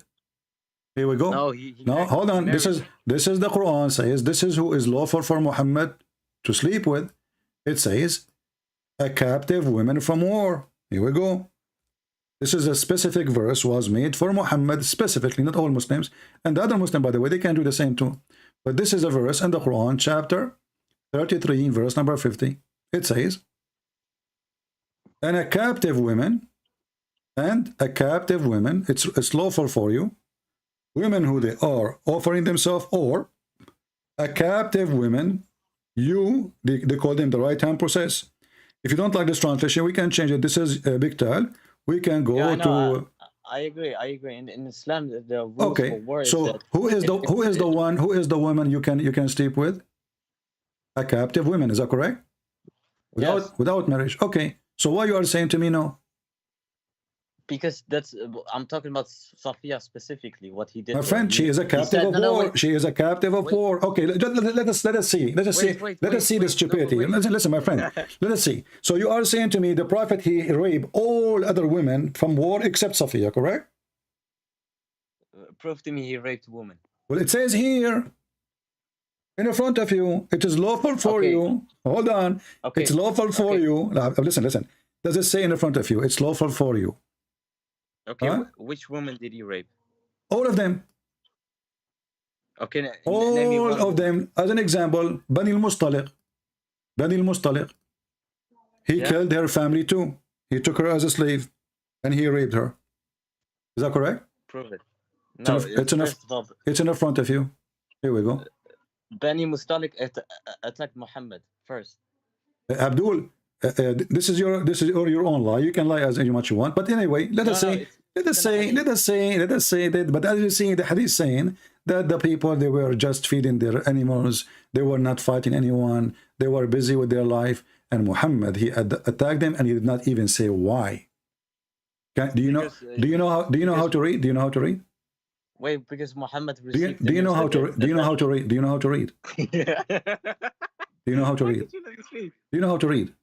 Here we go. No, hold on. This is the Quran says, this is who is lawful for Muhammad to sleep with. It says, a captive woman from war. Here we go. This is a specific verse was made for Muhammad specifically, not all Muslims. And the other Muslim, by the way, they can do the same too. But this is a verse in the Quran, chapter 33, verse number 50. It says, and a captive woman, it's lawful for you, women who they are offering themselves, or a captive women, they call them the right hand process. If you don't like this translation, we can change it. This is Big Tal. We can go to. I agree. In Islam, the rules for war is so that who is the woman you can sleep with? A captive woman. Is that correct? Without marriage. Okay. So why you are saying to me no? Because that's I'm talking about SOFYA specifically. What he did. My friend, she is a captive of war. She is a captive of war. Okay, let us see. Let us see the stupidity. Listen, my friend. Let us see. So you are saying to me the Prophet he raped all other women from war except SOFYA, correct? Prove to me he raped a woman. Well, it says here in front of you, it is lawful for you. Hold on. Okay. It's lawful for you. Now, listen. Does it say in front of you? It's lawful for you. Okay, which woman did he rape? All of them. Okay, all of them. As an example, Bani al-Mustaliq. He killed her family too. He took her as a slave, and he raped her. Is that correct? Prove it. No, it's in the front of you. Here we go. Bani Mustaliq attacked Muhammad first. Abdul, this is your own lie. You can lie as much you want, but anyway, let us say that. But as you see, the hadith saying that the people, they were just feeding their animals, they were not fighting anyone, they were busy with their life, and Muhammad he attacked them, and he did not even say why. Do you know how to read? Do you know how to read? Wait, because Muhammad received. Do you know how to read? Do you know how to read? Do you know how to read? Do you know how to read? Do you know how to read?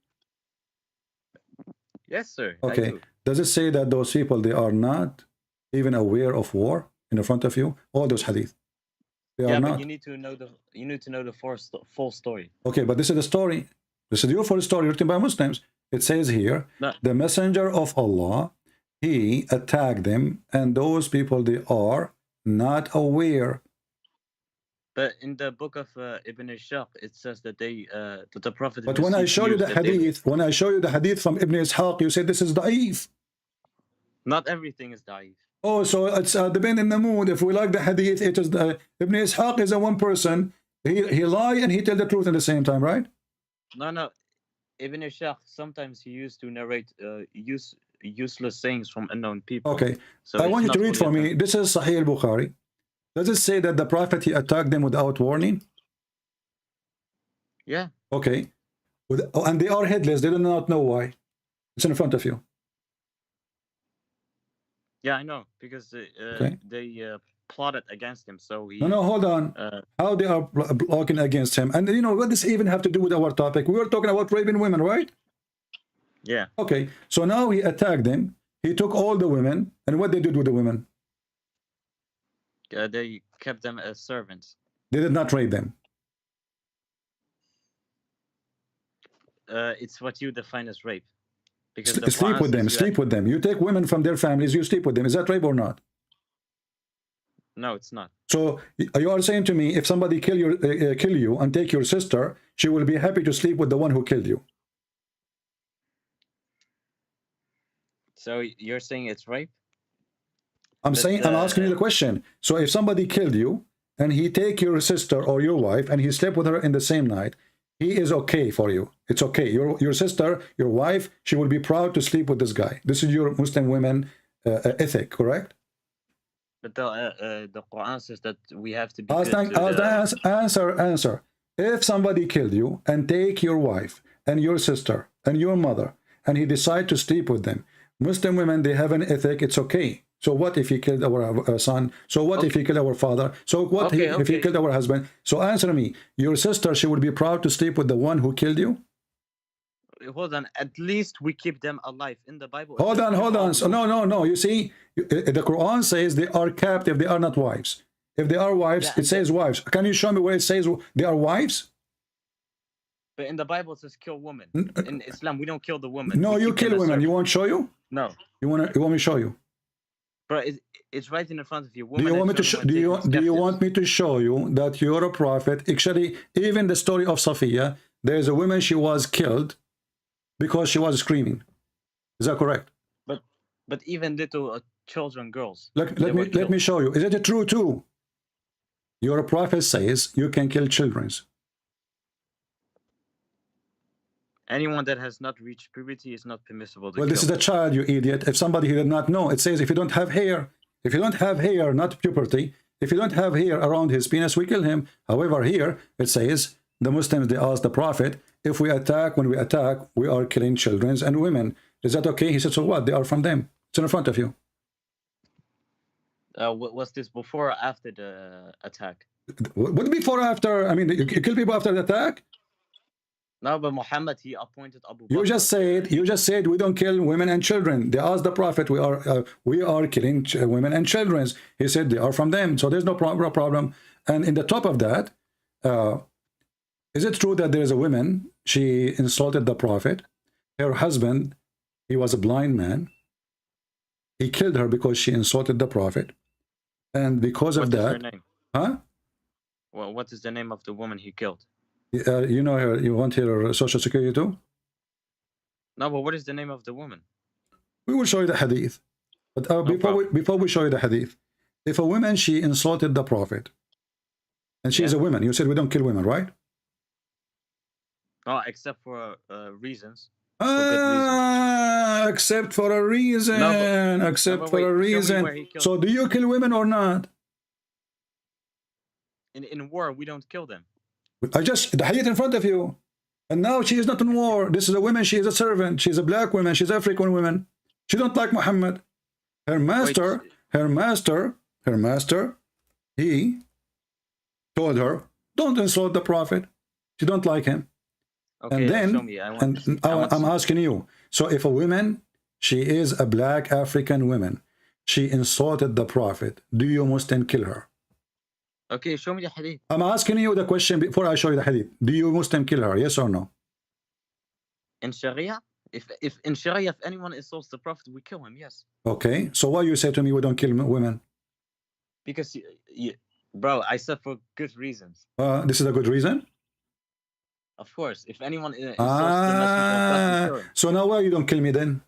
Yes, sir. Okay. Does it say that those people, they are not even aware of war in the front of you? All those hadith. They are not. But you need to know the full story. Okay, but this is the story. This is your full story written by Muslims. It says here, the messenger of Allah, he attacked them, and those people, they are not aware. But in the book of Ibn Ishaq, it says that that the Prophet. But when I show you the hadith, from Ibn Ishaq, you say this is da'if. Not everything is da'if. Oh, so it's depend in the mood. If we like the hadith, it is Ibn Ishaq is a one person. He lie and he tell the truth at the same time, right? No. Ibn Ishaq sometimes he used to narrate useless sayings from unknown people. Okay, so I want you to read for me. This is Sahih al-Bukhari. Does it say that the Prophet he attacked them without warning? Yeah. Okay. And they are headless. They do not know why. It's in front of you. Yeah, I know, because they plotted against him. So he. No, hold on. How they are blocking against him? And you know what does even have to do with our topic? We were talking about raping women, right? Yeah. Okay. So now he attacked them. He took all the women, and what they did with the women? They kept them as servants. They did not rape them. It's what you define as rape. Because sleep with them. You take women from their families, you sleep with them. Is that rape or not? No, it's not. So you are saying to me, if somebody kill you and take your sister, she will be happy to sleep with the one who killed you. So you're saying it's rape? I'm asking you the question. So if somebody killed you and he take your sister or your wife and he slept with her in the same night, he is okay for you. It's okay. Your sister, your wife, she will be proud to sleep with this guy. This is your Muslim women ethic, correct? But the Quran says that we have to be answer. If somebody killed you and take your wife and your sister and your mother and he decide to sleep with them, Muslim women, they have an ethic. It's okay. So what if he killed our son? So what if he killed our father? So what if he killed our husband? So answer me. Your sister, she would be proud to sleep with the one who killed you? Hold on. At least we keep them alive in the Bible. Hold on. So no. You see, the Quran says they are captive. They are not wives. If they are wives, it says wives. Can you show me where it says they are wives? But in the Bible, it says kill women. In Islam, we don't kill the woman. No, you kill women. You want to show you? No. You want me to show you? Bro, it's right in front of you. Do you want me to do you want me to show you that you're a prophet? Actually, even the story of Safiya, there's a woman, she was killed because she was screaming. Is that correct? But even little children, girls. Let me show you. Is it true too? Your prophet says you can kill children. Anyone that has not reached puberty is not permissible to kill. This is a child, you idiot. If somebody who did not know, it says if you don't have hair, not puberty, if you don't have hair around his penis, we kill him. However, here it says the Muslims, they asked the Prophet, when we attack, we are killing children and women. Is that okay? He said, so what? They are from them. It's in front of you. Was this before or after the attack? What before or after? I mean, you kill people after the attack? No, but Muhammad, he appointed Abu Bakr. You just said we don't kill women and children. They asked the Prophet, we are killing women and children. He said they are from them, so there's no problem. And in the top of that, is it true that there is a woman, she insulted the Prophet? Her husband, he was a blind man. He killed her because she insulted the Prophet. And because of that... What is her name? Huh? Well, what is the name of the woman he killed? You know her, you want her social security too? No, but what is the name of the woman? We will show you the hadith. But before we show you the hadith, if a woman, she insulted the Prophet, and she's a woman, you said we don't kill women, right? Oh, except for reasons. Except for a reason. No, except for a reason. So do you kill women or not? In war, we don't kill them. The hadith in front of you. And now she is not in war. This is a woman, she is a servant. She's a black woman, she's African woman. She don't like Muhammad. Her master, he told her, don't insult the Prophet. She don't like him. Okay, and then, show me. I'm asking you, so if a woman, she is a black African woman, she insulted the Prophet, do you Muslim kill her? Okay, show me the hadith. I'm asking you the question before I show you the hadith. Do you Muslim kill her, yes or no? In Sharia? If in Sharia, if anyone insults the Prophet, we kill him, yes. Okay, so why you say to me we don't kill women? Because, bro, I said for good reasons. This is a good reason? Of course, if anyone insults the Messenger of God, we kill him. So now why you don't kill me then?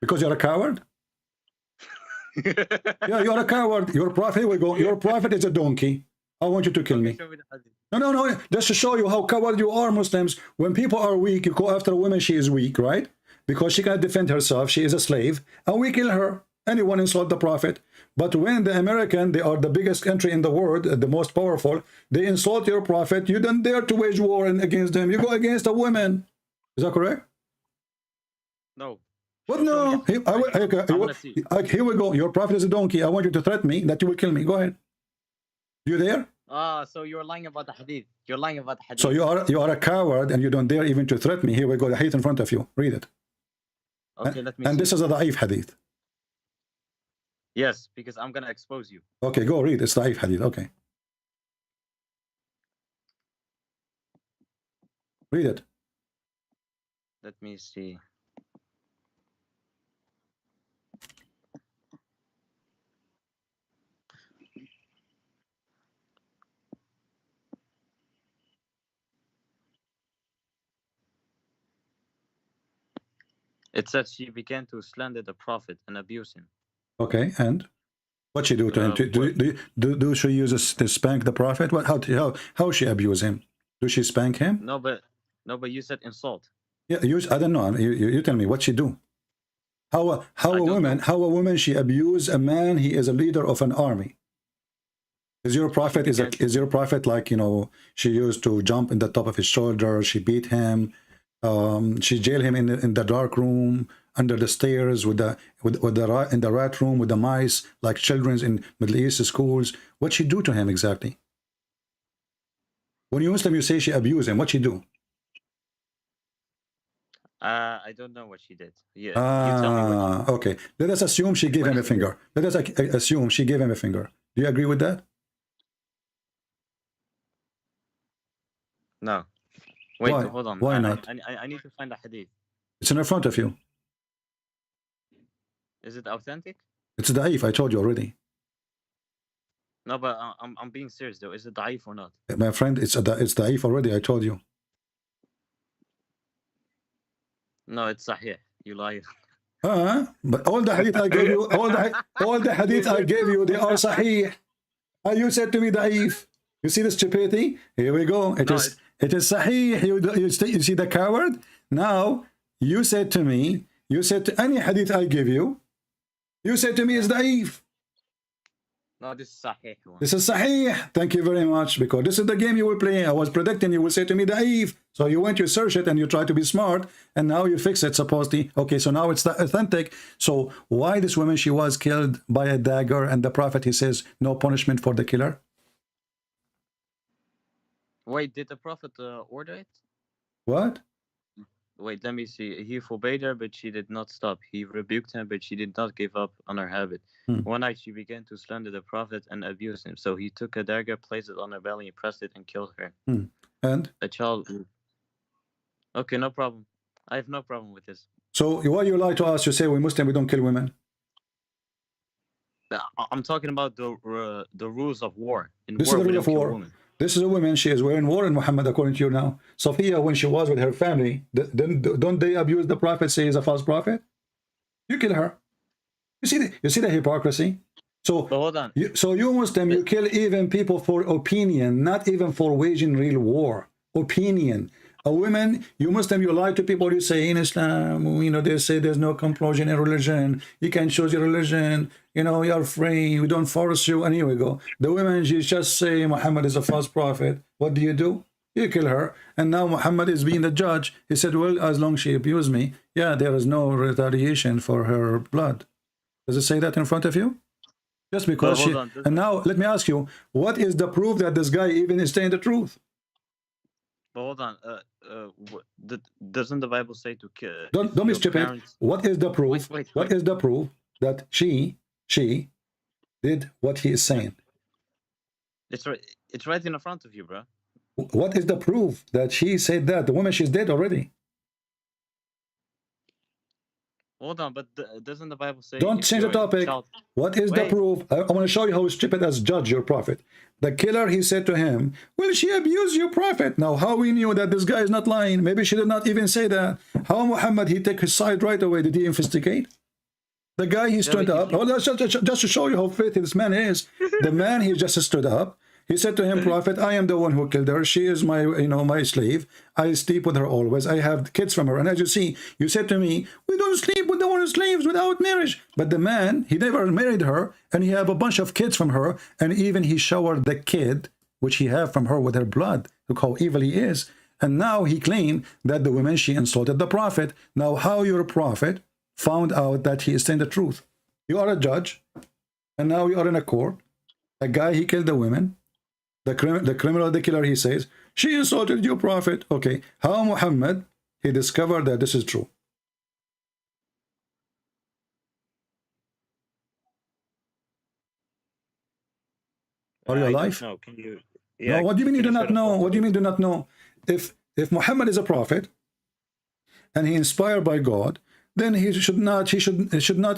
Because you're a coward? Yeah, you're a coward. Your prophet, here we go. Your prophet is a donkey. I want you to kill me. No. Just to show you how coward you are, Muslims. When people are weak, you go after a woman, she is weak, right? Because she cannot defend herself. She is a slave. And we kill her. Anyone insult the prophet. But when the American, they are the biggest country in the world, the most powerful, they insult your prophet, you don't dare to wage war against them. You go against a woman. Is that correct? No. What no? Here we go. Your prophet is a donkey. I want you to threaten me that you will kill me. Go ahead. You there? So you're lying about the hadith. You're lying about the hadith. So you are a coward and you don't dare even to threaten me. Here we go. The hadith in front of you. Read it. Okay, let me And see. this is a da'if hadith. Yes, because I'm going to expose you. Okay, go read. It's da'if hadith. Okay. Read it. Let me see. It says she began to slander the Prophet and abuse him. Okay, and what she do to him? Do she use to spank the Prophet? What? How she abuse him? Do she spank him? No, but you said insult. Yeah, I don't know. You tell me what she do. How a woman she abuse a man? He is a leader of an army. Is your prophet is your prophet like, you know, she used to jump in the top of his shoulder? She beat him. She jailed him in the dark room under the stairs in the rat room with the mice like children in Middle East schools. What she do to him exactly? When you Muslim, you say she abused him. What she do? I don't know what she did. Yeah. You tell me what she did. Okay. Let us assume she gave him a finger. Let us assume she gave him a finger. Do you agree with that? No. Wait, Why? hold on. Why not? I need to find the hadith. It's in front of you. Is it authentic? It's da'if. I told you already. No, but I'm being serious though. Is it da'if or not? My friend, it's da'if already. I told you. No, it's sahih. You lied. But all the hadith I gave you, all the hadith I gave you, they are sahih. And you said to me da'if. You see the stupidity? Here we go. It is sahih. You see the coward? Now, you said to me, you said to any hadith I give you, you said to me it's da'if. No, this is sahih one. This is sahih. Thank you very much, because this is the game you will play. I was predicting you will say to me da'if. So you went, you search it, and you try to be smart, and now you fix it, supposedly. Okay, so now it's authentic. So why this woman, she was killed by a dagger, and the Prophet, he says, no punishment for the killer? Wait, did the Prophet order it? What? Wait, let me see. He forbade her, but she did not stop. He rebuked her, but she did not give up on her habit. One night she began to slander the Prophet and abuse him. So he took a dagger, placed it on her belly, pressed it, and killed her. And? A child. Okay, no problem. I have no problem with this. So why you lie to us? You say we Muslim, we don't kill women. I'm talking about the rules of war. In This war, is the we rule of don't kill war. women. This is a woman, she is wearing war in Muhammad, according to you now. SOFYA, when she was with her family, don't they abuse the Prophet, say he's a false prophet? You kill her. You see the hypocrisy? So, hold on. You Muslim, you kill even people for opinion, not even for waging real war. Opinion. A woman, you Muslim, you lie to people, you say in Islam, you know, they say there's no compulsion in religion. You can choose your religion. You know, you're free. We don't force you. And here we go. The women, you just say Muhammad is a false prophet. What do? You kill her. And now Muhammad is being the judge. He said, well, as long as she abused me, yeah, there is no retaliation for her blood. Does it say that in front of you? Just because she... And now, let me ask you, what is the proof that this guy even is saying the truth? But hold on. Doesn't the Bible say to kill? Don't be stupid. What is the proof? Wait. What is the proof that she did what he is saying? It's right. It's right in the front of you, bro. What is the proof that she said that? The woman, she's dead already. Hold on, but doesn't the Bible say... Don't change the topic. What is the proof? I want to show you how stupid as judge your prophet. The killer, he said to him, well, she abused your prophet. Now, how we knew that this guy is not lying? Maybe she did not even say that. How Muhammad, he took his side right away? Did he investigate? The guy, he stood up. Oh, just to show you how faithful this man is. The man, he just stood up. He said to him, Prophet, I am the one who killed her. She is my, my slave. I sleep with her always. I have kids from her. And as you see, you said to me, we don't sleep with our slaves without marriage. But the man, he never married her, and he have a bunch of kids from her, and even he showered the kid, which he have from her with her blood. Look how evil he is. And now he claimed that the woman, she insulted the Prophet. Now, how your prophet found out that he is saying the truth? You are a judge, and now you are in a court. A guy, he killed the women. The criminal, the killer, he says, she insulted your prophet. Okay, how Muhammad, he discovered that this is true? Are you alive? No, can you... No, what do you mean you do not know? What do you mean do not know? If Muhammad is a prophet, and he inspired by God, then he should not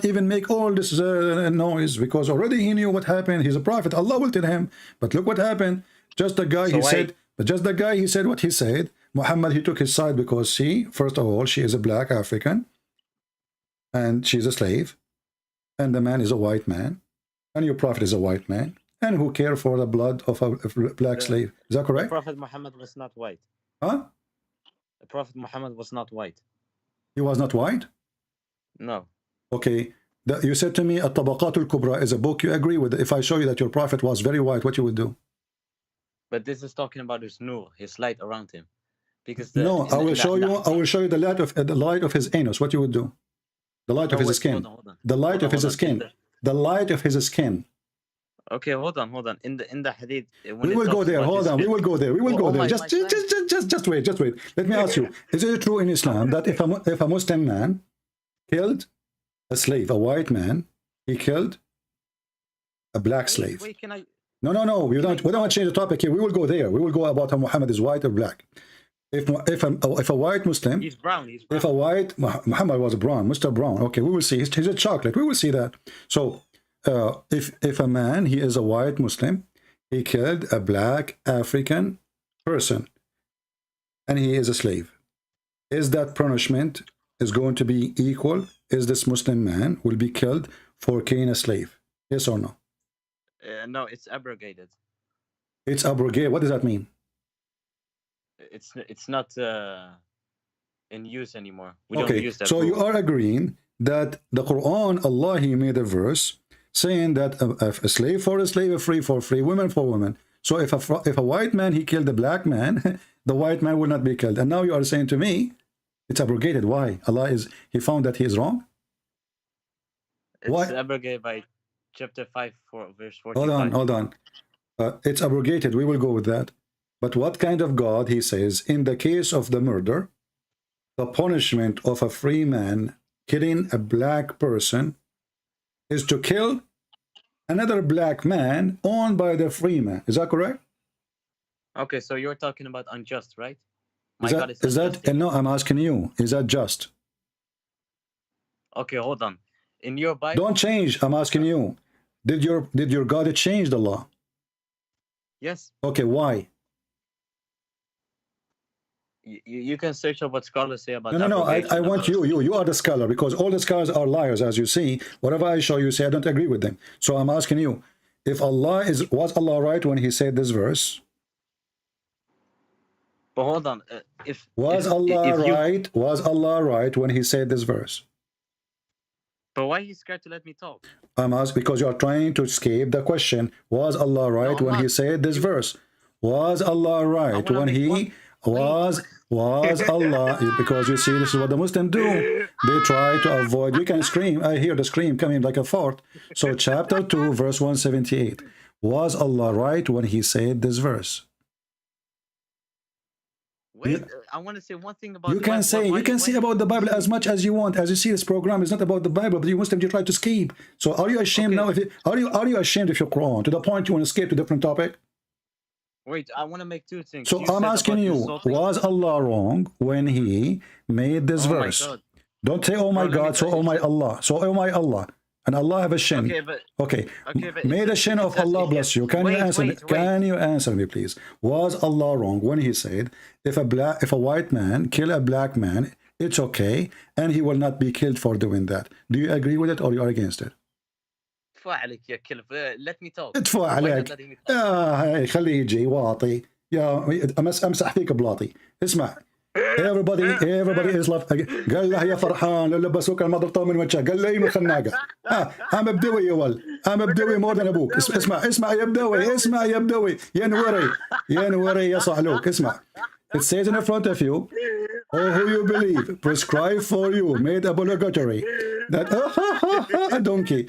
even make all this noise, because already he knew what happened. He's a prophet. Allah will tell him. But look what happened. Just the guy, he said what he said. Muhammad, he took his side because first of all, she is a black African, and she's a slave, and the man is a white man, and your prophet is a white man, and who care for the blood of a black slave. Is that correct? The Prophet Muhammad was not white. Huh? The Prophet Muhammad was not white. He was not white? No. Okay. You said to me, At-Tabaqat al-Kubra is a book. You agree with it. If I show you that your prophet was very white, what you would do? But this is talking about his nur, his light around him. Because I will show you the light of his anus. What you would do? The light of his skin. Hold on. The light of his skin. The light of his skin. Okay, hold on. In the hadith, we will go there. Hold on. We will go there. We will go there. Just wait. Let me ask you: is it true in Islam that if a Muslim man killed a slave, a white man, he killed a black slave? Wait, can I? No. We don't want to change the topic here. We will go there. We will go about how Muhammad is white or black. If a white Muslim, he's brown. If a white Muhammad was brown, Mr. Brown. Okay, we will see. He's a chocolate. We will see that. So. If a man, he is a white Muslim, he killed a black African person, and he is a slave, is that punishment is going to be equal? Is this Muslim man will be killed for killing a slave? Yes or no? No, it's abrogated. It's abrogated. What does that mean? It's not in use anymore. We don't use that. So you are agreeing that the Quran, Allah, he made a verse saying that a slave for a slave, a free for free, women for women. So if a white man, he killed a black man, the white man will not be killed. And now you are saying to me, it's abrogated. Why? He found that he is wrong? It's abrogated by chapter 5, verse 45. Hold on. It's abrogated. We will go with that. But what kind of God? He says, in the case of the murder, the punishment of a free man killing a black person is to kill another black man owned by the free man. Is that correct? Okay, so you're talking about unjust, right? Is that no, I'm asking you, is that just? Okay, hold on. In your Bible, don't change. I'm asking you, did your God change the law? Yes. Okay, why? You can search up what scholars say about no, I want you are the scholar, because all the scholars are liars, as you see. Whatever I show you, say I don't agree with them. So I'm asking you, if was Allah right when he said this verse? But hold on, was Allah right when he said this verse? But why are you scared to let me talk? I'm asking because you are trying to escape the question. Was Allah right when he said this verse? Was Allah right when he was Allah? Because you see, this is what the Muslims do. They try to avoid. You can scream. I hear the scream coming like a fart. So chapter 2, verse 178. Was Allah right when he said this verse? Wait, I want to say one thing about you can say about the Bible as much as you want. As you see, this program is not about the Bible, but you Muslims, you try to escape. So are you ashamed now? Are you ashamed of your Quran to the point you want to escape to a different topic? Wait, I want to make two things. So I'm asking you, was Allah wrong when he made this verse? Don't say, oh my God, so oh my Allah. So oh my Allah. And Allah have a shin. Okay, may the shin of Allah bless you. Can you answer me? Can you answer me, please? Was Allah wrong when he said, if a white man kill a black man, it's okay, and he will not be killed for doing that? Do you agree with it, or you are against it? Let me talk. ادفع عليك. خليه يجي واطي. يا امسح فيك بلاطي. اسمع. Everybody is love. قال له يا فرحان لو لبسوك المضرطه من وجهك. قال له ايه خناقه. I'm بدوي يا ول. I'm بدوي more than ابوك. اسمع يا بدوي. اسمع يا بدوي. يا نوري يا صعلوك. اسمع. It says in front of you, oh, who you believe, prescribed for you, made obligatory. That a donkey.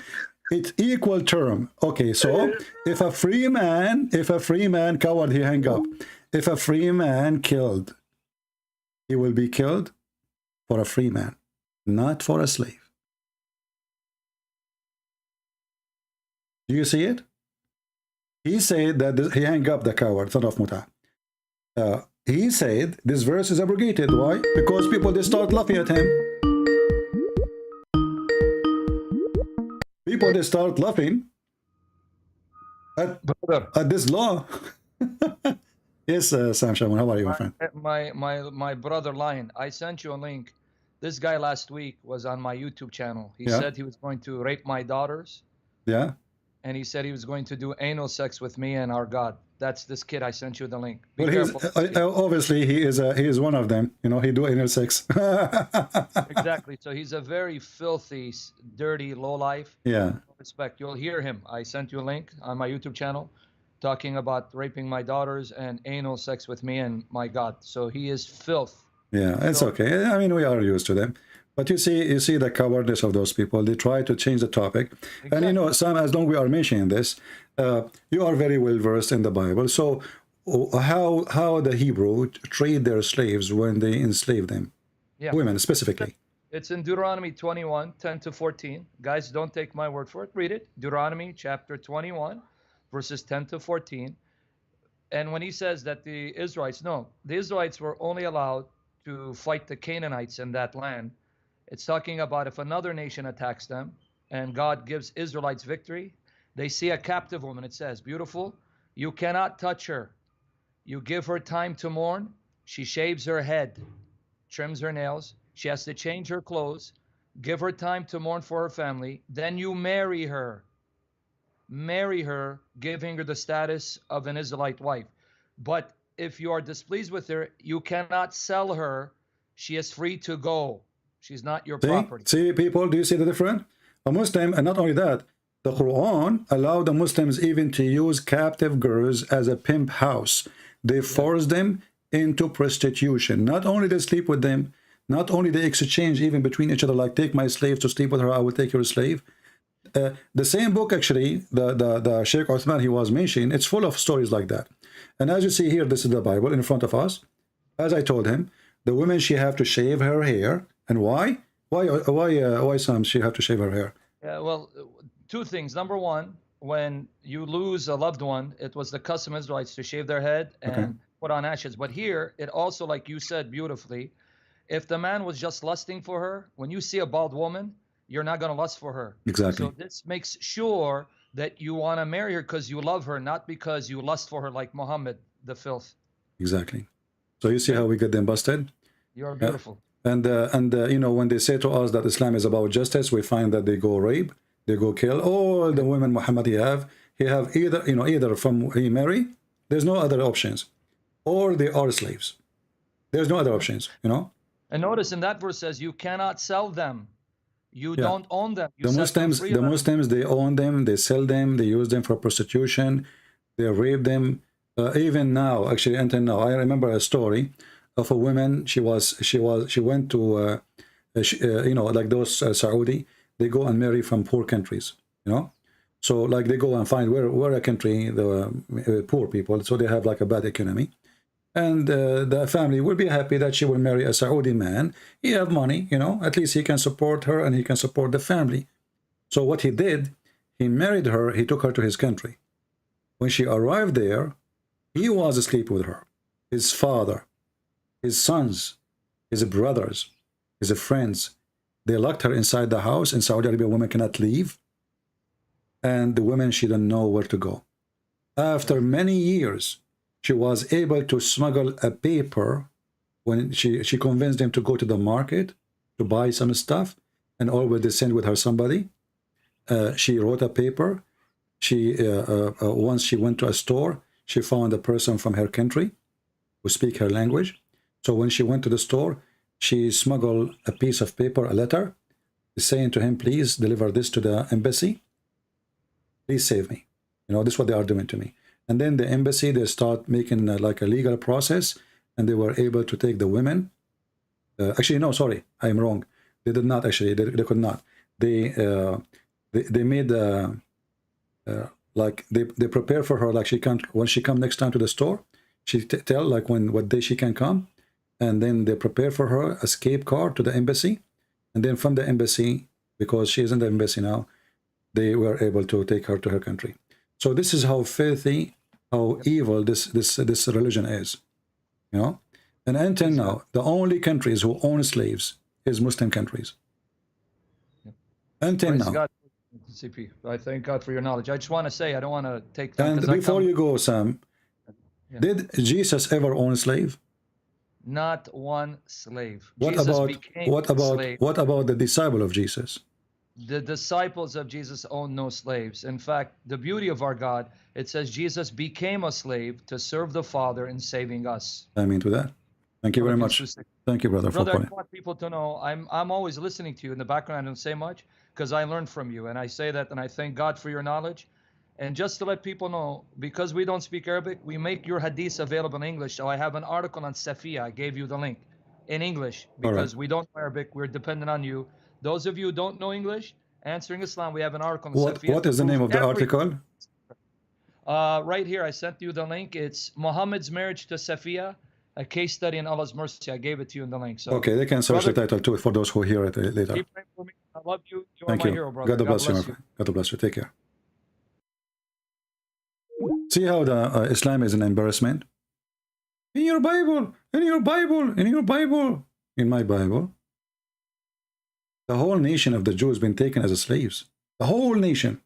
It's equal term. Okay, so if a free man, coward, he hang up. If a free man killed, he will be killed for a free man, not for a slave. Do you see it? He said that he hang up the coward, son of Muta. He said this verse is abrogated. Why? Because people, they start laughing at him. People, they start laughing at this law. Yes, Sam Shaman, how are you, my friend? My brother Lion, I sent you a link. This guy last week was on my YouTube channel. He said he was going to rape my daughters. Yeah. And he said he was going to do anal sex with me and our God. That's this kid. I sent you the link. Be well, careful. Obviously he is one of them. You know, he do anal sex. Exactly. So he's a very filthy, dirty lowlife. Yeah. Respect. You'll hear him. I sent you a link on my YouTube channel, talking about raping my daughters and anal sex with me and my God. So he is filth. Yeah, it's okay. I mean, we are used to them. But you see the cowardice of those people. They try to change the topic. Exactly. And you know, Sam, as long as we are mentioning this, you are very well versed in the Bible. So how the Hebrew treat their slaves when they enslave them? Yeah. Women specifically. It's in Deuteronomy 21, 10 to 14. Guys, don't take my word for it. Read it. Deuteronomy chapter 21, verses 10 to 14. And when he says that the Israelites were only allowed to fight the Canaanites in that land. It's talking about if another nation attacks them and God gives Israelites victory, they see a captive woman, it says, beautiful, you cannot touch her. You give her time to mourn. She shaves her head, trims her nails. She has to change her clothes, give her time to mourn for her family. Then you marry her. Marry her, giving her the status of an Israelite wife. But if you are displeased with her, you cannot sell her. She is free to go. She's not your property. See, people, do you see the difference? A Muslim, and not only that, The Quran allowed the Muslims even to use captive girls as a pimp house. They forced them into prostitution. Not only they sleep with them, not only they exchange even between each other, like take my slave to sleep with her, I will take your slave. The same book, actually, the Sheikh Uthman he was mentioning, it's full of stories like that. And as you see here, this is the Bible in front of us. As I told him, the women, she have to shave her hair. And why? Why Sam, she have to shave her hair? Yeah, well, two things. Number one, when you lose a loved one, it was the custom of Israelites to shave their head and put on ashes. But here, it also, like you said beautifully, if the man was just lusting for her, when you see a bald woman, you're not going to lust for her. Exactly. So this makes sure that you want to marry her because you love her, not because you lust for her like Muhammad, the filth. Exactly. So you see how we get them busted? You're beautiful. And you know, when they say to us that Islam is about justice, we find that they go rape, they go kill all the women Muhammad he have either, you know, either from he marry, there's no other options, or they are slaves. There's no other options, you know. And notice in that verse says you cannot sell them. You don't own them. You the Muslims, they own them, they sell them, they use them for prostitution, they rape them. Even now, actually, until now, I remember a story of a woman. She went to, you know, like those Saudi, they go and marry from poor countries, you know. So like they go and find where a country the poor people, so they have like a bad economy. And the family will be happy that she will marry a Saudi man. He have money, you know, at least he can support her and he can support the family. So what he did, he married her, he took her to his country. When she arrived there, he was asleep with her. His father, his sons, his brothers, his friends, they locked her inside the house. In Saudi Arabia, women cannot leave. And the women, she don't know where to go. After many years, she was able to smuggle a paper when she convinced him to go to the market to buy some stuff, and always they send with her somebody. She wrote a paper. Once she went to a store, she found a person from her country who speak her language. So when she went to the store, she smuggled a piece of paper, a letter, saying to him, please deliver this to the embassy. Please save me. You know, this is what they are doing to me. And then the embassy, they start making like a legal process, and they were able to take the women. Actually, no, sorry, I'm wrong. They did not actually. They could not. They made like they prepare for her, like she can't, when she come next time to the store, she tell like what day she can come, and then they prepare for her a escape car to the embassy, and then from the embassy, because she is in the embassy now, they were able to take her to her country. So this is how filthy, how evil this religion is, you know. And until now, the only countries who own slaves is Muslim countries. Until Praise now. God, CP. I thank God for your knowledge. I just want to say, I don't want to take time. And before you go, Sam, did Jesus ever own a slave? Not one slave. What Jesus about became slave. what about the disciple of Jesus? The disciples of Jesus owned no slaves. In fact, the beauty of our God, it says Jesus became a slave to serve the Father in saving us. I mean to that. Thank you very much. Thank you, brother, for calling. I want people to know I'm always listening to you in the background. I don't say much because I learned from you, and I say that, and I thank God for your knowledge. And just to let people know, because we don't speak Arabic, we make your hadiths available in English. So I have an article on SOFYA. I gave you the link in English because we don't know Arabic. We're dependent on you. Those of you who don't know English, Answering Islam, we have an article on SOFYA. What is the name of the article? Right here, I sent you the link. It's Muhammad's Marriage to SOFYA, a case study in Allah's mercy. I gave it to you in the link. So, okay, they can search the title too for those who hear it later. Keep praying for me. I love you. You Thank are my you. hero, brother. God bless you, my friend. God bless you. Take care. See how the Islam is an embarrassment? In your Bible, in your Bible, in your Bible, in my Bible. The whole nation of the Jews been taken as slaves. The whole nation.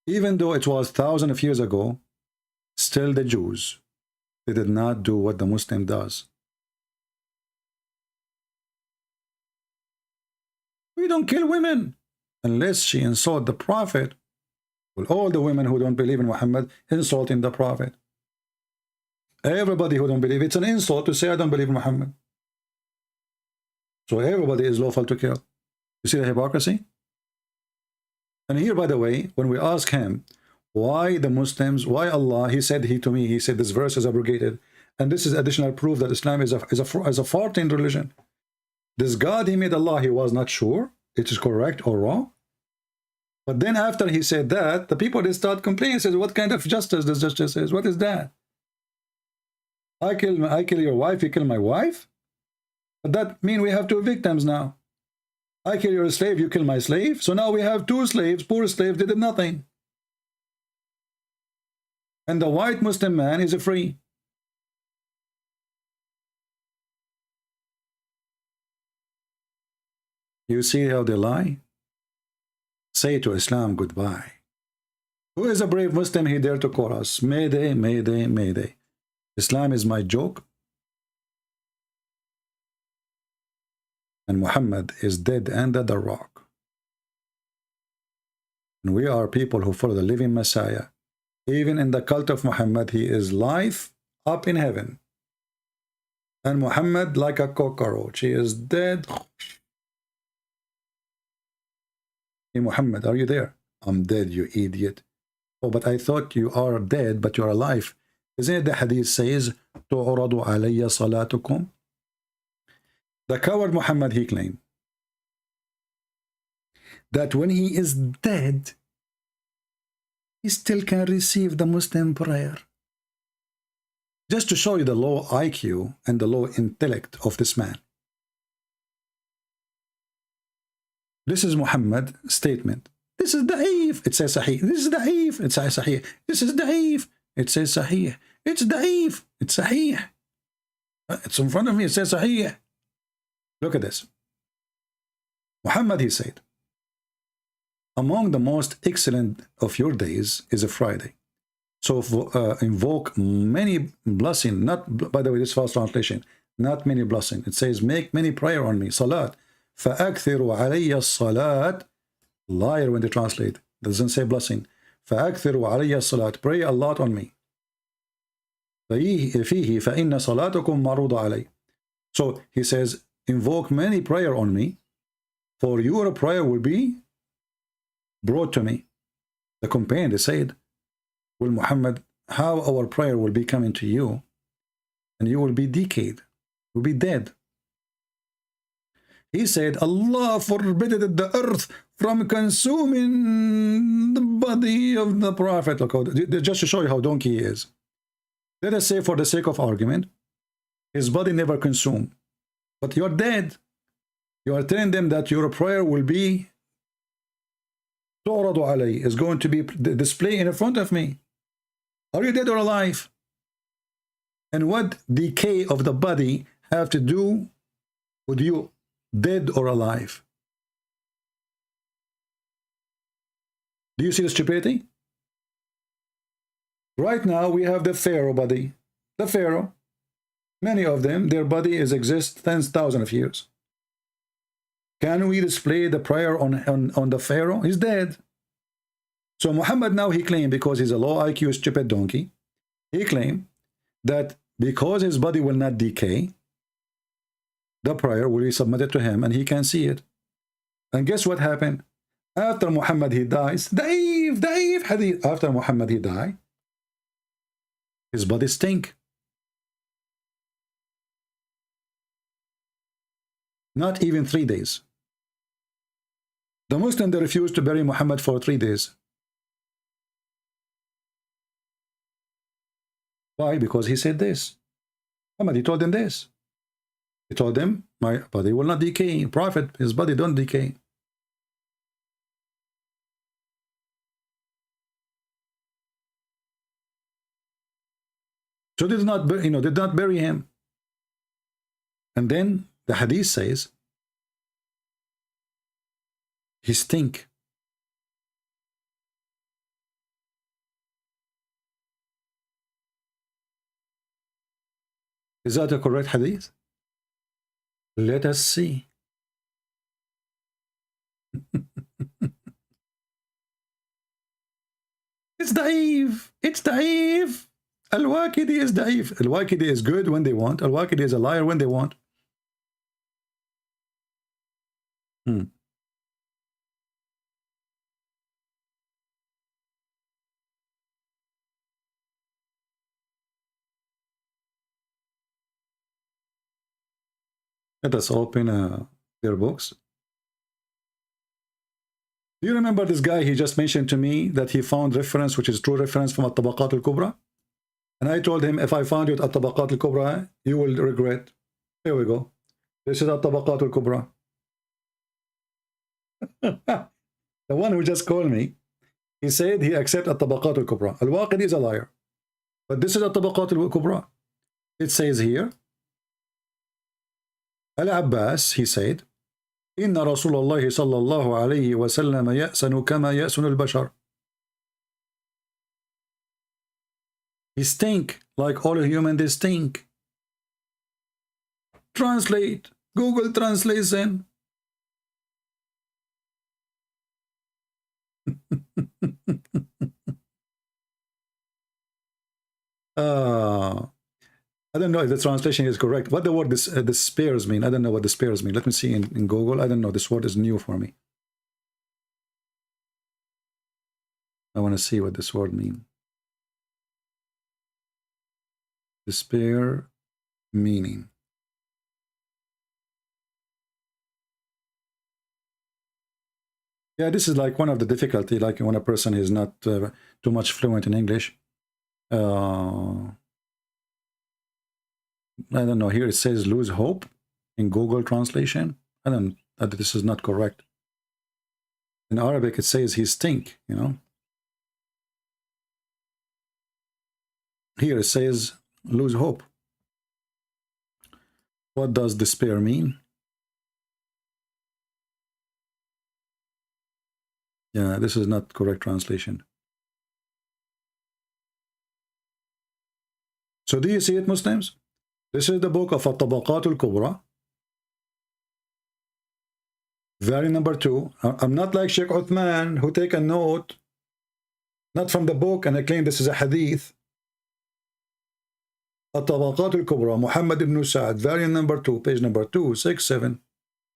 Even though it was thousands of years ago, still the Jews, they did not do what the Muslim does. We don't kill women unless she insult the Prophet. Well, all the women who don't believe in Muhammad insulting the Prophet. Everybody who don't believe, it's an insult to say I don't believe in Muhammad. So everybody is lawful to kill. You see the hypocrisy? And here, by the way, when we ask him why the Muslims, why Allah, he said this verse is abrogated, and this is additional proof that Islam is a faulty religion. This God he made Allah, he was not sure it is correct or wrong. But then after he said that, the people they start complaining, says, what kind of justice this justice is? What is that? I kill your wife, you kill my wife? But that means we have two victims now. I kill your slave, you kill my slave. So now we have two slaves, poor slaves, they did nothing. And the white Muslim man is free. You see how they lie? Say to Islam goodbye. Who is a brave Muslim he dare to call us? Mayday, mayday, mayday. Islam is my joke. And Muhammad is dead under the rock. And we are people who follow the living Messiah. Even in the cult of Muhammad, he is life up in heaven. And Muhammad like a cockroach. He is dead. Hey Muhammad, are you there? I'm dead, you idiot. Oh, but I thought you are dead, but you're alive. Isn't it the hadith says, تُعْرَضُ عَلَيَّ صَلَاتُكُمْ? The coward Muhammad, he claimed that when he is dead, he still can receive the Muslim prayer. Just to show you the low IQ and the low intellect of this man. This is Muhammad's statement. This is da'if. It says sahih. This is da'if. It says sahih. This is da'if. It says sahih. It's da'if. It's sahih. It's in front of me. It says sahih. Look at this. Muhammad, he said, among the most excellent of your days is a Friday. So invoke many blessings. Not, by the way, this false translation. Not many blessings. It says, make many prayer on me. Salat. فَأَكْثِرُوا عَلَيَّ الصَّلَاةِ. Liar when they translate. Doesn't say blessing. فَأَكْثِرُوا عَلَيَّ الصَّلَاةِ. Pray a lot on me. فِيهِ فَإِنَّ صَلَاتُكُمْ مَرُوضَ عَلَيْهِ. So he says, invoke many prayer on me, for your prayer will be brought to me. The companion, they said, well, Muhammad, how our prayer will be coming to you, and you will be decayed, will be dead. He said, Allah forbid the earth from consuming the body of the Prophet. Look, just to show you how donkey he is. Let us say, for the sake of argument, his body never consumed. But you're dead. You are telling them that your prayer will be is going to be displayed in front of me. Are you dead or alive? And what decay of the body have to do with you, dead or alive? Do you see the stupidity? Right now we have the Pharaoh body. The Pharaoh. Many of them, their body exists 10,000 of years. Can we display the prayer on the Pharaoh? He's dead. So Muhammad now, he claimed, because he's a low IQ stupid donkey, he claimed that because his body will not decay, the prayer will be submitted to him and he can see it. And guess what happened? After Muhammad he dies, da'if hadith. After Muhammad he died, his body stink. Not even 3 days. The Muslims, they refused to bury Muhammad for 3 days. Why? Because he said this. Muhammad, he told them this. He told them, my body will not decay. Prophet, his body don't decay. So did not bury him. And then the hadith says he stink. Is that a correct hadith? Let us see. It's da'if. It's da'if. Al-Waqidi is da'if. Al-Waqidi is good when they want. Al-Waqidi is a liar when they want. Let us open their books. Do you remember this guy? He just mentioned to me that he found reference, which is true reference from At-Tabaqat al-Kubra. And I told him, if I found you at At-Tabaqat al-Kubra, you will regret. Here we go. This is At-Tabaqat al-Kubra. The one who just called me, he said he accepts At-Tabaqat al-Kubra. Al-Waqidi is a liar. But this is At-Tabaqat al-Kubra. It says here, Al-Abbas, he said, إن رسول الله صلى الله عليه وسلم يأسن كما يأسن البشر. He stink like all human, they stink. Translate. Google Translation. I don't know if the translation is correct. What the word the spares mean? I don't know what the spares mean. Let me see in Google. I don't know. This word is new for me. I want to see what this word means. Despair meaning. Yeah, this is like one of the difficulty, like when a person is not too much fluent in English. I don't know. Here it says lose hope in Google translation. I don't. This is not correct. In Arabic, it says he stink. You know. Here it says lose hope. What does despair mean? Yeah, this is not correct translation. So do you see it, Muslims? This is the book of At-Tabaqat al-Kubra. Variant number 2. I'm not like Sheikh Uthman, who take a note, not from the book, and I claim this is a hadith. At-Tabaqat al-Kubra, Muhammad ibn Sa'ad, variant number 2, page number 267.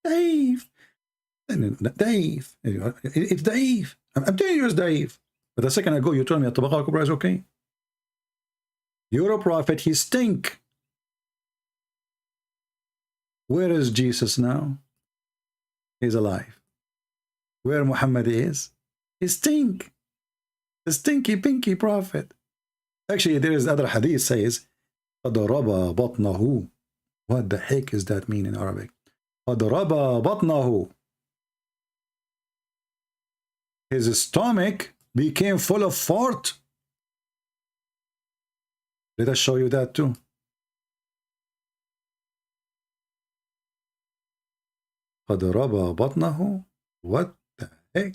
Dave. Dave. It's Dave. I'm telling you it's Dave. But a second ago, you told me At-Tabaqat al-Kubra is okay. You're a prophet, he stink. Where is Jesus now? He's alive. Where Muhammad is? He stink. The stinky pinky prophet. Actually, there is other hadith says, فَضَرَبَ بَطْنَهُ. What the heck does that mean in Arabic? فَضَرَبَ بَطْنَهُ. His stomach became full of fart. Let us show you that too. فَضَرَبَ بَطْنَهُ. What the heck?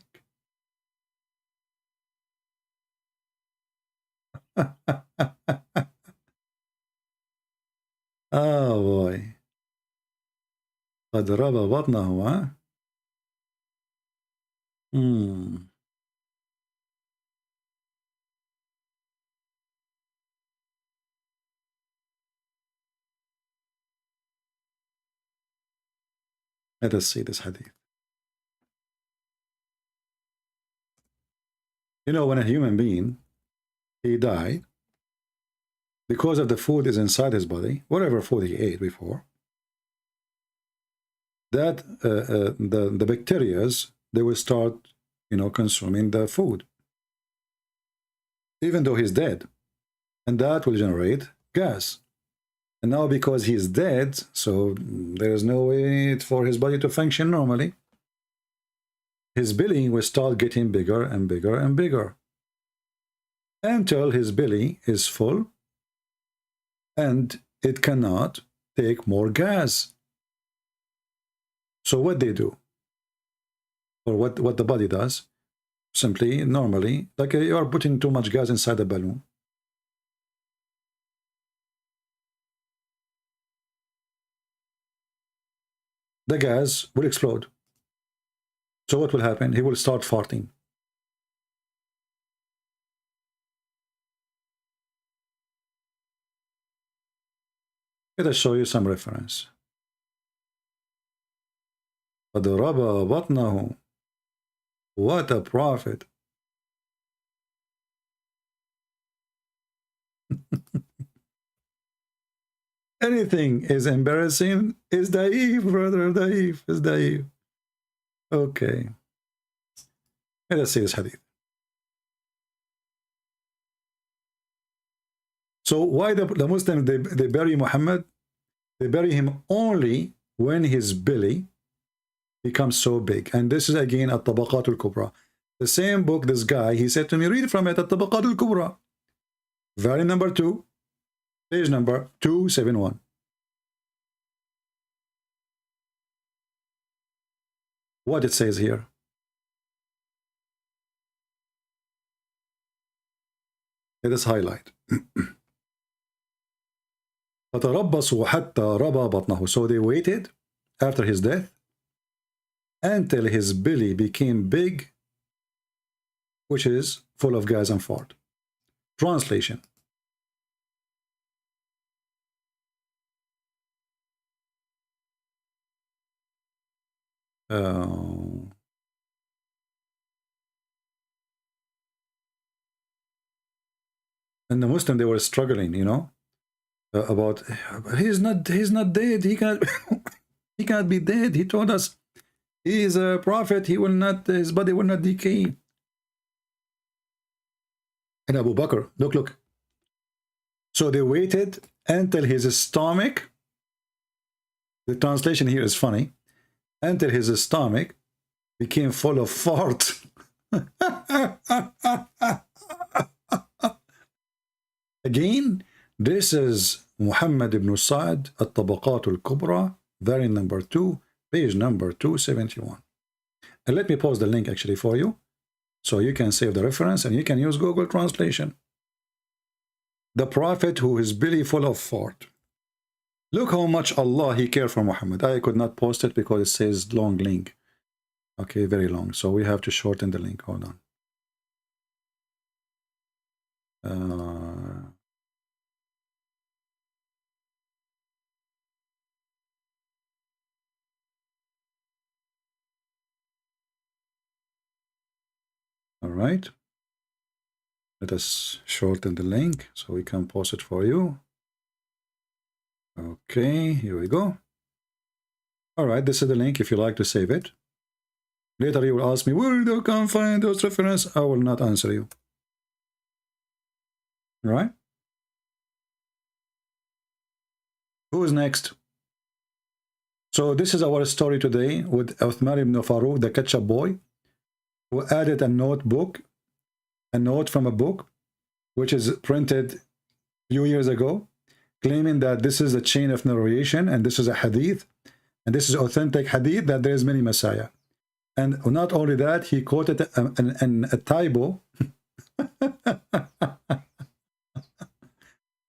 Oh boy. فَضَرَبَ بَطْنَهُ, huh? Let us see this hadith. You know, when a human being, he died, because of the food is inside his body, whatever food he ate before, that the bacterias, they will start, you know, consuming the food, even though he's dead, and that will generate gas. And now because he's dead, so there is no way for his body to function normally, his belly will start getting bigger and bigger and bigger until his belly is full and it cannot take more gas. So what they do, or what the body does, simply, normally, like you are putting too much gas inside the balloon. The gas will explode. So what will happen? He will start farting. Let us show you some reference. فَضَرَبَ بَطْنَهُ. What a prophet. Anything is embarrassing is daif, brother. Daif is daif. Okay. Let us see this hadith. So why the Muslims, they bury Muhammad? They bury him only when his belly becomes so big. And this is again at Tabaqat al-Kubra. The same book, this guy, he said to me, read from it at Tabaqat al-Kubra. Volume number 2, page number 271. What it says here. Let us highlight. فتربصوا حتى ربى بطنه. So they waited after his death until his belly became big, which is full of gas and fart. Translation. And the Muslim, they were struggling, you know, about he's not dead. He cannot he cannot be dead. He told us he is a prophet. He will not, his body will not decay. And Abu Bakr, look. So they waited until his stomach, the translation here is funny, until his stomach became full of fart. Again, this is Muhammad ibn Sa'd at Tabaqat al-Kubra, variant number 2, page number 271. And let me post the link actually for you, so you can save the reference and you can use Google Translation. The prophet who is belly full of fart. Look how much Allah, he cared for Muhammad. I could not post it because it says long link. Okay, very long. So we have to shorten the link. Hold on. All right. Let us shorten the link so we can post it for you. Okay, here we go. All right, this is the link if you like to save it. Later you will ask me, where do I can find those references? I will not answer you. All right. Who is next? So this is our story today with Uthman ibn Farouk, the ketchup boy, who added a notebook, a note from a book, which is printed a few years ago, claiming that this is a chain of narration and this is a hadith, and this is authentic hadith, that there is many Messiah. And not only that, he quoted a typo.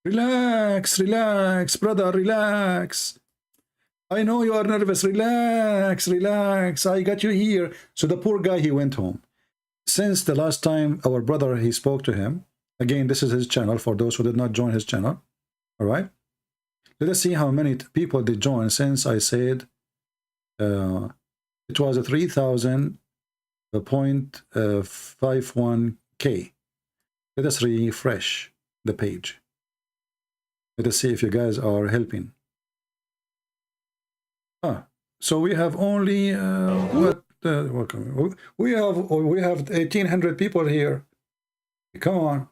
Relax, brother, relax. I know you are nervous. Relax. I got you here. So the poor guy, he went home. Since the last time our brother, he spoke to him, again, this is his channel for those who did not join his channel. All right. Let us see how many people did join since I said it was a 3,000.51K. Let us refresh the page. Let us see if you guys are helping. So we have only we have 1,800 people here. Come on.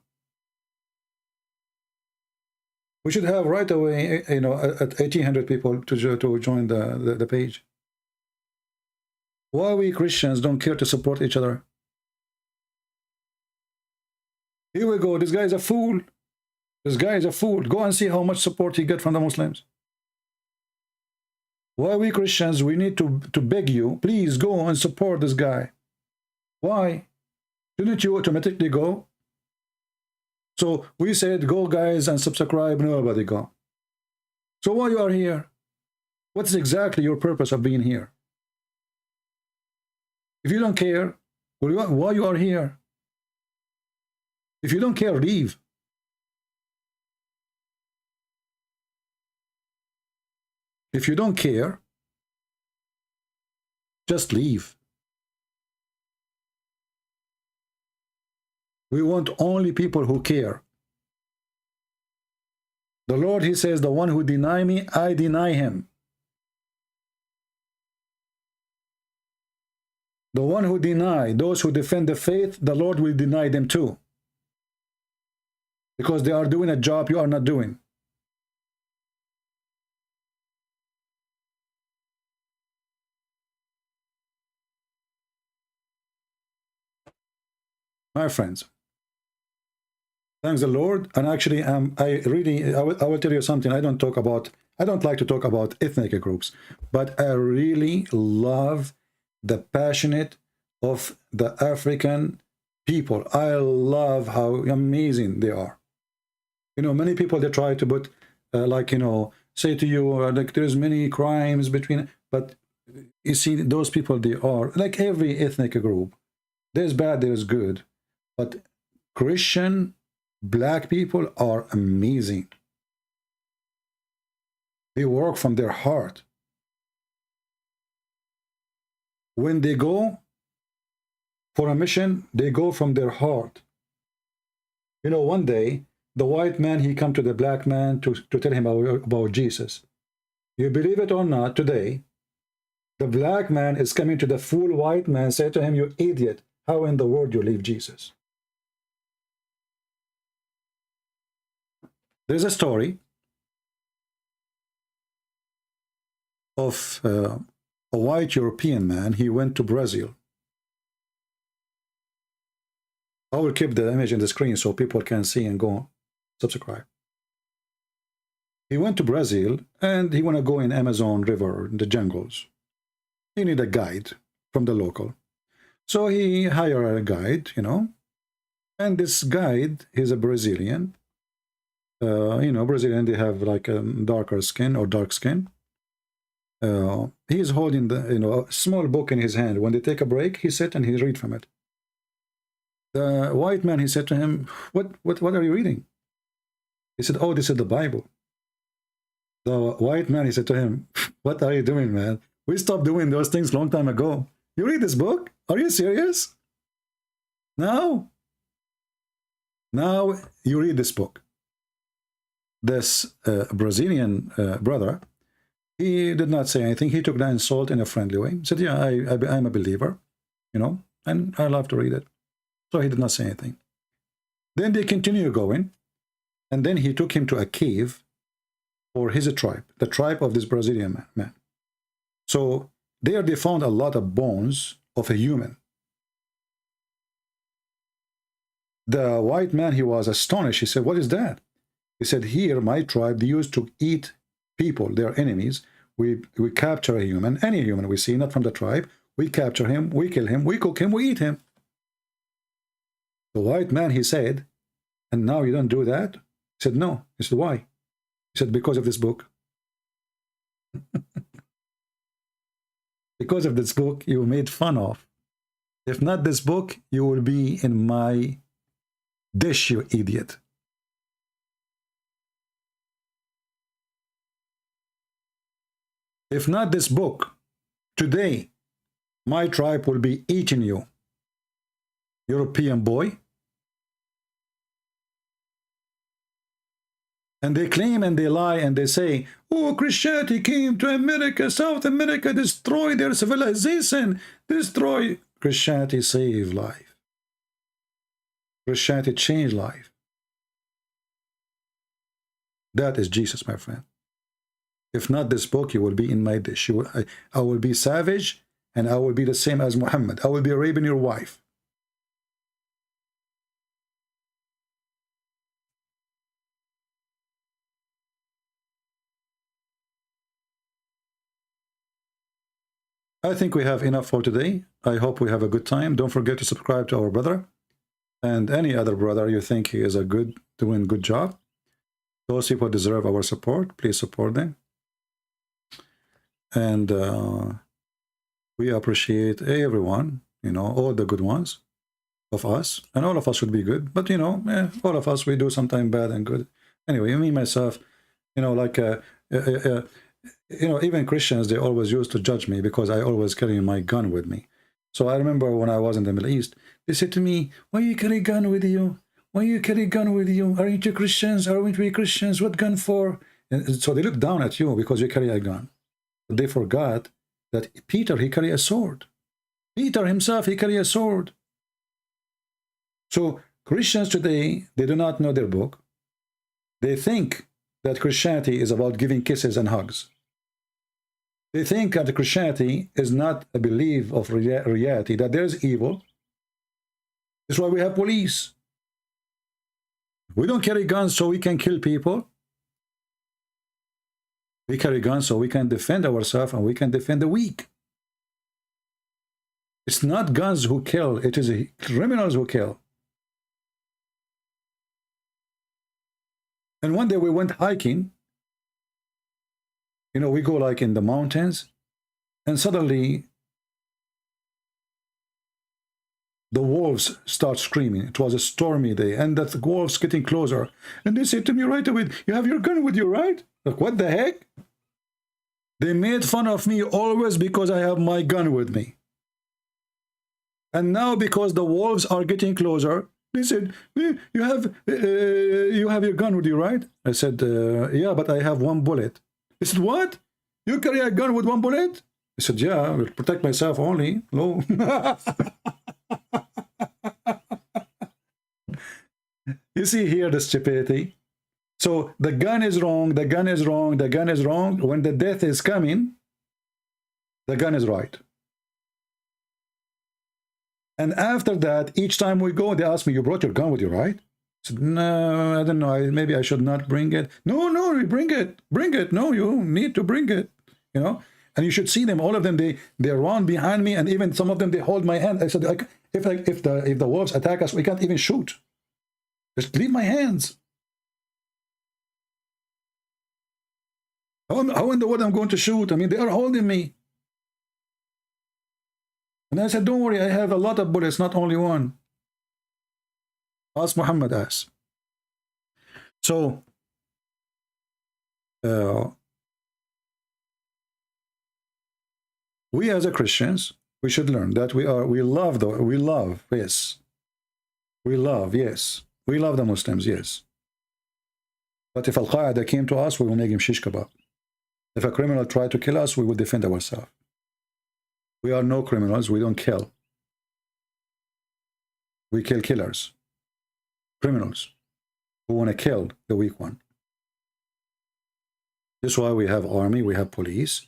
We should have right away, you know, at 1,800 people to join the page. Why we Christians don't care to support each other? Here we go. This guy is a fool. This guy is a fool. Go and see how much support he get from the Muslims. Why we Christians, we need to beg you, please go and support this guy. Why? Didn't you automatically go? So we said, go guys and subscribe. Nobody go. So why you are here? What's exactly your purpose of being here? If you don't care, why you are here? If you don't care, leave. If you don't care, just leave. We want only people who care. The Lord, he says, the one who deny me, I deny him. The one who deny, those who defend the faith, the Lord will deny them too. Because they are doing a job you are not doing. My friends, thanks the Lord. And actually, I will tell you something. I don't like to talk about ethnic groups, but I really love the passionate of the African people. I love how amazing they are. You know, many people, they try to put, like, you know, say to you, like, there's many crimes between, but you see, those people, they are, like every ethnic group, there's bad, there's good, but Christian, black people are amazing. They work from their heart. When they go for a mission, they go from their heart. You know, one day, the white man, he come to the black man to tell him about Jesus. You believe it or not, today, the black man is coming to the full white man, say to him, you idiot, how in the world you leave Jesus? There's a story of a white European man. He went to Brazil. I will keep the image in the screen so people can see and go subscribe. He went to Brazil and he want to go in Amazon River, in the jungles. He need a guide from the local. So he hired a guide, you know, and this guide, he's a Brazilian. You know, Brazilian, they have like a darker skin or dark skin. He's holding the, you know, a small book in his hand. When they take a break, he sit and he read from it. The white man, he said to him, what are you reading? He said, oh, this is the Bible. The white man, he said to him, what are you doing, man? We stopped doing those things long time ago. You read this book? Are you serious? Now you read this book. This Brazilian brother, he did not say anything. He took the insult in a friendly way. He said, yeah, I'm a believer, you know, and I love to read it. So he did not say anything. Then they continue going, and then he took him to a cave for his tribe, the tribe of this Brazilian man. So there they found a lot of bones of a human. The white man, he was astonished. He said, what is that? He said, here, my tribe, they used to eat people, their enemies. We capture a human, any human we see, not from the tribe. We capture him, we kill him, we cook him, we eat him. The white man, he said, and now you don't do that? He said, no. He said, why? He said, because of this book. Because of this book, you were made fun of. If not this book, you will be in my dish, you idiot. If not this book, today, my tribe will be eating you. European boy. And they claim and they lie and they say, oh, Christianity came to America, South America, destroyed their civilization, destroy. Christianity saved life. Christianity changed life. That is Jesus, my friend. If not this book, you will be in my dish. I will be savage, and I will be the same as Muhammad. I will be raping your wife. I think we have enough for today. I hope we have a good time. Don't forget to subscribe to our brother and any other brother you think he is doing good job. Those people deserve our support. Please support them. And we appreciate everyone, you know, all the good ones of us, and all of us should be good. But, you know, all of us, we do sometimes bad and good. Anyway, me, myself, you know, like, you know, even Christians, they always used to judge me because I always carry my gun with me. So I remember when I was in the Middle East, they said to me, why you carry a gun with you? Why you carry a gun with you? Aren't you Christians? Aren't we Christians? What gun for? And so they look down at you because you carry a gun. But they forgot that Peter, he carried a sword. Peter himself, he carried a sword. So Christians today, they do not know their book. They think that Christianity is about giving kisses and hugs. They think that Christianity is not a belief of reality, that there's evil. That's why we have police. We don't carry guns so we can kill people. We carry guns so we can defend ourselves and we can defend the weak. It's not guns who kill, it is criminals who kill. And one day we went hiking. You know, we go like in the mountains, and suddenly the wolves start screaming. It was a stormy day, and the wolves getting closer. And they said to me right away, "You have your gun with you, right?" Like, what the heck? They made fun of me always because I have my gun with me. And now because the wolves are getting closer, they said, you have your gun with you, right? I said, yeah, but I have one bullet. They said, what? You carry a gun with one bullet? I said, yeah, I will protect myself only. No. You see here the stupidity. So the gun is wrong, the gun is wrong, the gun is wrong. When the death is coming, the gun is right. And after that, each time we go, they ask me, you brought your gun with you, right? I said, no, I don't know. Maybe I should not bring it. No, bring it. Bring it. No, you need to bring it. You know? And you should see them. All of them, they run behind me. And even some of them, they hold my hand. I said, if the wolves attack us, we can't even shoot. Just leave my hands. How in the world I'm going to shoot? I mean, they are holding me. And I said, don't worry, I have a lot of bullets, not only one. Ask Muhammad, ask. So, we as a Christians, we should learn that we love the Muslims, yes. But if Al-Qaeda came to us, we will make him shish kebab. If a criminal tried to kill us, we will defend ourselves. We are no criminals. We don't kill. We kill killers. Criminals who want to kill the weak one. This is why we have army, we have police.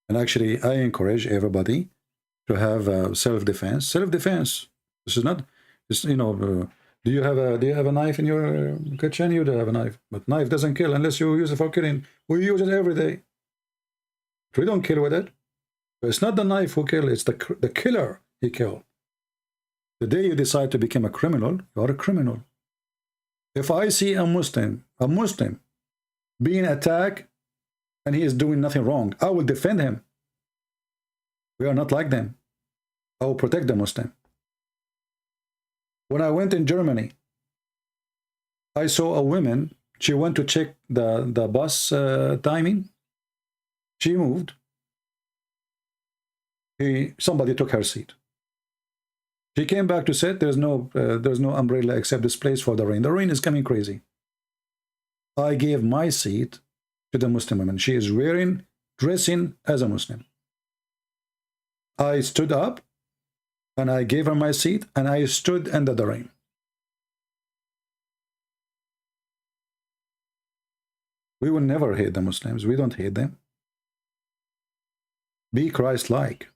And actually, I encourage everybody to have self-defense. Self-defense. This is not, you know, do you have a knife in your kitchen? You do have a knife. But knife doesn't kill unless you use it for killing. We use it every day. We don't kill with it. It's not the knife who kills, it's the killer he killed. The day you decide to become a criminal, you are a criminal. If I see a Muslim being attacked and he is doing nothing wrong, I will defend him. We are not like them. I will protect the Muslim. When I went in Germany, I saw a woman, she went to check the bus timing. She moved. Somebody took her seat. She came back to sit. There's no umbrella except this place for the rain. The rain is coming crazy. I gave my seat to the Muslim woman. She is dressing as a Muslim. I stood up and I gave her my seat and I stood under the rain. We will never hate the Muslims. We don't hate them. Be Christ-like.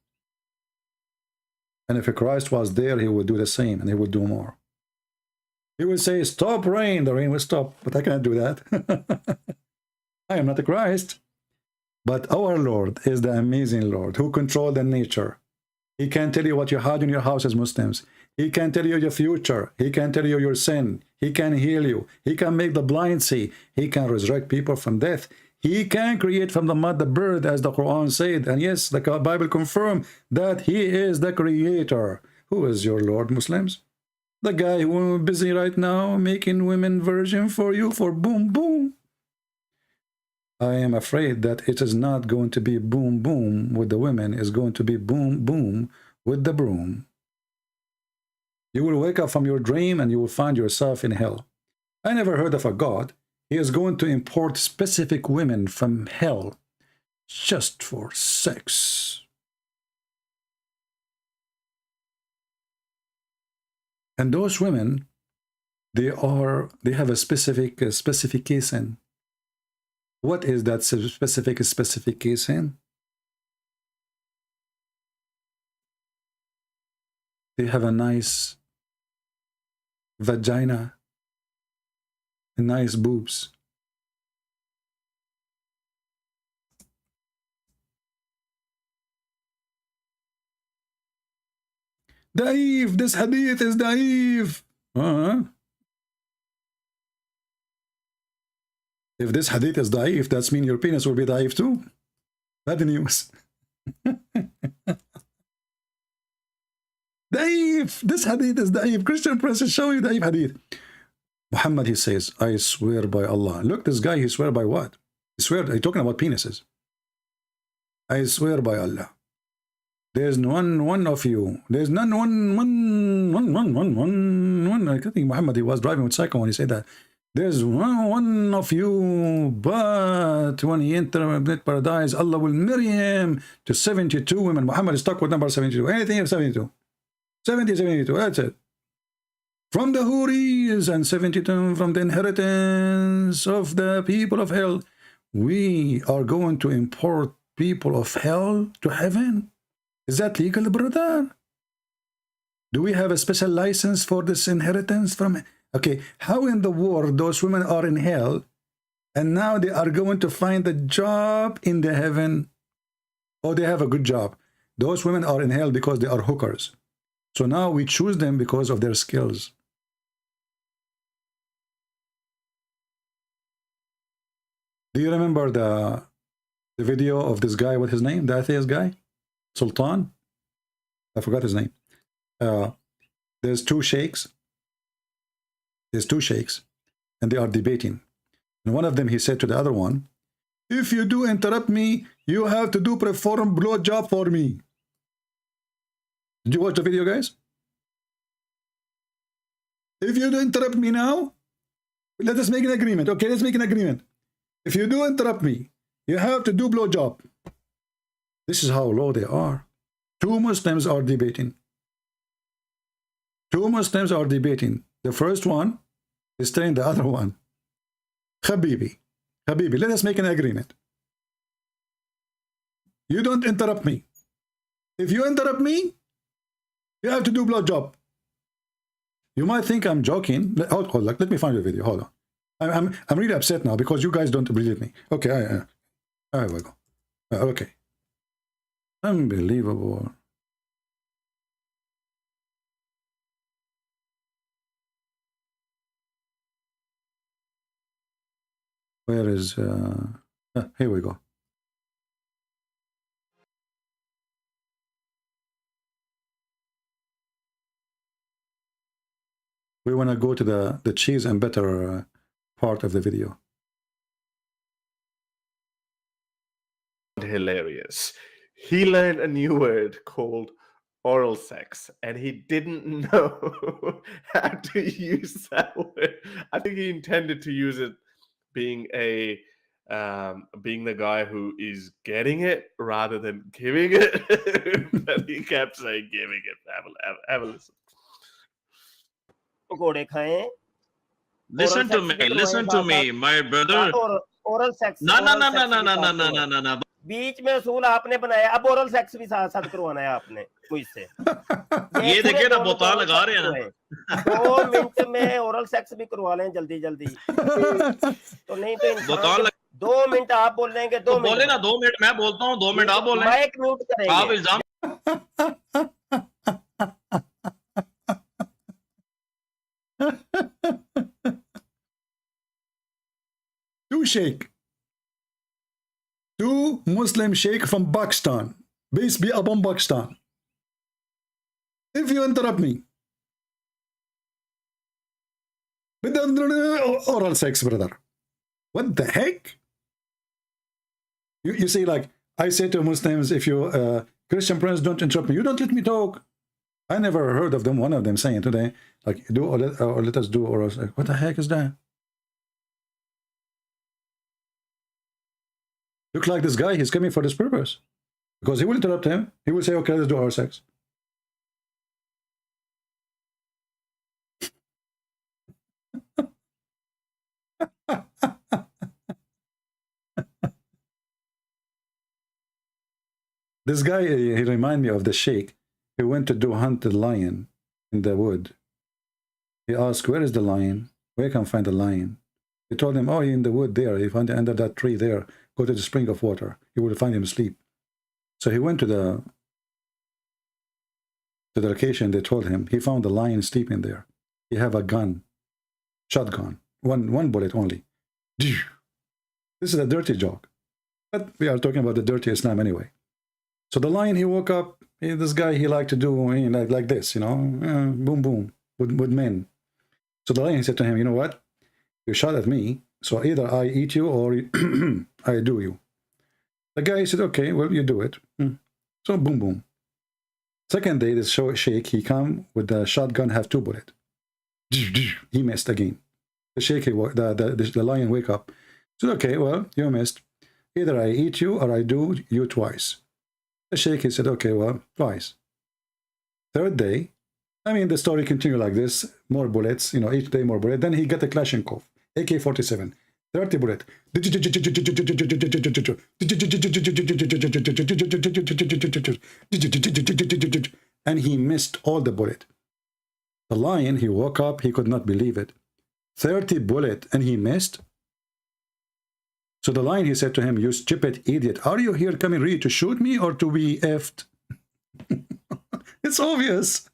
And if Christ was there, he would do the same, and he would do more. He would say, stop rain, the rain will stop. But I can't do that. I am not a Christ. But our Lord is the amazing Lord who controls the nature. He can tell you what you had in your house as Muslims. He can tell you your future. He can tell you your sin. He can heal you. He can make the blind see. He can resurrect people from death. He can create from the mud the bird, as the Quran said. And yes, the Bible confirmed that he is the creator. Who is your Lord, Muslims? The guy who is busy right now making women virgin for you for boom, boom. I am afraid that it is not going to be boom, boom with the women. It's going to be boom, boom with the broom. You will wake up from your dream and you will find yourself in hell. I never heard of a God. He is going to import specific women from hell just for sex. And those women, they have a specific specification. What is that specific specification? They have a nice vagina and nice boobs. Daif, this hadith is daif. If this hadith is daif, that means your penis will be daif too. Bad news. Daif, this hadith is daif. Christian Prince is showing daif hadith. Muhammad, he says, I swear by Allah. Look, this guy, he swear by what? He swear, he's talking about penises. I swear by Allah. There's one of you. There's none one. I think Muhammad, he was driving with Psycho when he said that. There's one of you, but when he enters paradise, Allah will marry him to 72 women. Muhammad is stuck with number 72. Anything of 72. 70, 72, that's it. From the Houris and 72 from the inheritance of the people of hell. We are going to import people of hell to heaven. Is that legal, brother? Do we have a special license for this inheritance from? Okay, how in the world those women are in hell and now they are going to find a job in the heaven? Oh, they have a good job. Those women are in hell because they are hookers. So now we choose them because of their skills. Do you remember the video of this guy? What's his name? The atheist guy? Sultan? I forgot his name. There's two sheikhs. There's two sheikhs, and they are debating. And one of them, he said to the other one, if you do interrupt me, you have to do perform blow job for me. Did you watch the video, guys? If you do interrupt me now, let us make an agreement. Okay, let's make an agreement. If you do interrupt me, you have to do blow job. This is how low they are. Two Muslims are debating. Two Muslims are debating. The first one is telling the other one, Habibi, Habibi, let us make an agreement. You don't interrupt me. If you interrupt me, you have to do blow job. You might think I'm joking. Hold on, let me find the video. Hold on. I'm really upset now because you guys don't believe me. Okay, there we go. Okay. Unbelievable. Where is here we go. We want to go to the cheese and butter part of the video. Hilarious. He learned a new word called oral sex, and he didn't know how to use that word. I think he intended to use it being a being the guy who is getting it rather than giving it. But he kept saying giving it. Have a listen. Listen to me, my brother. Oral sex. No. बीच में असूल आपने बनाया, अब oral sex भी साथ साथ करवाना है आपने मुझसे। ये देखिए ना बोतल लगा रहे हैं। 2 मिनट में ओरल सेक्स भी करवा लें जल्दी जल्दी। तो नहीं तो बोतल 2 मिनट आप बोल लेंगे, 2 मिनट बोले ना, 2 मिनट मैं बोलता हूँ, 2 मिनट आप बोलें। माइक म्यूट करेंगे। आप इल्जाम Two Muslim sheikh from Pakistan. Peace be upon Pakistan. If you interrupt me with oral sex, brother. What the heck? You see, like, I say to Muslims, if you Christian friends, don't interrupt me. You don't let me talk. I never heard of them, one of them saying today, like, do or let us do, or like, what the heck is that? Look like this guy, he's coming for this purpose. Because he will interrupt him. He will say, okay, let's do oral sex. This guy, he reminded me of the sheikh. He went to hunt the lion in the wood. He asked, where is the lion? Where can I find the lion? He told him, oh, in the wood there. He found it under that tree there. Go to the spring of water. You will find him asleep. So he went to the location. They told him. He found the lion sleeping there. He have a gun, shotgun, one bullet only. This is a dirty joke. But we are talking about the dirty Islam anyway. So the lion, he woke up. This guy, he liked to do like this, you know, boom, boom, with men. So the lion said to him, you know what? You shot at me, so either I eat you or I do you. The guy said, okay, well, you do it. So boom, boom. Second day, this sheikh, he come with the shotgun, have 2 bullets. He missed again. The sheikh, the lion wake up. Said, okay, well, you missed. Either I eat you or I do you twice. The sheikh, he said, okay, well, twice. Third day, I mean, the story continued like this. More bullets, you know, each day more bullets. Then he got a Kalashnikov, AK-47, 30 bullets. And he missed all the bullets. The lion, he woke up, he could not believe it. 30 bullets, and he missed. So the lion, he said to him, you stupid idiot, are you here coming really to shoot me or to be effed? It's obvious.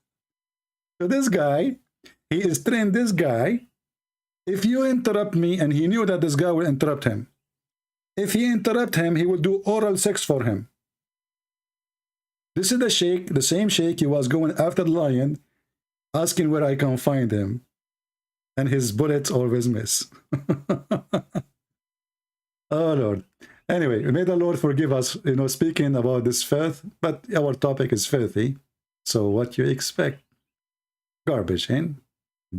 So this guy, he is trained this guy. If you interrupt me, and he knew that this guy will interrupt him. If he interrupt him, he will do oral sex for him. This is the sheikh, the same sheikh he was going after the lion, asking where I can find him. And his bullets always miss. Oh, Lord. Anyway, may the Lord forgive us, you know, speaking about this filth, but our topic is filthy. So what you expect? Garbage in,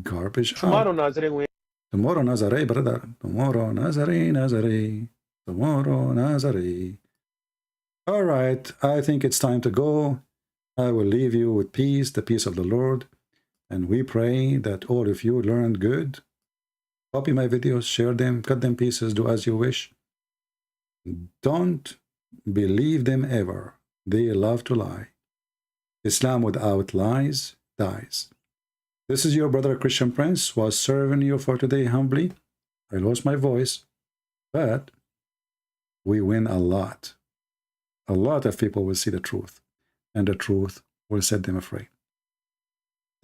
garbage out. Tomorrow, Nazare. Tomorrow, Nazare, brother. Tomorrow, Nazare, Nazare. Tomorrow, Nazare. All right, I think it's time to go. I will leave you with peace, the peace of the Lord. And we pray that all of you learned good. Copy my videos, share them, cut them pieces, do as you wish. Don't believe them ever. They love to lie. Islam without lies dies. This is your brother Christian Prince, was serving you for today humbly. I lost my voice, but we win a lot. A lot of people will see the truth, and the truth will set them free.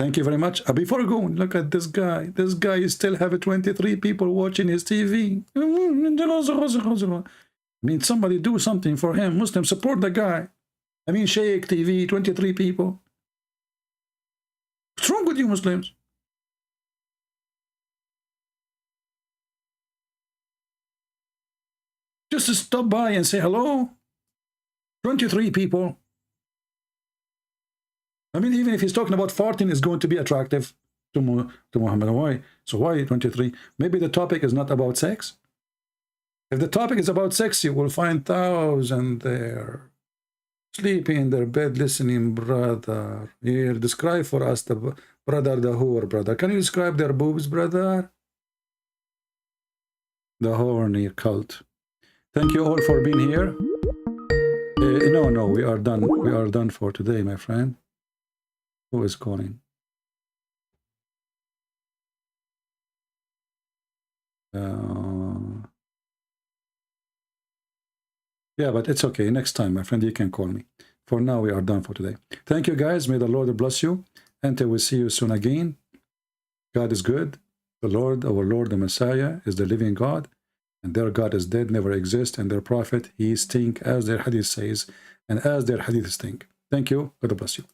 Thank you very much. Before going, look at this guy. This guy still have 23 people watching his TV. I mean, somebody do something for him. Muslims, support the guy. I mean, Sheikh TV, 23 people. What's wrong with you, Muslims? Just to stop by and say hello. 23 people. I mean, even if he's talking about farting, is going to be attractive to Muhammad. Why? So why 23? Maybe the topic is not about sex. If the topic is about sex, you will find thousands there. Sleeping in their bed, listening, brother. Here, describe for us the brother, the whore, brother. Can you describe their boobs, brother? The horny cult. Thank you all for being here. No, we are done. We are done for today, my friend. Who is calling? Yeah, but it's okay. Next time, my friend, you can call me. For now, we are done for today. Thank you, guys. May the Lord bless you. Until we see you soon again. God is good. The Lord, our Lord, the Messiah, is the living God. And their God is dead, never exists. And their prophet, he stink, as their hadith says, and as their hadith stink. Thank you. God bless you.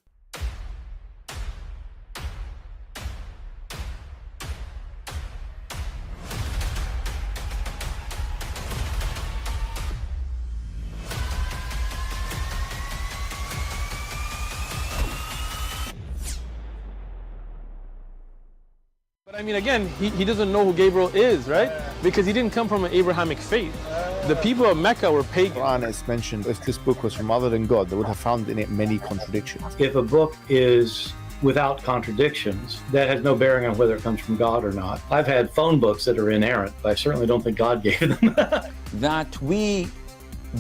But I mean, again, he doesn't know who Gabriel is, right? Because he didn't come from an Abrahamic faith. The people of Mecca were pagan. Quran is mentioned. If this book was from other than God, they would have found in it many contradictions. If a book is without contradictions, that has no bearing on whether it comes from God or not. I've had phone books that are inerrant, but I certainly don't think God gave them. That we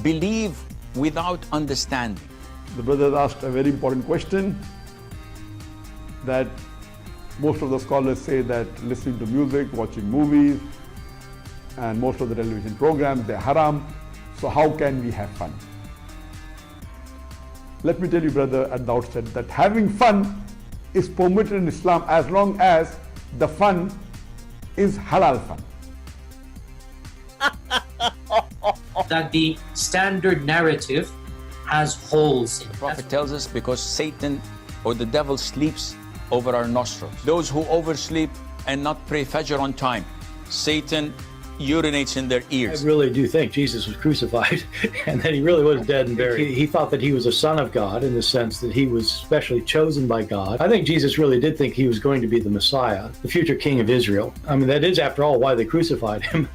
believe without understanding. The brother asked a very important question, that most of the scholars say that listening to music, watching movies, and most of the television programs, they're haram. So how can we have fun? Let me tell you, brother, at the outset, that having fun is permitted in Islam as long as the fun is halal fun. That the standard narrative has holes in it. The Prophet tells us because Satan or the devil sleeps over our nostrils. Those who oversleep and not pray Fajr on time, Satan urinates in their ears. I really do think Jesus was crucified and that he really was dead and buried. He thought that he was a son of God in the sense that he was specially chosen by God. I think Jesus really did think he was going to be the Messiah, the future king of Israel. I mean, that is, after all, why they crucified him.